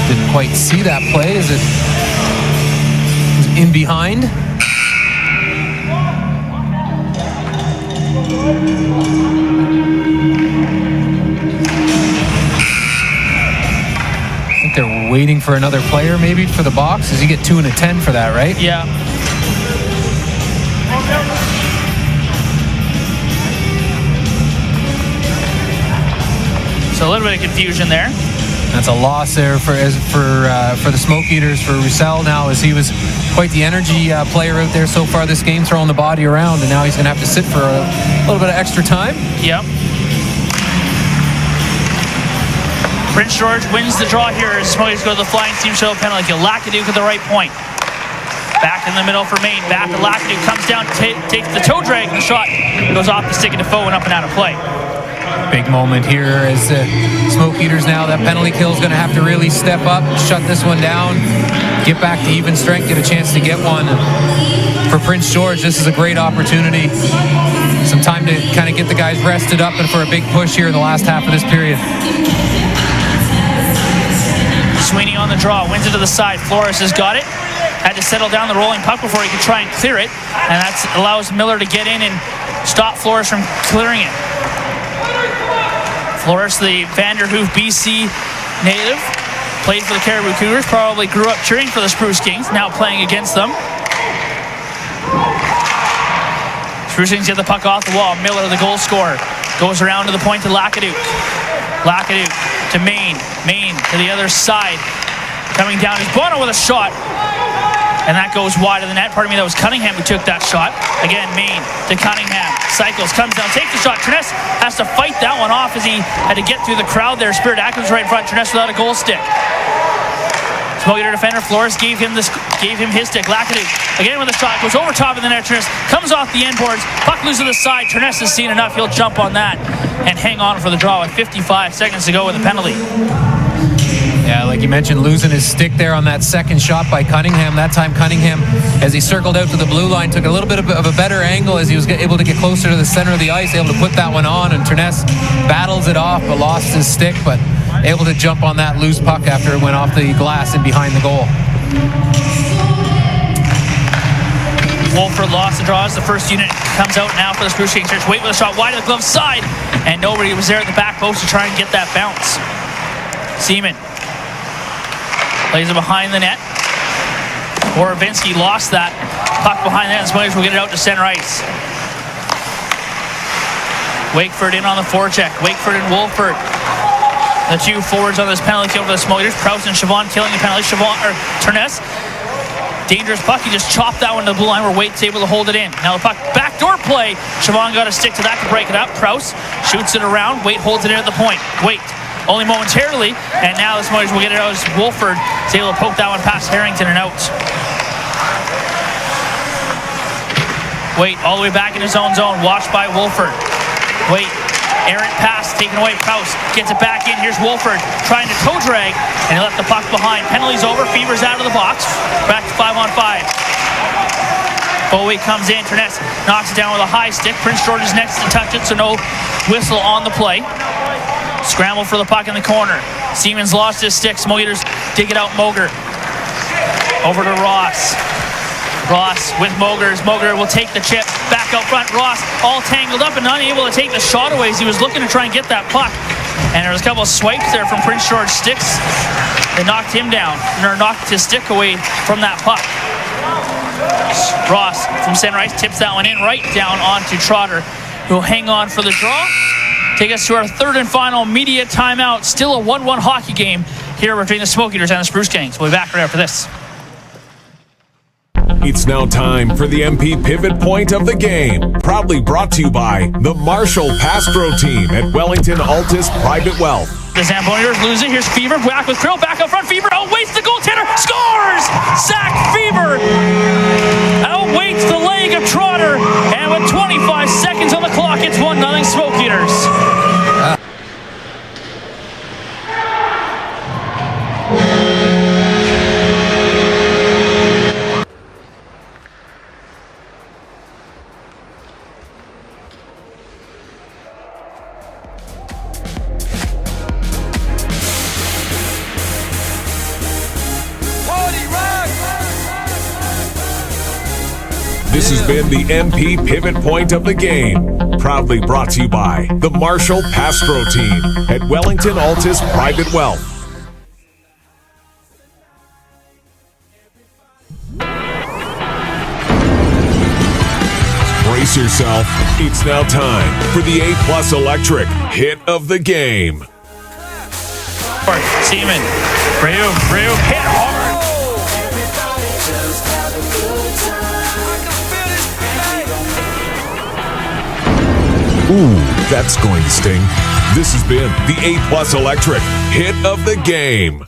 S4: Didn't quite see that play. Is it in behind? They're waiting for another player maybe for the box. Does he get 2 and a 10 for that, right?
S3: Yeah. So a little bit of confusion there.
S4: That's a loss there for the Smoke Eaters, for Roussel now, as he was quite the energy player out there so far this game, throwing the body around, and now he's going to have to sit for a little bit of extra time.
S3: Yep. Prince George wins the draw here as Smoke Eaters go to the flying steam shovel penalty kill. Lacaduke at the right point. Back in the middle for Maine. Back to Lacaduke. Comes down, takes the toe drag, and the shot goes off the stick of Defoe and up and out of play.
S4: Big moment here as the Smoke Eaters now, that penalty kill is going to have to really step up, shut this one down, get back to even strength, get a chance to get one. For Prince George, this is a great opportunity. Some time to kind of get the guys rested up and for a big push here in the last half of this period.
S3: Sweeney on the draw, wins it to the side. Flores has got it. Had to settle down the rolling puck before he could try and clear it. And that allows Miller to get in and stop Flores from clearing it. Flores, the Vanderhoof, BC native, played for the Caribou Cougars, probably grew up cheering for the Spruce Kings, now playing against them. Spruce Kings get the puck off the wall. Miller, the goal scorer, goes around to the point to Lacaduc. Lacaduc to Maine. Maine to the other side. Coming down is Bono with a shot. And that goes wide of the net. Pardon me, that was Cunningham who took that shot. Again, Maine to Cunningham. Cycles, comes down, takes the shot. Truness has to fight that one off as he had to get through the crowd there. Spirit Atkins right in front. Truness without a goal stick. Smoke Eater defender Flores gave him his stick. Lacaduc again with a shot. Goes over top of the net. Truness comes off the end boards. Puck loose to the side. Truness has seen enough. He'll jump on that and hang on for the draw with 55 seconds to go with the penalty.
S4: Yeah, like you mentioned, losing his stick there on that second shot by Cunningham. That time Cunningham, as he circled out to the blue line, took a little bit of a better angle as he was able to get closer to the center of the ice, able to put that one on, and Truness battles it off but lost his stick, but able to jump on that loose puck after it went off the glass and behind the goal.
S3: Wolford lost the draws. The first unit comes out now for the Spruce Kings. Wait with a shot wide of the glove side, and nobody was there at the back post to try and get that bounce. Seaman plays it behind the net. Borovinsky lost that puck behind the net, and Smokers will get it out to center ice. Wakeford in on the forecheck. Wakeford and Wolford, the two forwards on this penalty kill for the Smokers. Proust and Chavon killing the penalty. Truness, dangerous puck. He just chopped that one to the blue line where Waite's able to hold it in. Now the puck, backdoor play. Chavon got a stick to that to break it up. Proust shoots it around. Waite holds it in at the point. Waite only momentarily, and now the Smokers will get it out as Wolford is able to poke that one past Harrington and out. Waite all the way back in his own zone, watched by Wolford. Waite, errant pass taken away. Proust gets it back in. Here's Wolford trying to toe drag, and he left the puck behind. Penalty's over. Fever's out of the box. Back to 5-on-5. Bowie comes in. Truness knocks it down with a high stick. Prince George is next to touch it, so no whistle on the play. Scramble for the puck in the corner. Siemens lost his stick. Smoke Eaters dig it out. Moger over to Ross. Ross with Mogers. Moger will take the chip back out front. Ross all tangled up and unable to take the shot away as he was looking to try and get that puck. And there was a couple of swipes there from Prince George sticks that knocked him down, or knocked his stick away from that puck. Ross from center ice tips that one in right down onto Trotter, who will hang on for the draw. Take us to our third and final media timeout. Still a 1-1 hockey game here between the Smoke Eaters and the Spruce Kings. We'll be back right after this.
S1: It's now time for the MP Pivot Point of the game. Proudly brought to you by the Marshall Pastro team at Wellington Altus Private Wealth.
S3: The Zamboniers lose it. Here's Fever back with Krill back up front. Fever outweights the goaltender. Scores! Zach Fever outweights the leg of Trotter. And with 25 seconds on the clock, it's 1-0 Smoke Eaters.
S1: This has been the MP Pivot Point of the game. Proudly brought to you by the Marshall Pastro team at Wellington Altus Private Wealth. Brace yourself. It's now time for the A+ Electric hit of the game.
S3: Seaman, Ryu, hit hard.
S1: Ooh, that's going to sting. This has been the A+ Electric hit of the game.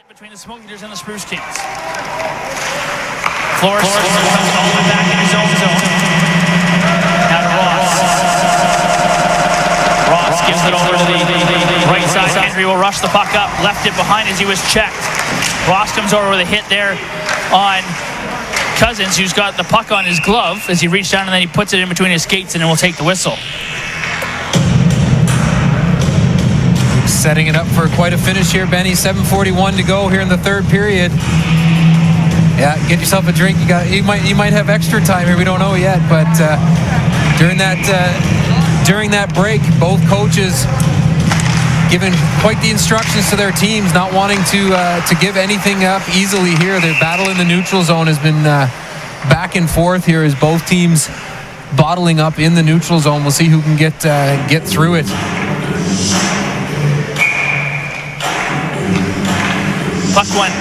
S3: Between the Smoke Eaters and the Spruce Kings. Flores comes all the way back in his own zone. Now to Ross. Ross gives it over to the right side. Henry will rush the puck up. Left it behind as he was checked. Ross comes over with a hit there on Cousins, who's got the puck on his glove as he reached down, and then he puts it in between his skates and then will take the whistle.
S4: Setting it up for quite a finish here, Benny. 7:41 to go here in the third period. Yeah, get yourself a drink. You might have extra time here. We don't know yet, but during that break, both coaches giving quite the instructions to their teams, not wanting to give anything up easily here. Their battle in the neutral zone has been back and forth here as both teams bottling up in the neutral zone. We'll see who can get through it.
S3: Puck went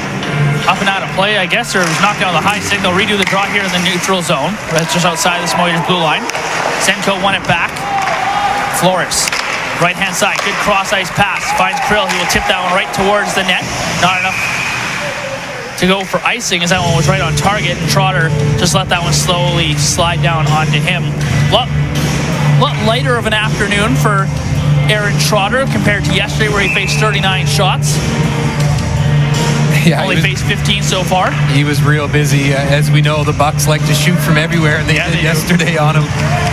S3: up and out of play, I guess, or it was knocked down the high stick. They'll redo the draw here in the neutral zone. That's just outside the Smokiers' blue line. Senko won it back. Flores, right-hand side, good cross-ice pass. Finds Krill. He will tip that one right towards the net. Not enough to go for icing, as that one was right on target. And Trotter just let that one slowly slide down onto him. Lot lighter of an afternoon for Aaron Trotter compared to yesterday, where he faced 39 shots.
S4: Yeah,
S3: only faced 15 so far.
S4: He was real busy. As we know, the Bucks like to shoot from everywhere, and they did yesterday on him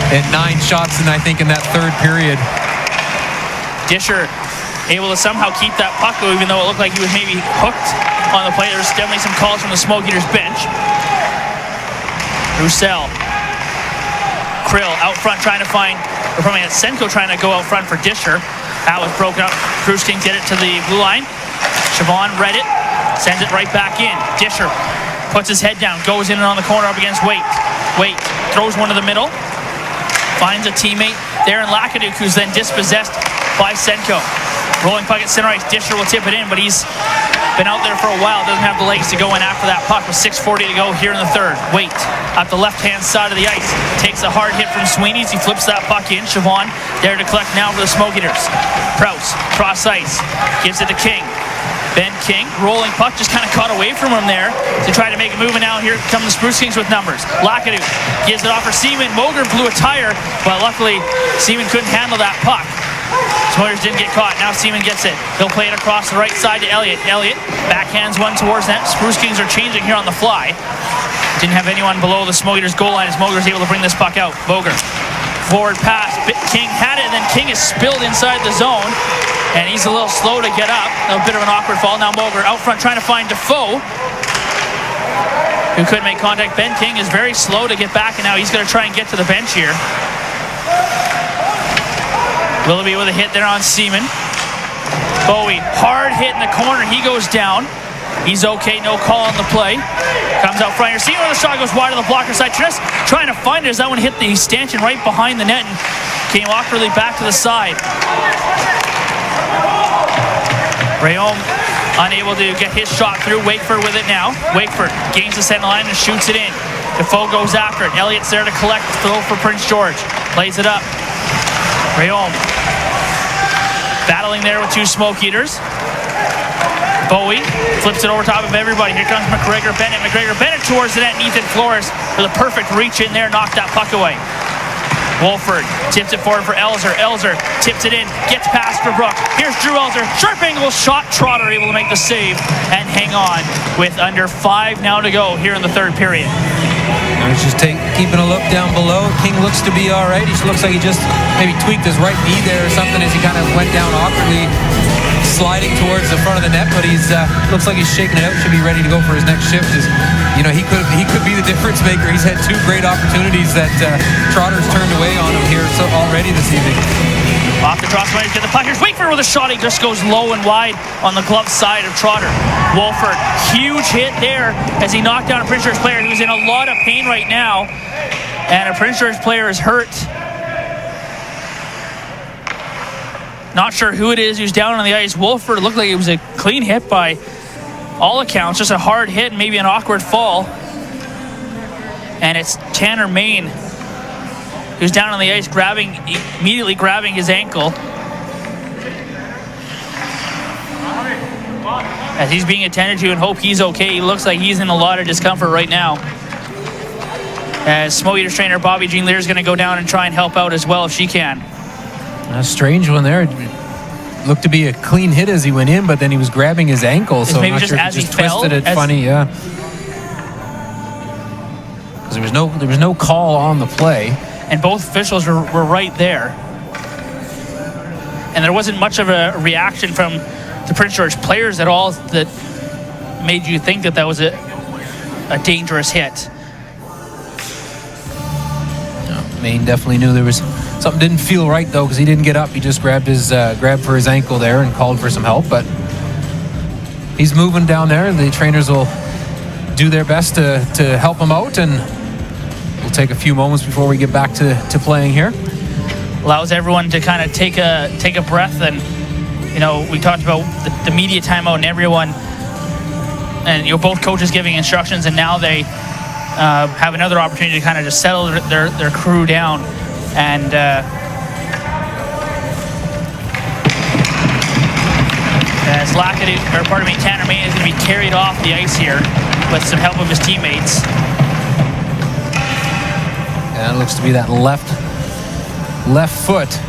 S4: at 9 shots, and I think in that third period.
S3: Disher able to somehow keep that puck, even though it looked like he was maybe hooked on the play. There's definitely some calls from the Smoke Eaters bench. Roussel. Krill out front trying to find, or probably had Senko trying to go out front for Disher. That was broken up. Bruce King did it to the blue line. Siobhan read it. Sends it right back in. Disher puts his head down, goes in and on the corner up against Waite. Waite throws one to the middle, finds a teammate there in Lakaduk, who's then dispossessed by Senko. Rolling puck at center ice. Disher will tip it in, but he's been out there for a while. Doesn't have the legs to go in after that puck with 6:40 to go here in the third. Waite at the left-hand side of the ice. Takes a hard hit from Sweeney's. He flips that puck in. Siobhan there to collect now for the Smoke Eaters. Prouse, cross ice. Gives it to King. Ben King, rolling puck, just kind of caught away from him there to try to make a move, and now here come the Spruce Kings with numbers. Lakadou gives it off for Seaman. Moger blew a tire, but luckily Seaman couldn't handle that puck. Smoyers didn't get caught. Now Seaman gets it. He'll play it across the right side to Elliott. Elliott backhands one towards net. Spruce Kings are changing here on the fly. Didn't have anyone below the Smoke Eaters goal line as Moger's able to bring this puck out. Moger, forward pass. King had it, and then King is spilled inside the zone. And he's a little slow to get up. A bit of an awkward fall. Now Moger out front trying to find Defoe, who couldn't make contact. Ben King is very slow to get back, and now he's going to try and get to the bench here. Willoughby with a hit there on Seaman. Bowie, hard hit in the corner. He goes down. He's okay, no call on the play. Comes out front here. Seaman where the shot goes wide on the blocker side. Just trying to find it as that one hit the stanchion right behind the net and came awkwardly back to the side. Rayom unable to get his shot through. Wakeford with it now. Wakeford gains the center line and shoots it in. Defoe goes after it. Elliott's there to collect throw for Prince George. Plays it up. Rayom battling there with two Smoke Eaters. Bowie flips it over top of everybody. Here comes McGregor Bennett. McGregor Bennett towards the net. And Ethan Flores with a perfect reach in there. Knocked that puck away. Wolford tips it forward for Elzer. Elzer tips it in, gets past for Brook. Here's Drew Elzer. Sharp angle shot. Trotter able to make the save and hang on with under 5 now to go here in the third period.
S4: He's just keeping a look down below. King looks to be all right. He looks like he just maybe tweaked his right knee there or something as he kind of went down awkwardly, sliding towards the front of the net. But he's looks like he's shaking it out. Should be ready to go for his next shift. He could be the difference maker. He's had 2 great opportunities that Trotter's turned away on him here already this evening.
S3: Off the cross line, get the puck. Here's Wakeford with a shot. He just goes low and wide on the glove side of Trotter. Wolford, huge hit there as he knocked down a Prince George player who's in a lot of pain right now. And a Prince George player is hurt. Not sure who it is who's down on the ice. Wolford looked like it was a clean hit by all accounts. Just a hard hit and maybe an awkward fall. And it's Tanner Main who's down on the ice immediately grabbing his ankle. As he's being attended to and hope he's okay. He looks like he's in a lot of discomfort right now. As Smoke Eaters trainer Bobby Jean Lear is going to go down and try and help out as well if she can.
S4: A strange one there. Looked to be a clean hit as he went in, but then he was grabbing his ankle. So
S3: maybe
S4: I'm not
S3: just
S4: sure if
S3: as
S4: he
S3: he
S4: just
S3: fell,
S4: twisted it funny, yeah. Because there was no call on the play.
S3: And both officials were right there. And there wasn't much of a reaction from the Prince George players at all that made you think that was a dangerous hit.
S4: Maine definitely knew there was something didn't feel right though, because he didn't get up. He just grabbed for his ankle there and called for some help. But he's moving down there, and the trainers will do their best to help him out. And we'll take a few moments before we get back to playing here.
S3: Allows everyone to kind of take a breath. And we talked about the media timeout and everyone, and both coaches giving instructions, and now they have another opportunity to kind of just settle their crew down. And as Tanner Main is going to be carried off the ice here with some help of his teammates.
S4: And it looks to be that left foot.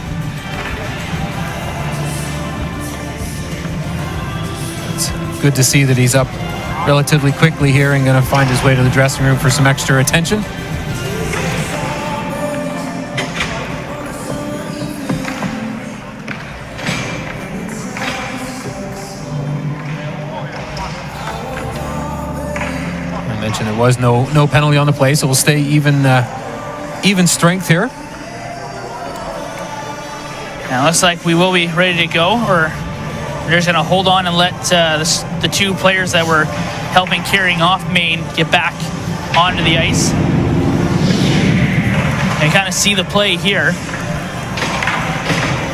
S4: It's good to see that he's up relatively quickly here and going to find his way to the dressing room for some extra attention. I mentioned there was no penalty on the play, so we'll stay even strength here.
S3: Now it looks like we will be ready to go, or we're just going to hold on and let the two players that were helping carrying off Maine get back onto the ice. And kind of see the play here.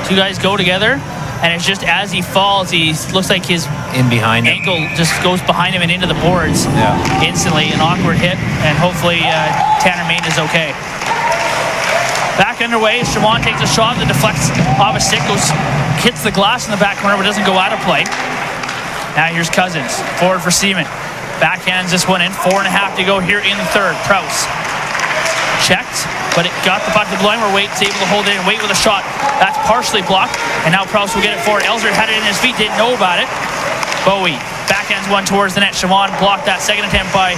S3: Two guys go together, and it's just as he falls, he looks like his ankle just goes behind him and into the boards instantly. An awkward hit, and hopefully Tanner Maine is okay. Back underway, Siobhan takes a shot that deflects off a stick, hits the glass in the back corner, but doesn't go out of play. Now here's Cousins, forward for Seaman. Backhands this one in, 4.5 to go here in the third. Prouse checked, but it got the puck to the line where Waite's able to hold it in. Wait with a shot. That's partially blocked, and now Prouse will get it forward. Elzer had it in his feet, didn't know about it. Bowie backhands one towards the net. Siobhan blocked that second attempt by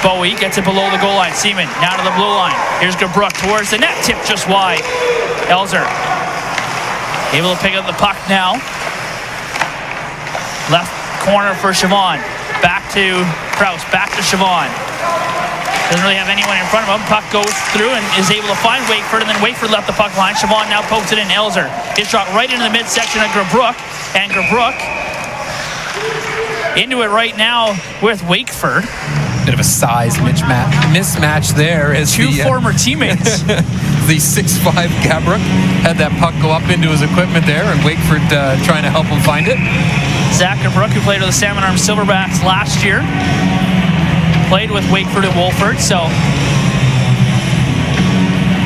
S3: Bowie, gets it below the goal line. Seaman now to the blue line. Here's Gabrook towards the net, tipped just wide. Elzer able to pick up the puck now. Left corner for Siobhan. Back to Prouse, back to Siobhan. Doesn't really have anyone in front of him. Puck goes through and is able to find Wakeford, and then Wakeford left the puck line. Siobhan now pokes it in. Elzer. His shot right into the midsection of Gabrook, and Gabrook into it right now with Wakeford.
S4: Bit of a size mismatch there as
S3: two former teammates.
S4: The 6'5" Gabrook had that puck go up into his equipment there, and Wakeford trying to help him find it.
S3: Zach Gabrook, who played with the Salmon Arm Silverbacks last year, played with Wakeford at Wolford, so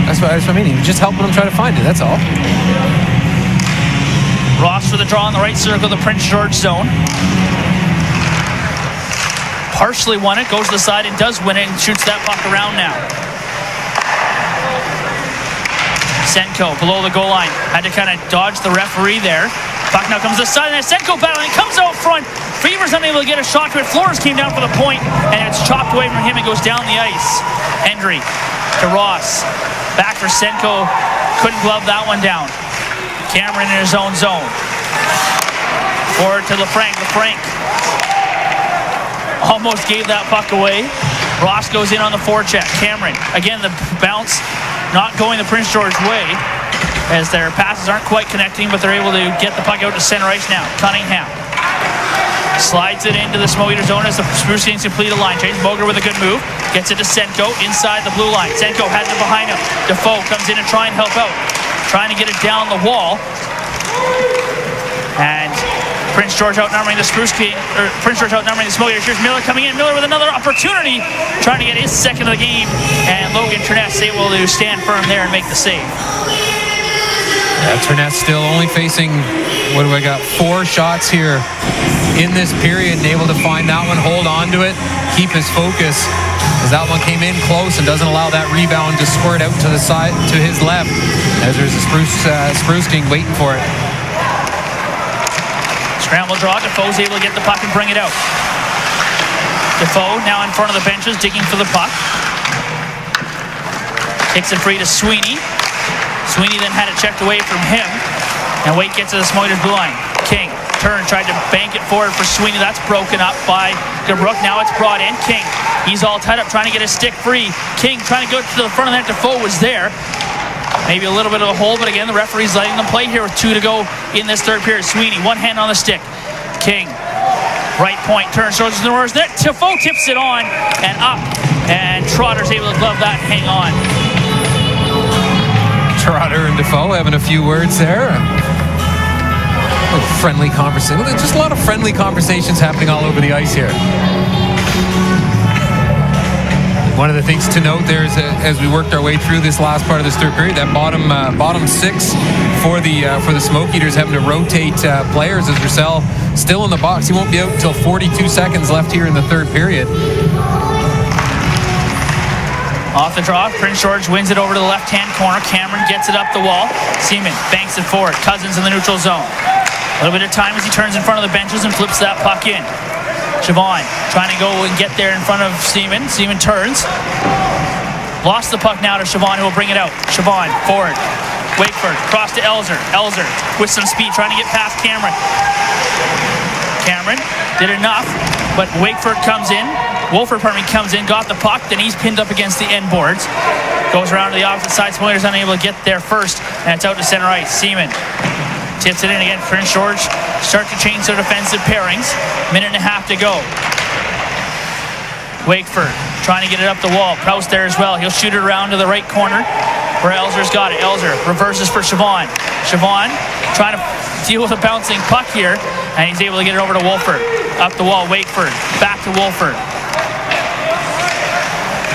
S4: that's what I mean. He was just helping him try to find it, that's all.
S3: Ross for the draw in the right circle, the Prince George zone. Partially won it, goes to the side and does win it, and shoots that puck around now. Senko below the goal line, had to kind of dodge the referee there. Puck now comes to the side, and Senko battling, comes out front. Fever's unable to get a shot to it. Flores came down for the point, and it's chopped away from him and goes down the ice. Hendry to Ross, back for Senko, couldn't glove that one down. Cameron in his own zone. Forward to LaFranc. Almost gave that puck away. Ross goes in on the forecheck. Cameron, again, the bounce not going the Prince George way, as their passes aren't quite connecting, but they're able to get the puck out to center ice now. Cunningham slides it into the Smoke Eater zone as the Spruce Kings complete a line. James Boger with a good move. Gets it to Senko inside the blue line. Senko has it behind him. Defoe comes in and try and help out. Trying to get it down the wall. And Prince George outnumbering the Smoke Eaters. Here's Miller coming in. Miller with another opportunity, trying to get his second of the game, and Logan Turness able to stand firm there and make the save.
S4: Yeah, Turness still only facing, what do I got, 4 shots here in this period, and able to find that one, hold on to it, keep his focus. as that one came in close and doesn't allow that rebound to squirt out to the side, to his left, as there's a Spruce King waiting for it.
S3: Scramble draw. Defoe's able to get the puck and bring it out. Defoe now in front of the benches, digging for the puck. Kicks it free to Sweeney. Sweeney then had it checked away from him. And Waite gets to the Smoiters blue line. King turn, tried to bank it forward for Sweeney. That's broken up by Gabrook. Now it's brought in. King, he's all tied up, trying to get his stick free. King trying to go to the front of the net. Defoe was there. Maybe a little bit of a hole, but again, the referee's letting them play here with 2 to go in this third period. Sweeney, one hand on the stick. King, right point, turns towards the Norris net. Defoe tips it on and up, and Trotter's able to glove that and hang on.
S4: Trotter and Defoe having a few words there. A little friendly conversation. Just a lot of friendly conversations happening all over the ice here. One of the things to note there is as we worked our way through this last part of this third period, that bottom 6 for the Smoke Eaters having to rotate players, as Roussel still in the box. He won't be out until 42 seconds left here in the third period.
S3: Off the draw, Prince George wins it over to the left-hand corner. Cameron gets it up the wall. Seaman banks it forward. Cousins in the neutral zone. A little bit of time as he turns in front of the benches and flips that puck in. Siobhan trying to go and get there in front of Seaman. Seaman turns. Lost the puck now to Siobhan, who will bring it out. Siobhan forward. Wakeford cross to Elzer. Elzer with some speed trying to get past Cameron. Cameron did enough, but Wakeford comes in. Wolford comes in, got the puck, then he's pinned up against the end boards. Goes around to the opposite side. Smoiters unable to get there first, and it's out to center ice. Seaman tips it in again. Prince George start to change their defensive pairings. 1.5 minutes to go. Wakeford trying to get it up the wall. Proust there as well. He'll shoot it around to the right corner where Elzer's got it. Elzer reverses for Siobhan. Siobhan trying to deal with a bouncing puck here, and he's able to get it over to Wolford. Up the wall, Wakeford. Back to Wolford.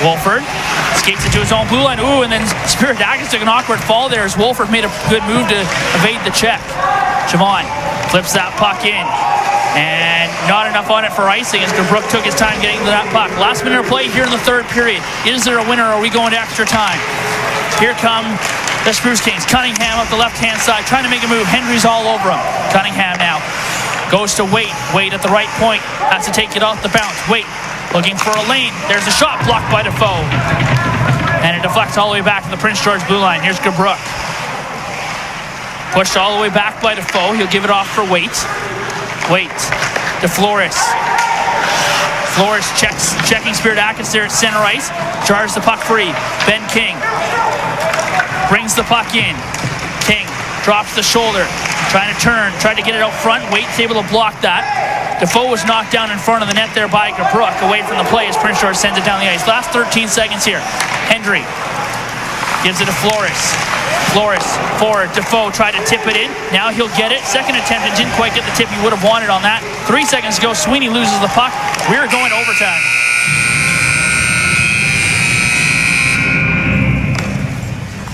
S3: Wolford skates it to his own blue line. Ooh, and then Spiridakis took an awkward fall there as Wolford made a good move to evade the check. Siobhan flips that puck in. And not enough on it for icing as Gabrook took his time getting to that puck. Last minute of play here in the third period. Is there a winner or are we going to extra time? Here come the Spruce Kings. Cunningham up the left-hand side trying to make a move. Henry's all over him. Cunningham now goes to Waite. Waite at the right point. Has to take it off the bounce. Waite looking for a lane. There's a shot blocked by Defoe. And it deflects all the way back to the Prince George blue line. Here's Gabrook. Pushed all the way back by Defoe. He'll give it off for Waite. Waite to Flores. Flores checking Spiridakis there at center ice. Jars the puck free. Ben King brings the puck in. King drops the shoulder. Trying to turn. Tried to get it out front. Waite's able to block that. Defoe was knocked down in front of the net there by Gabrook, away from the play as Prince George sends it down the ice. Last 13 seconds here. Hendry gives it to Flores. Flores forward. Defoe tried to tip it in. Now he'll get it. Second attempt and didn't quite get the tip he would have wanted on that. 3 seconds ago, Sweeney loses the puck. We're going to overtime.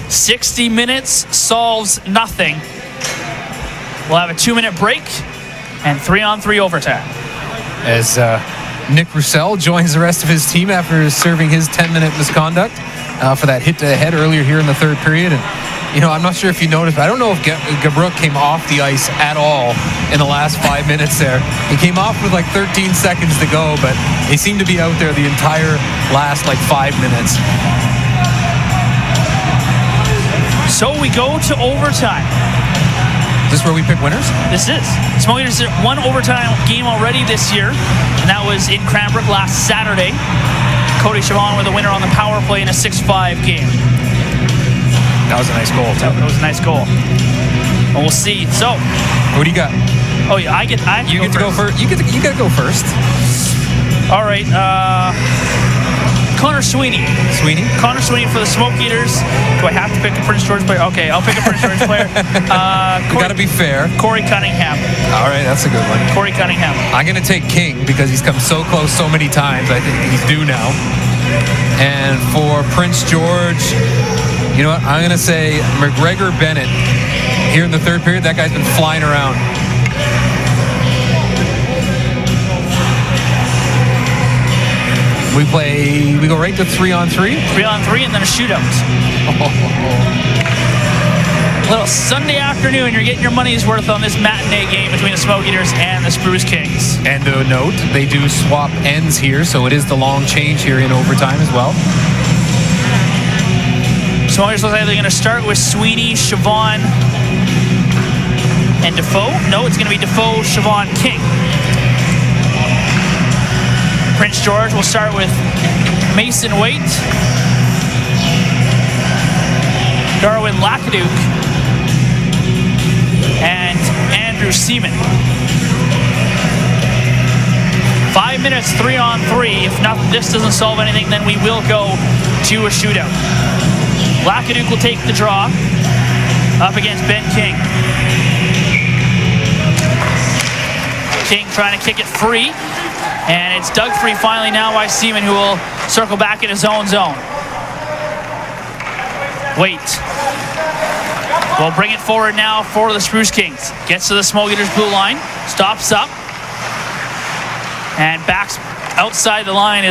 S3: "60 minutes solves nothing." We'll have a 2-minute break and 3-on-3 overtime.
S4: As Nick Roussel joins the rest of his team after serving his 10-minute misconduct for that hit to the head earlier here in the third period. And, you know, I'm not sure if you noticed, but I don't know if Gabrook came off the ice at all in the last 5 minutes there. He came off with like 13 seconds to go, but he seemed to be out there the entire last like 5 minutes.
S3: So we go to overtime.
S4: Is this where we pick winners?
S3: This is. Smoke Eaters won overtime game already this year, and that was in Cranbrook last Saturday. Cody Siobhan with a winner on the power play in a 6-5 game.
S4: That was a nice goal, too.
S3: That was a nice goal. Well, we'll see. So,
S4: what do you got?
S3: Oh yeah, I get to go first.
S4: You got to go first.
S3: All right. Connor Sweeney. Connor Sweeney for the Smoke Eaters. Do I have to pick a Prince George player? Okay, I'll pick a Prince George player.
S4: You got to be fair.
S3: Corey Cunningham.
S4: All right, that's a good one.
S3: Corey Cunningham.
S4: I'm going to take King because he's come so close so many times. I think he's due now. And for Prince George, you know what? I'm going to say McGregor Bennett. Here in the third period, that guy's been flying around. We go right to 3-on-3?
S3: 3-on-3 and then a shootout. Little Sunday afternoon, you're getting your money's worth on this matinee game between the Smoke Eaters and the Spruce Kings.
S4: And to note, they do swap ends here, so it is the long change here in overtime as well.
S3: Smoke Eaters look like they're going to start with Sweeney, Siobhan, and Defoe. No, it's going to be Defoe, Siobhan, King. Prince George will start with Mason Waite, Darwin Lacaduke, and Andrew Seaman. 5 minutes, 3-on-3. If this doesn't solve anything, then we will go to a shootout. Lacaduke will take the draw up against Ben King. King trying to kick it free, and it's dug free finally now by Seaman, who will circle back in his own zone. Wait. We'll bring it forward now for the Spruce Kings. Gets to the Smoke Eaters blue line, stops up, and backs outside the line.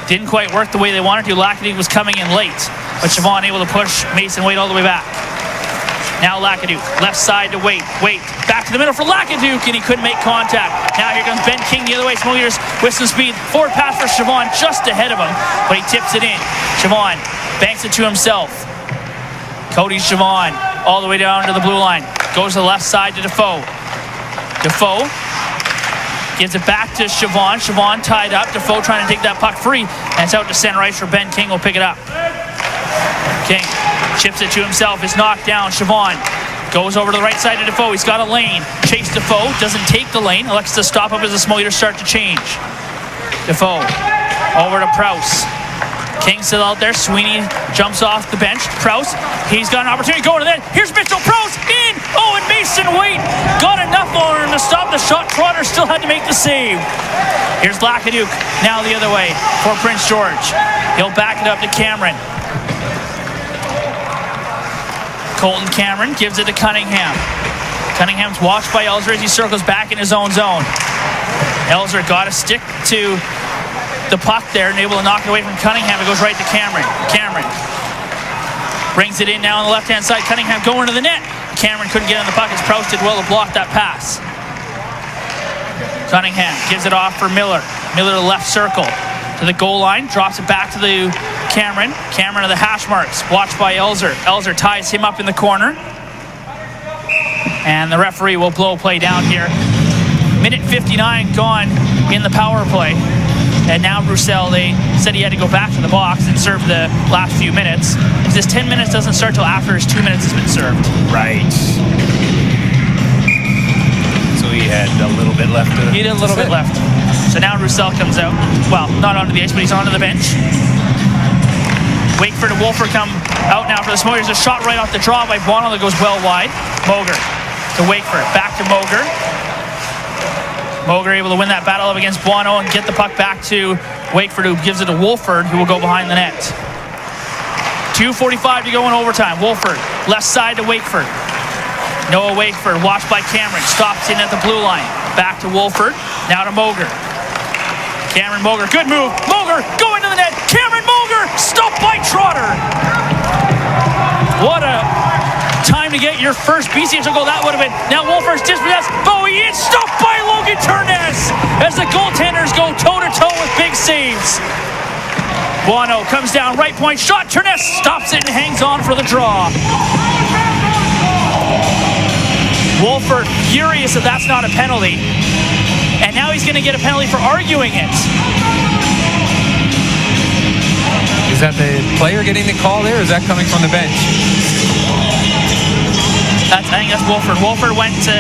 S3: Didn't quite work the way they wanted to. Lacaduke was coming in late, but Siobhan able to push Mason Waite all the way back. Now Lacaduke, left side to Waite. Waite, back to the middle for Lacaduke, and he couldn't make contact. Now here comes Ben King the other way. Smoke Eaters with some speed. Forward pass for Siobhan just ahead of him, but he tips it in. Siobhan banks it to himself. Cody Siobhan all the way down to the blue line. Goes to the left side to Defoe. Defoe gives it back to Siobhan. Siobhan tied up. Defoe trying to take that puck free, and it's out to center ice for Ben King. Will pick it up. King chips it to himself. Is knocked down. Siobhan goes over to the right side to Defoe. He's got a lane. Chase Defoe. Doesn't take the lane. Elects to stop up as the Smoke Eaters start to change. Defoe over to Prowse. King still out there. Sweeney jumps off the bench. Prowse, he's got an opportunity going to the net. Here's Mitchell Prowse in. Oh, and Mason Waite got enough on him to stop the shot. Trotter still had to make the save. Here's Lacaduke now the other way for Prince George. He'll back it up to Cameron. Colton Cameron gives it to Cunningham. Cunningham's watched by Elzer as he circles back in his own zone. Elzer got a stick to the puck there and able to knock it away from Cunningham. It goes right to Cameron. Cameron brings it in now on the left-hand side. Cunningham going to the net. Cameron couldn't get on the puck as Prowse did well to block that pass. Cunningham gives it off for Miller. Miller to the left circle to the goal line. Drops it back to the Cameron. Cameron to the hash marks. Watched by Elzer. Elzer ties him up in the corner. And the referee will blow play down here. Minute 59 gone in the power play. And now Roussel, they said he had to go back to the box and serve the last few minutes. If this 10 minutes doesn't start till after his 2 minutes has been served.
S14: Right. So he had a little bit left.
S3: He had a little bit left. So now Roussel comes out. Well, not onto the ice, but he's onto the bench. Wakeford and Wolford come out now for the Smoke Eaters. A shot right off the draw by Bono that goes well wide. Moger to Wakeford. Back to Moger. Moger able to win that battle up against Buono and get the puck back to Wakeford, who gives it to Wolford, who will go behind the net. 2:45 to go in overtime. Wolford, left side to Wakeford. Noah Wakeford, watched by Cameron, stops in at the blue line. Back to Wolford, now to Moger. Cameron Moger, good move. Moger going to the net. Cameron Moger, stopped by Trotter. What a time to get your first BCHL goal that would have been. Now Wolford's dispossessed. Bowie in, stopped by Logan Turness as the goaltenders go toe-to-toe with big saves. Buono comes down, right point shot. Turness stops it and hangs on for the draw. Wolford furious that that's not a penalty. And now he's going to get a penalty for arguing it.
S4: Is that the player getting the call there, or is that coming from the bench?
S3: I think that's Wolford. Wolford went to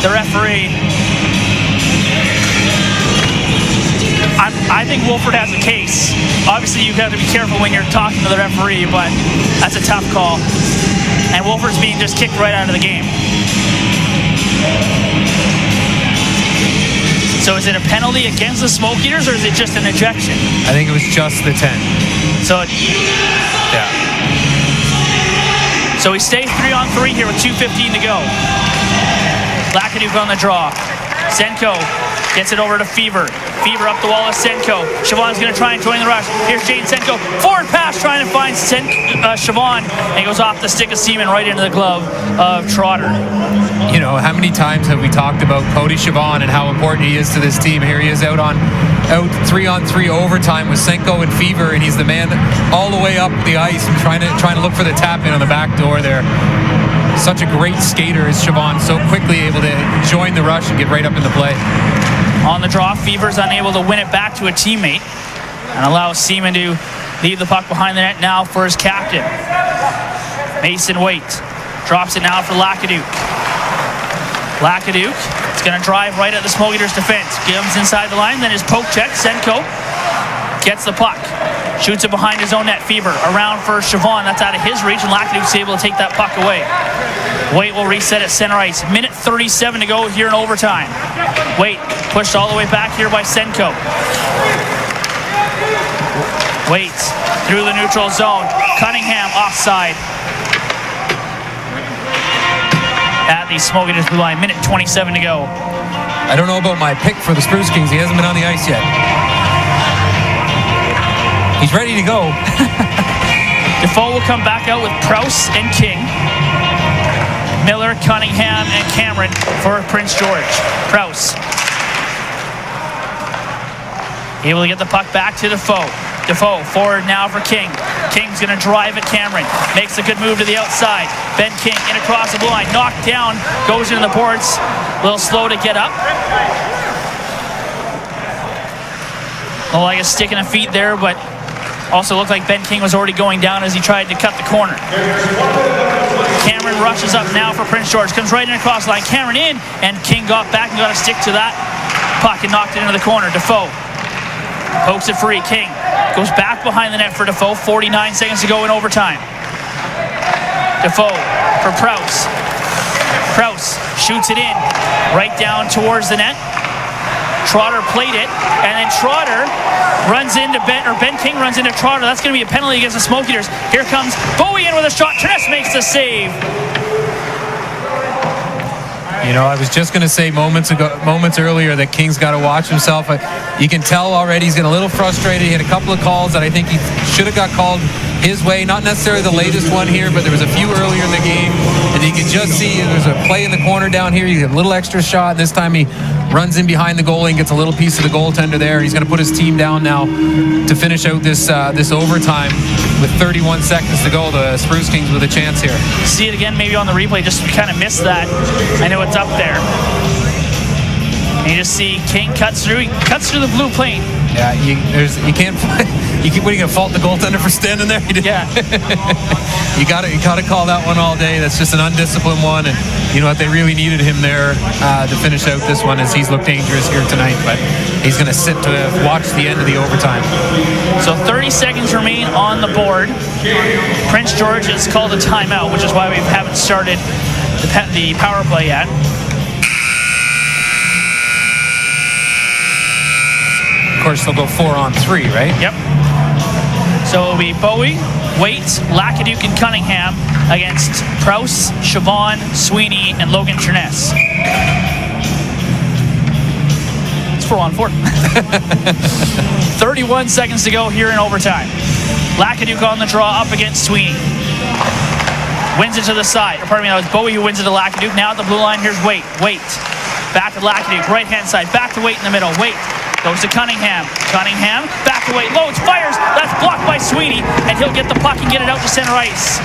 S3: the referee. I think Wolford has a case. Obviously, you've got to be careful when you're talking to the referee, but that's a tough call. And Wolford's being just kicked right out of the game. So is it a penalty against the Smoke Eaters, or is it just an ejection?
S4: I think it was just the 10.
S3: So
S4: yeah.
S3: So we stay 3-on-3 here with 2:15 to go. Lacaduke on the draw. Senko Gets it over to Fever. Fever up the wall with Senko. Siobhan's going to try and join the rush. Here's Jane Senko. Forward pass trying to find Siobhan. And he goes off the stick of Seaman right into the glove of Trotter.
S4: You know, how many times have we talked about Cody Siobhan and how important he is to this team? Here he is out 3-on-3 overtime with Senko and Fever, and he's the man all the way up the ice and trying to look for the tap in on the back door there. Such a great skater is Siobhan, so quickly able to join the rush and get right up in the play.
S3: On the draw, Fever's unable to win it back to a teammate and allows Seaman to leave the puck behind the net now for his captain. Mason Waite drops it now for Lacaduke. Lacaduke is going to drive right at the Smoke Eaters' defense. Comes inside the line, then his poke check. Senko gets the puck. Shoots it behind his own net. Fever around for Siobhan. That's out of his reach, and Lacaduke's able to take that puck away. Waite will reset at center ice. Minute 37 to go here in overtime. Waite pushed all the way back here by Senko. Waite through the neutral zone. Cunningham offside. At the Smoke Eaters blue line. Minute 27 to go.
S4: I don't know about my pick for the Spruce Kings. He hasn't been on the ice yet. He's ready to go.
S3: Defoe will come back out with Prouse and King. Miller, Cunningham, and Cameron for Prince George. Prouse able to get the puck back to Defoe. Defoe forward now for King. King's going to drive at Cameron. Makes a good move to the outside. Ben King in across the blue line. Knocked down. Goes into the boards. A little slow to get up. Like a stick in a feet there, but also looked like Ben King was already going down as he tried to cut the corner. Cameron rushes up now for Prince George. Comes right in across the line. Cameron in, and King got back and got a stick to that puck and knocked it into the corner. Defoe pokes it free. King goes back behind the net for Defoe. 49 seconds to go in overtime. Defoe for Prouse. Prouse shoots it in right down towards the net. Trotter played it, and then Trotter runs into Ben King runs into Trotter. That's going to be a penalty against the Smoke Eaters. Here comes Bowie in with a shot. Tress makes the save.
S4: You know, I was just going to say moments earlier that King's got to watch himself. You can tell already he's getting a little frustrated. He had a couple of calls that I think he should have got called his way. Not necessarily the latest one here, but there was a few earlier in the game. And you can just see there's a play in the corner down here. You get a little extra shot. This time he runs in behind the goalie and gets a little piece of the goaltender there. He's going to put his team down now to finish out this overtime with 31 seconds to go. The Spruce Kings with a chance here.
S3: See it again maybe on the replay. Just kind of missed that. I know it's up there. And you just see King cuts through the blue plane.
S4: Yeah, you can't. What are you gonna fault the goaltender for standing there?
S3: Yeah.
S4: you gotta call that one all day. That's just an undisciplined one, and you know what? They really needed him there to finish out this one, as he's looked dangerous here tonight. But he's gonna sit to watch the end of the overtime.
S3: So 30 seconds remain on the board. Prince George has called a timeout, which is why we haven't started the power play yet.
S4: Of course, they'll go 4-on-3, right?
S3: Yep. So it'll be Bowie, Waite, Lacaduke, and Cunningham against Prouse, Siobhan, Sweeney, and Logan Cherness. It's 4-on-4. 31 seconds to go here in overtime. Lacaduke on the draw up against Sweeney. Wins it to the side. Or pardon me, that was Bowie who wins it to Lacaduke. Now at the blue line, here's Waite. Waite. Back to Lacaduke, right-hand side. Back to Waite in the middle. Waite. Goes to Cunningham. Cunningham, back away, loads, fires. That's blocked by Sweeney, and he'll get the puck and get it out to center ice.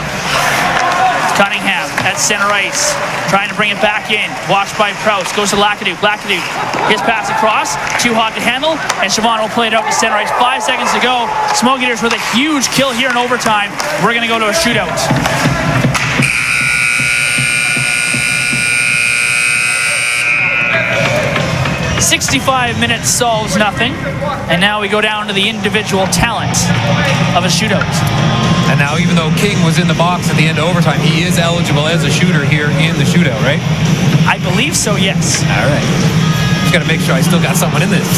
S3: Cunningham at center ice, trying to bring it back in. Watched by Prouse, goes to Lacaduke. Lacaduke, his pass across, too hot to handle, and Siobhan will play it out to center ice. 5 seconds to go. Smoke Eaters with a huge kill here in overtime. We're going to go to a shootout. 65 minutes solves nothing, and now we go down to the individual talent of a shootout.
S4: And now, even though King was in the box at the end of overtime, he is eligible as a shooter here in the shootout, right?
S3: I believe so, yes.
S4: All right. Just got to make sure I still got someone in this.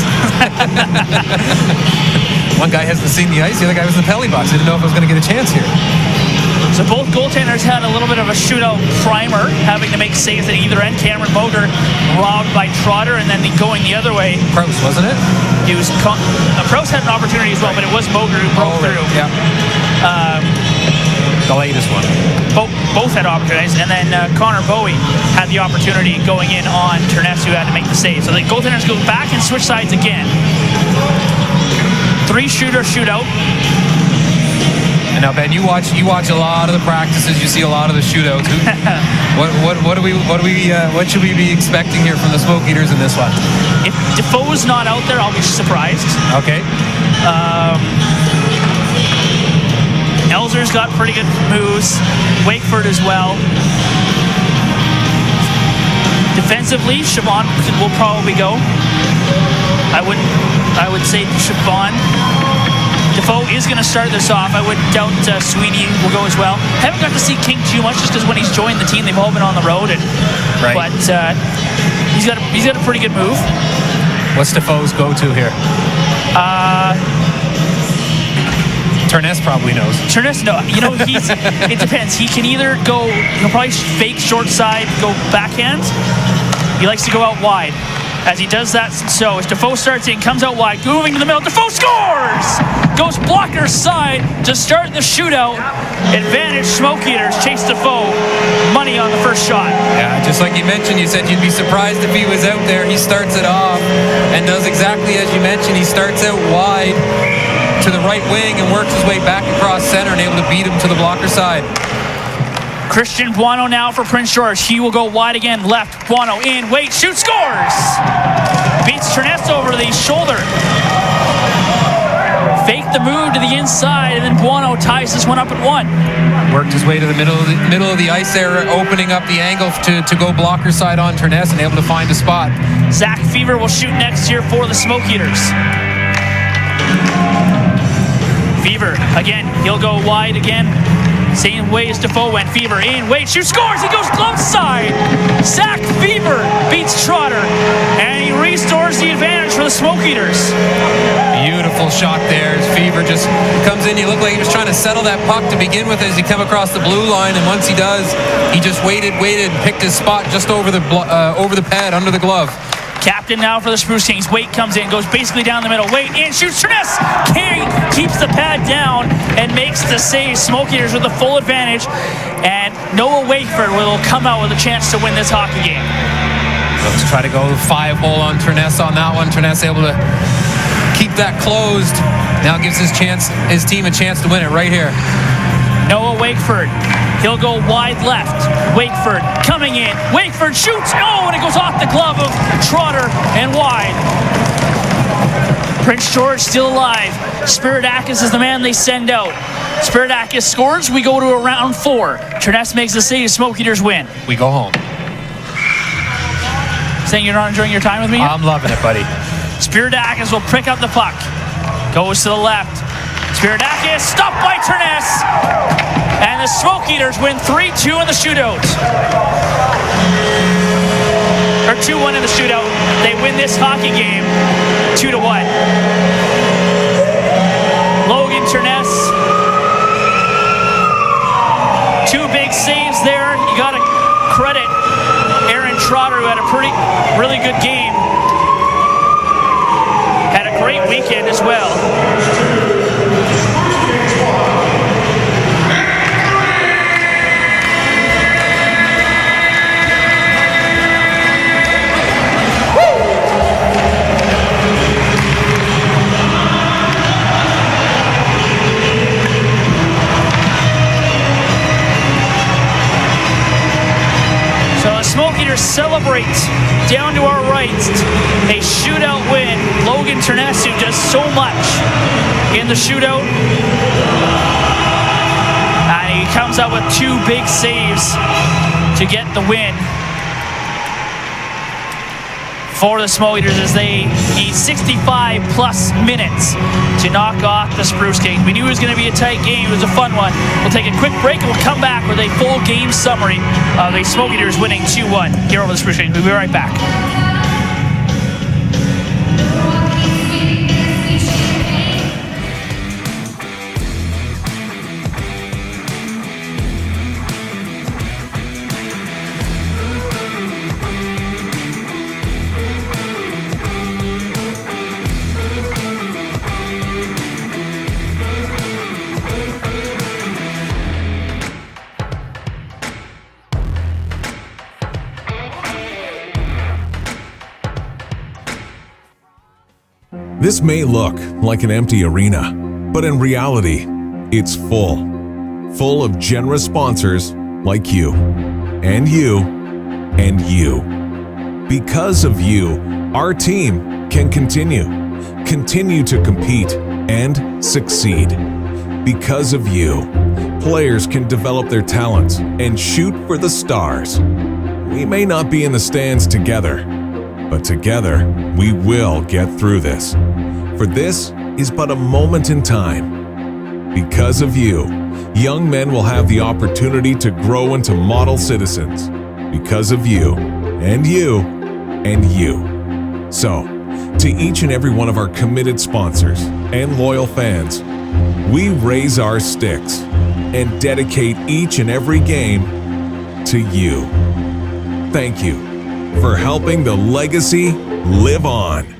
S4: One guy hasn't seen the ice, the other guy was in the penalty box. Didn't know if I was going to get a chance here.
S3: So both goaltenders goaltenders had a little bit of a shootout primer, having to make saves at either end. Cameron Moger robbed by Trotter, and then going the other way.
S4: Proust, wasn't it?
S3: He was Proust had an opportunity as well, but it was Moger who broke through.
S4: Yeah. The latest one.
S3: Both had opportunities, and then Connor Bowie had the opportunity going in on Terness, who had to make the save. So the goaltenders go back and switch sides again. 3-shooter shootout.
S4: And now, Ben, you watch a lot of the practices. You see a lot of the shootouts. What should we be expecting here from the Smoke Eaters in this one?
S3: If Defoe's not out there, I'll be surprised.
S4: Okay.
S3: Elzer's got pretty good moves. Wakeford as well. Defensively, Siobhan will probably go. I would say Siobhan. Defoe is going to start this off. I would doubt Sweeney will go as well. Haven't got to see King too much just because when he's joined the team, they've all been on the road.
S4: Right.
S3: But he's got a pretty good move.
S4: What's Defoe's go-to here? Terness probably knows.
S3: Terness, no. You know, it depends. He can either he'll probably fake short side, go backhand. He likes to go out wide. As he does that, so as Defoe starts in, comes out wide, moving to the middle, Defoe scores! Goes blocker side to start the shootout. Advantage Smoke Eaters, Chase Defoe, money on the first shot.
S4: Yeah, just like you mentioned, you said you'd be surprised if he was out there. He starts it off and does exactly as you mentioned. He starts out wide to the right wing and works his way back across center and able to beat him to the blocker side.
S3: Christian Buono now for Prince George. He will go wide again, left. Buono in, wait, shoot, scores! Beats Terness over the shoulder. Fake the move to the inside, and then Buono ties this one up at 1.
S4: Worked his way to the middle of the ice there, opening up the angle to go blocker side on Terness and able to find a spot.
S3: Zach Fever will shoot next here for the Smoke Eaters. Fever, again, he'll go wide again. Same way as Defoe went. Fever in, wait, shoot, scores! He goes glove side! Zach Fever beats Trotter, and he restores the advantage for the Smoke Eaters.
S4: Beautiful shot there as Fever just comes in. He looked like he was trying to settle that puck to begin with as he come across the blue line, and once he does, he just waited, picked his spot just over the pad, under the glove.
S3: Captain now for the Spruce Kings. Wait comes in, goes basically down the middle. Wait in, shoots. Terness keeps the pad down and makes the save. Smoke Eaters with the full advantage. And Noah Wakeford will come out with a chance to win this hockey game.
S4: Let's try to go 5-hole on Terness on that one. Terness able to keep that closed. Now gives his team a chance to win it right here.
S3: Noah Wakeford. He'll go wide left. Wakeford coming in. Wakeford shoots. Oh, and it goes off the glove of Trotter and wide. Prince George still alive. Spiridakis is the man they send out. Spiridakis scores. We go to a round 4. Terness makes the save. Smoke Eaters win.
S4: We go home.
S3: Saying you're not enjoying your time with me?
S4: I'm loving it, buddy.
S3: Spiridakis will pick up the puck. Goes to the left. Spiridakis stopped by Terness. And the Smoke Eaters win 3-2 in the shootout. Or 2-1 in the shootout. They win this hockey game 2-1. Logan Terness. 2 big saves there. You got to credit Aaron Trotter, who had a really good game. Had a great weekend as well. Smoke Eaters celebrate down to our right. A shootout win. Logan Terness, who does so much in the shootout. And he comes out with 2 big saves to get the win for the Smoke Eaters as they need 65 plus minutes to knock off the Spruce Kings. We knew it was going to be a tight game. It was a fun one. We'll take a quick break and we'll come back with a full game summary of the Smoke Eaters winning 2-1 here over the Spruce Kings. We'll be right back.
S1: This may look like an empty arena, but in reality, it's full of generous sponsors like you, and you, and you. Because of you, our team can continue to compete and succeed. Because of you, players can develop their talents and shoot for the stars. We may not be in the stands together, but together we will get through this. For this is but a moment in time. Because of you, young men will have the opportunity to grow into model citizens. Because of you, and you, and you. So, to each and every one of our committed sponsors and loyal fans, we raise our sticks and dedicate each and every game to you. Thank you for helping the legacy live on.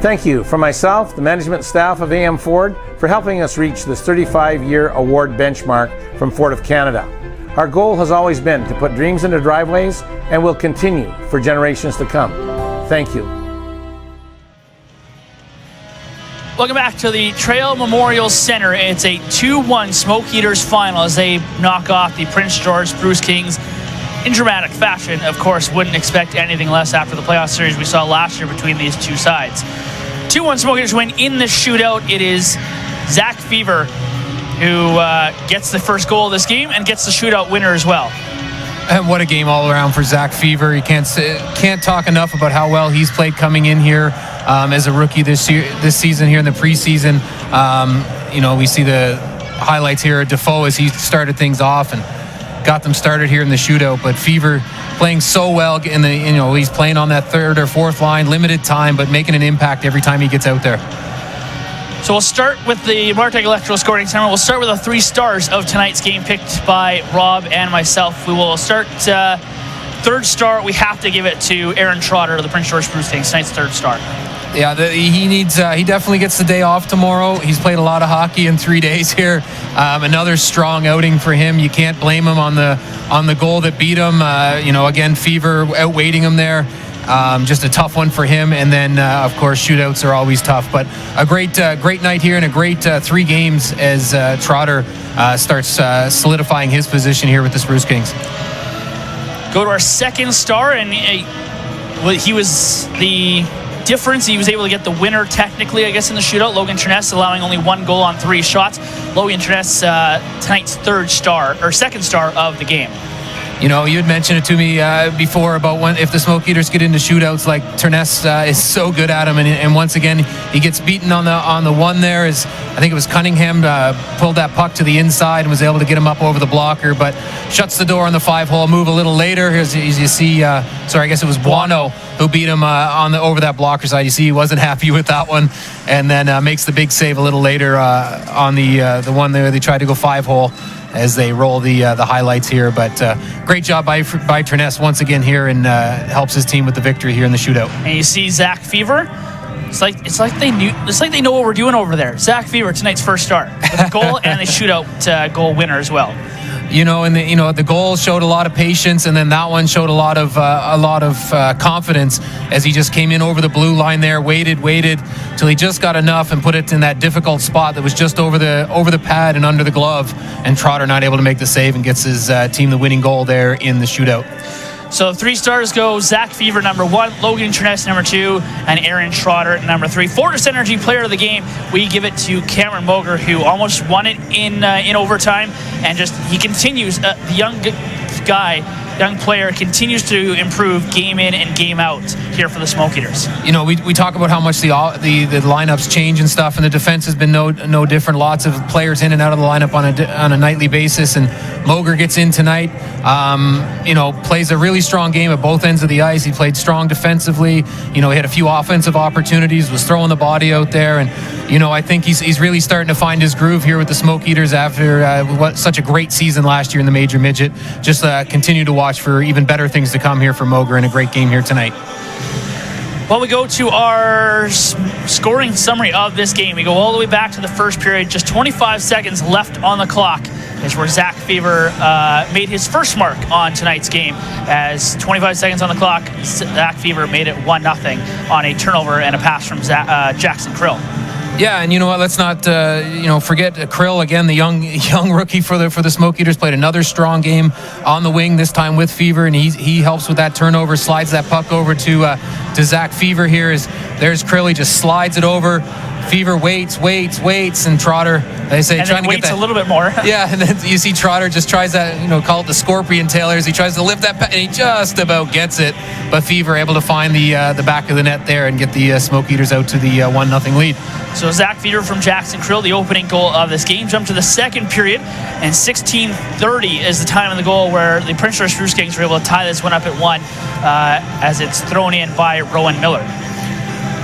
S9: Thank you from myself, the management staff of AM Ford, for helping us reach this 35-year award benchmark from Ford of Canada. Our goal has always been to put dreams into driveways and will continue for generations to come. Thank you.
S3: Welcome back to the Trail Memorial Center. It's a 2-1 Smoke Eaters final as they knock off the Prince George Spruce Kings in dramatic fashion. Of course, wouldn't expect anything less after the playoff series we saw last year between these two sides. 2-1 Smoke Eaters win in the shootout. It is Zach Fever who gets the first goal of this game and gets the shootout winner as well.
S4: And what a game all around for Zach Fever. You can't talk enough about how well he's played coming in here as a rookie this season here in the preseason. We see the highlights here. Defoe as he started things off and got them started here in the shootout. But Fever playing so well in the he's playing on that third or fourth line, limited time, but making an impact every time he gets out there.
S3: So we'll start with the Martech Electrical Scoring Center. We'll start with the 3 stars of tonight's game picked by Rob and myself. We will start third star. We have to give it to Aaron Trotter of the Prince George Spruce Kings, tonight's third star.
S4: Yeah, he definitely gets the day off tomorrow. He's played a lot of hockey in 3 days here. Another strong outing for him. You can't blame him on the goal that beat him. Again, Fever outweighting him there. Just a tough one for him. And then, of course, shootouts are always tough. But a great night here and a great 3 games as Trotter starts solidifying his position here with the Spruce Kings.
S3: Go to our second star, and he was the difference. He was able to get the winner technically, I guess, in the shootout. Logan Terness allowing only 1 goal on 3 shots. Logan Terness, tonight's second star of the game.
S4: You had mentioned it to me before about if the Smoke Eaters get into shootouts, like Terness is so good at them, and once again he gets beaten on the one there. As I think it was Cunningham pulled that puck to the inside and was able to get him up over the blocker, but shuts the door on the 5-hole move a little later. As you see, I guess it was Buono who beat him over that blocker side. You see, he wasn't happy with that one, and then makes the big save a little later on the one there. They tried to go 5-hole. As they roll the highlights here, but great job by Terness once again here, and helps his team with the victory here in the shootout.
S3: And you see Zach Fever. It's like they know what we're doing over there. Zach Fever, tonight's first star, with a goal and a shootout goal winner as well.
S4: The goal showed a lot of patience, and then that one showed a lot of confidence as he just came in over the blue line there, waited till he just got enough and put it in that difficult spot that was just over the pad and under the glove, and Trotter not able to make the save and gets his team the winning goal there in the shootout.
S3: So 3 stars go Zach Fever, number 1, Logan Terness, number 2, and Aaron Trotter, number 3. Fortis Energy player of the game, we give it to Cameron Moger, who almost won it in overtime, and he continues, the young player continues to improve game in and game out. here for the Smoke Eaters.
S4: You know, we talk about how much the lineups change and stuff, and the defense has been no different. Lots of players in and out of the lineup on a nightly basis, and Moger gets in tonight. You know, plays a really strong game at both ends of the ice. He played strong defensively. You know, he had a few offensive opportunities, was throwing the body out there, and you know, I think he's really starting to find his groove here with the Smoke Eaters after such a great season last year in the Major Midget. Just continue to watch for even better things to come here for Moger, and a great game here tonight.
S3: Well, we go to our scoring summary of this game. We go all the way back to the first period. Just 25 seconds left on the clock is where Zach Fever made his first mark on tonight's game. As 25 seconds on the clock, Zach Fever made it 1-0 on a turnover and a pass from Jackson Krill.
S4: Yeah, and you know what? Let's not forget Krill again, the young rookie for the Smoke Eaters, played another strong game on the wing, this time with Fever, and he helps with that turnover, slides that puck over to Zach Fever. There's Krill, he just slides it over. Fever waits, and Trotter, they say,
S3: and
S4: trying to
S3: waits
S4: get that
S3: a little bit more.
S4: Yeah, and then you see Trotter just tries that, call it the scorpion tailors. He tries to lift that, and he just about gets it. But Fever able to find the back of the net there and get the Smoke Eaters out to the 1-0 lead.
S3: So Zach Fever from Jackson Krill, the opening goal of this game. Jump to the second period, and 16:30 is the time of the goal where the Prince George Spruce Kings were able to tie this one up at 1 as it's thrown in by Rowan Miller.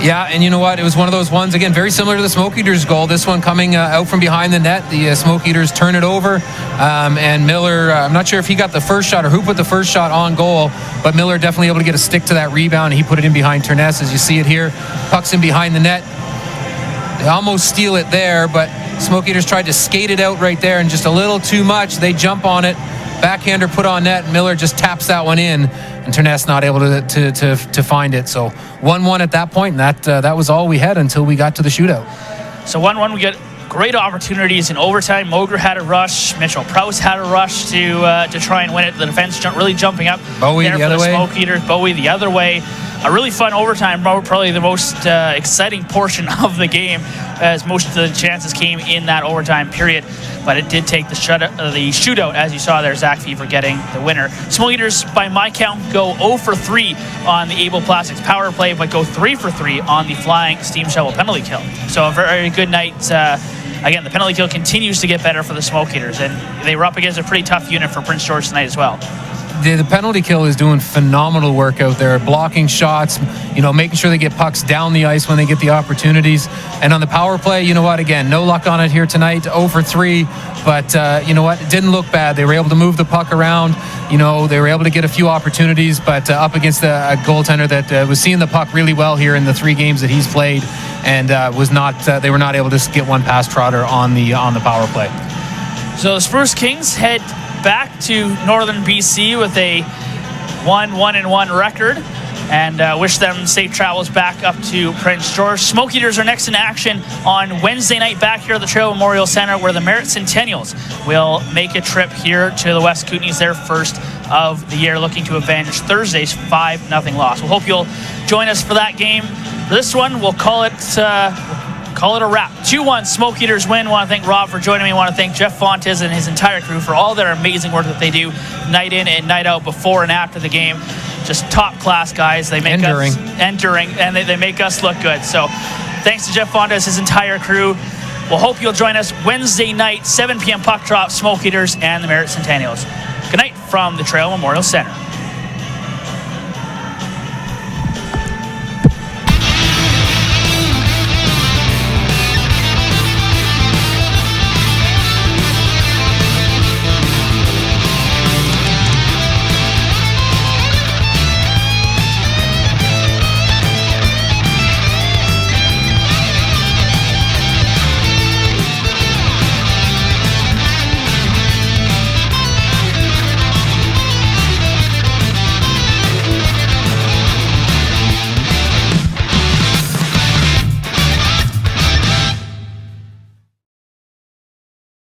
S4: Yeah, and you know what? It was one of those ones, again, very similar to the Smoke Eaters goal. This one coming out from behind the net. The Smoke Eaters turn it over, and Miller, I'm not sure if he got the first shot or who put the first shot on goal, but Miller definitely able to get a stick to that rebound, and he put it in behind Terness, as you see it here. Puck's in behind the net. They almost steal it there, but Smoke Eaters tried to skate it out right there, and just a little too much. They jump on it. Backhander put on net, and Miller just taps that one in, and Terness not able to find it. So 1-1 at that point, and that was all we had until we got to the shootout.
S3: So 1-1, we get great opportunities in overtime. Moger had a rush. Mitchell Prowse had a rush to try and win it. The defense really jumping up.
S4: Bowie the other way.
S3: Smoke Eaters. Bowie the other way. A really fun overtime, probably the most exciting portion of the game, as most of the chances came in that overtime period. But it did take the shootout, as you saw there, Zach Fever getting the winner. Smoke Eaters, by my count, go 0 for 3 on the Able Plastics power play, but go 3 for 3 on the Flying Steam Shovel penalty kill. So a very good night. Again, the penalty kill continues to get better for the Smoke Eaters, and they were up against a pretty tough unit for Prince George tonight as well.
S4: The penalty kill is doing phenomenal work out there, blocking shots, making sure they get pucks down the ice when they get the opportunities. And on the power play, you know what, again, no luck on it here tonight, 0 for 3, but you know what, it didn't look bad. They were able to move the puck around, they were able to get a few opportunities, but up against a goaltender that was seeing the puck really well here in the 3 games that he's played, and they were not able to get one past Trotter on the power play.
S3: So the Spruce Kings head back to Northern BC with a 1-1-1 record, and wish them safe travels back up to Prince George. Smoke Eaters are next in action on Wednesday night back here at the Trail Memorial Center, where the Merritt Centennials will make a trip here to the West Kootenays, their first of the year, looking to avenge Thursday's 5-0 loss. We hope you'll join us for that game. For this one, we'll call it a wrap. 2-1 Smoke Eaters win. Want to thank Rob for joining me. Want to thank Jeff Fontes and his entire crew for all their amazing work that they do night in and night out, before and after the game. Just top class guys. They make us enduring, and they make us look good. So thanks to Jeff Fontes, his entire crew. We'll hope you'll join us Wednesday night, 7 p.m. puck drop, Smoke Eaters and the Merritt Centennials. Good night from the Trail Memorial Center.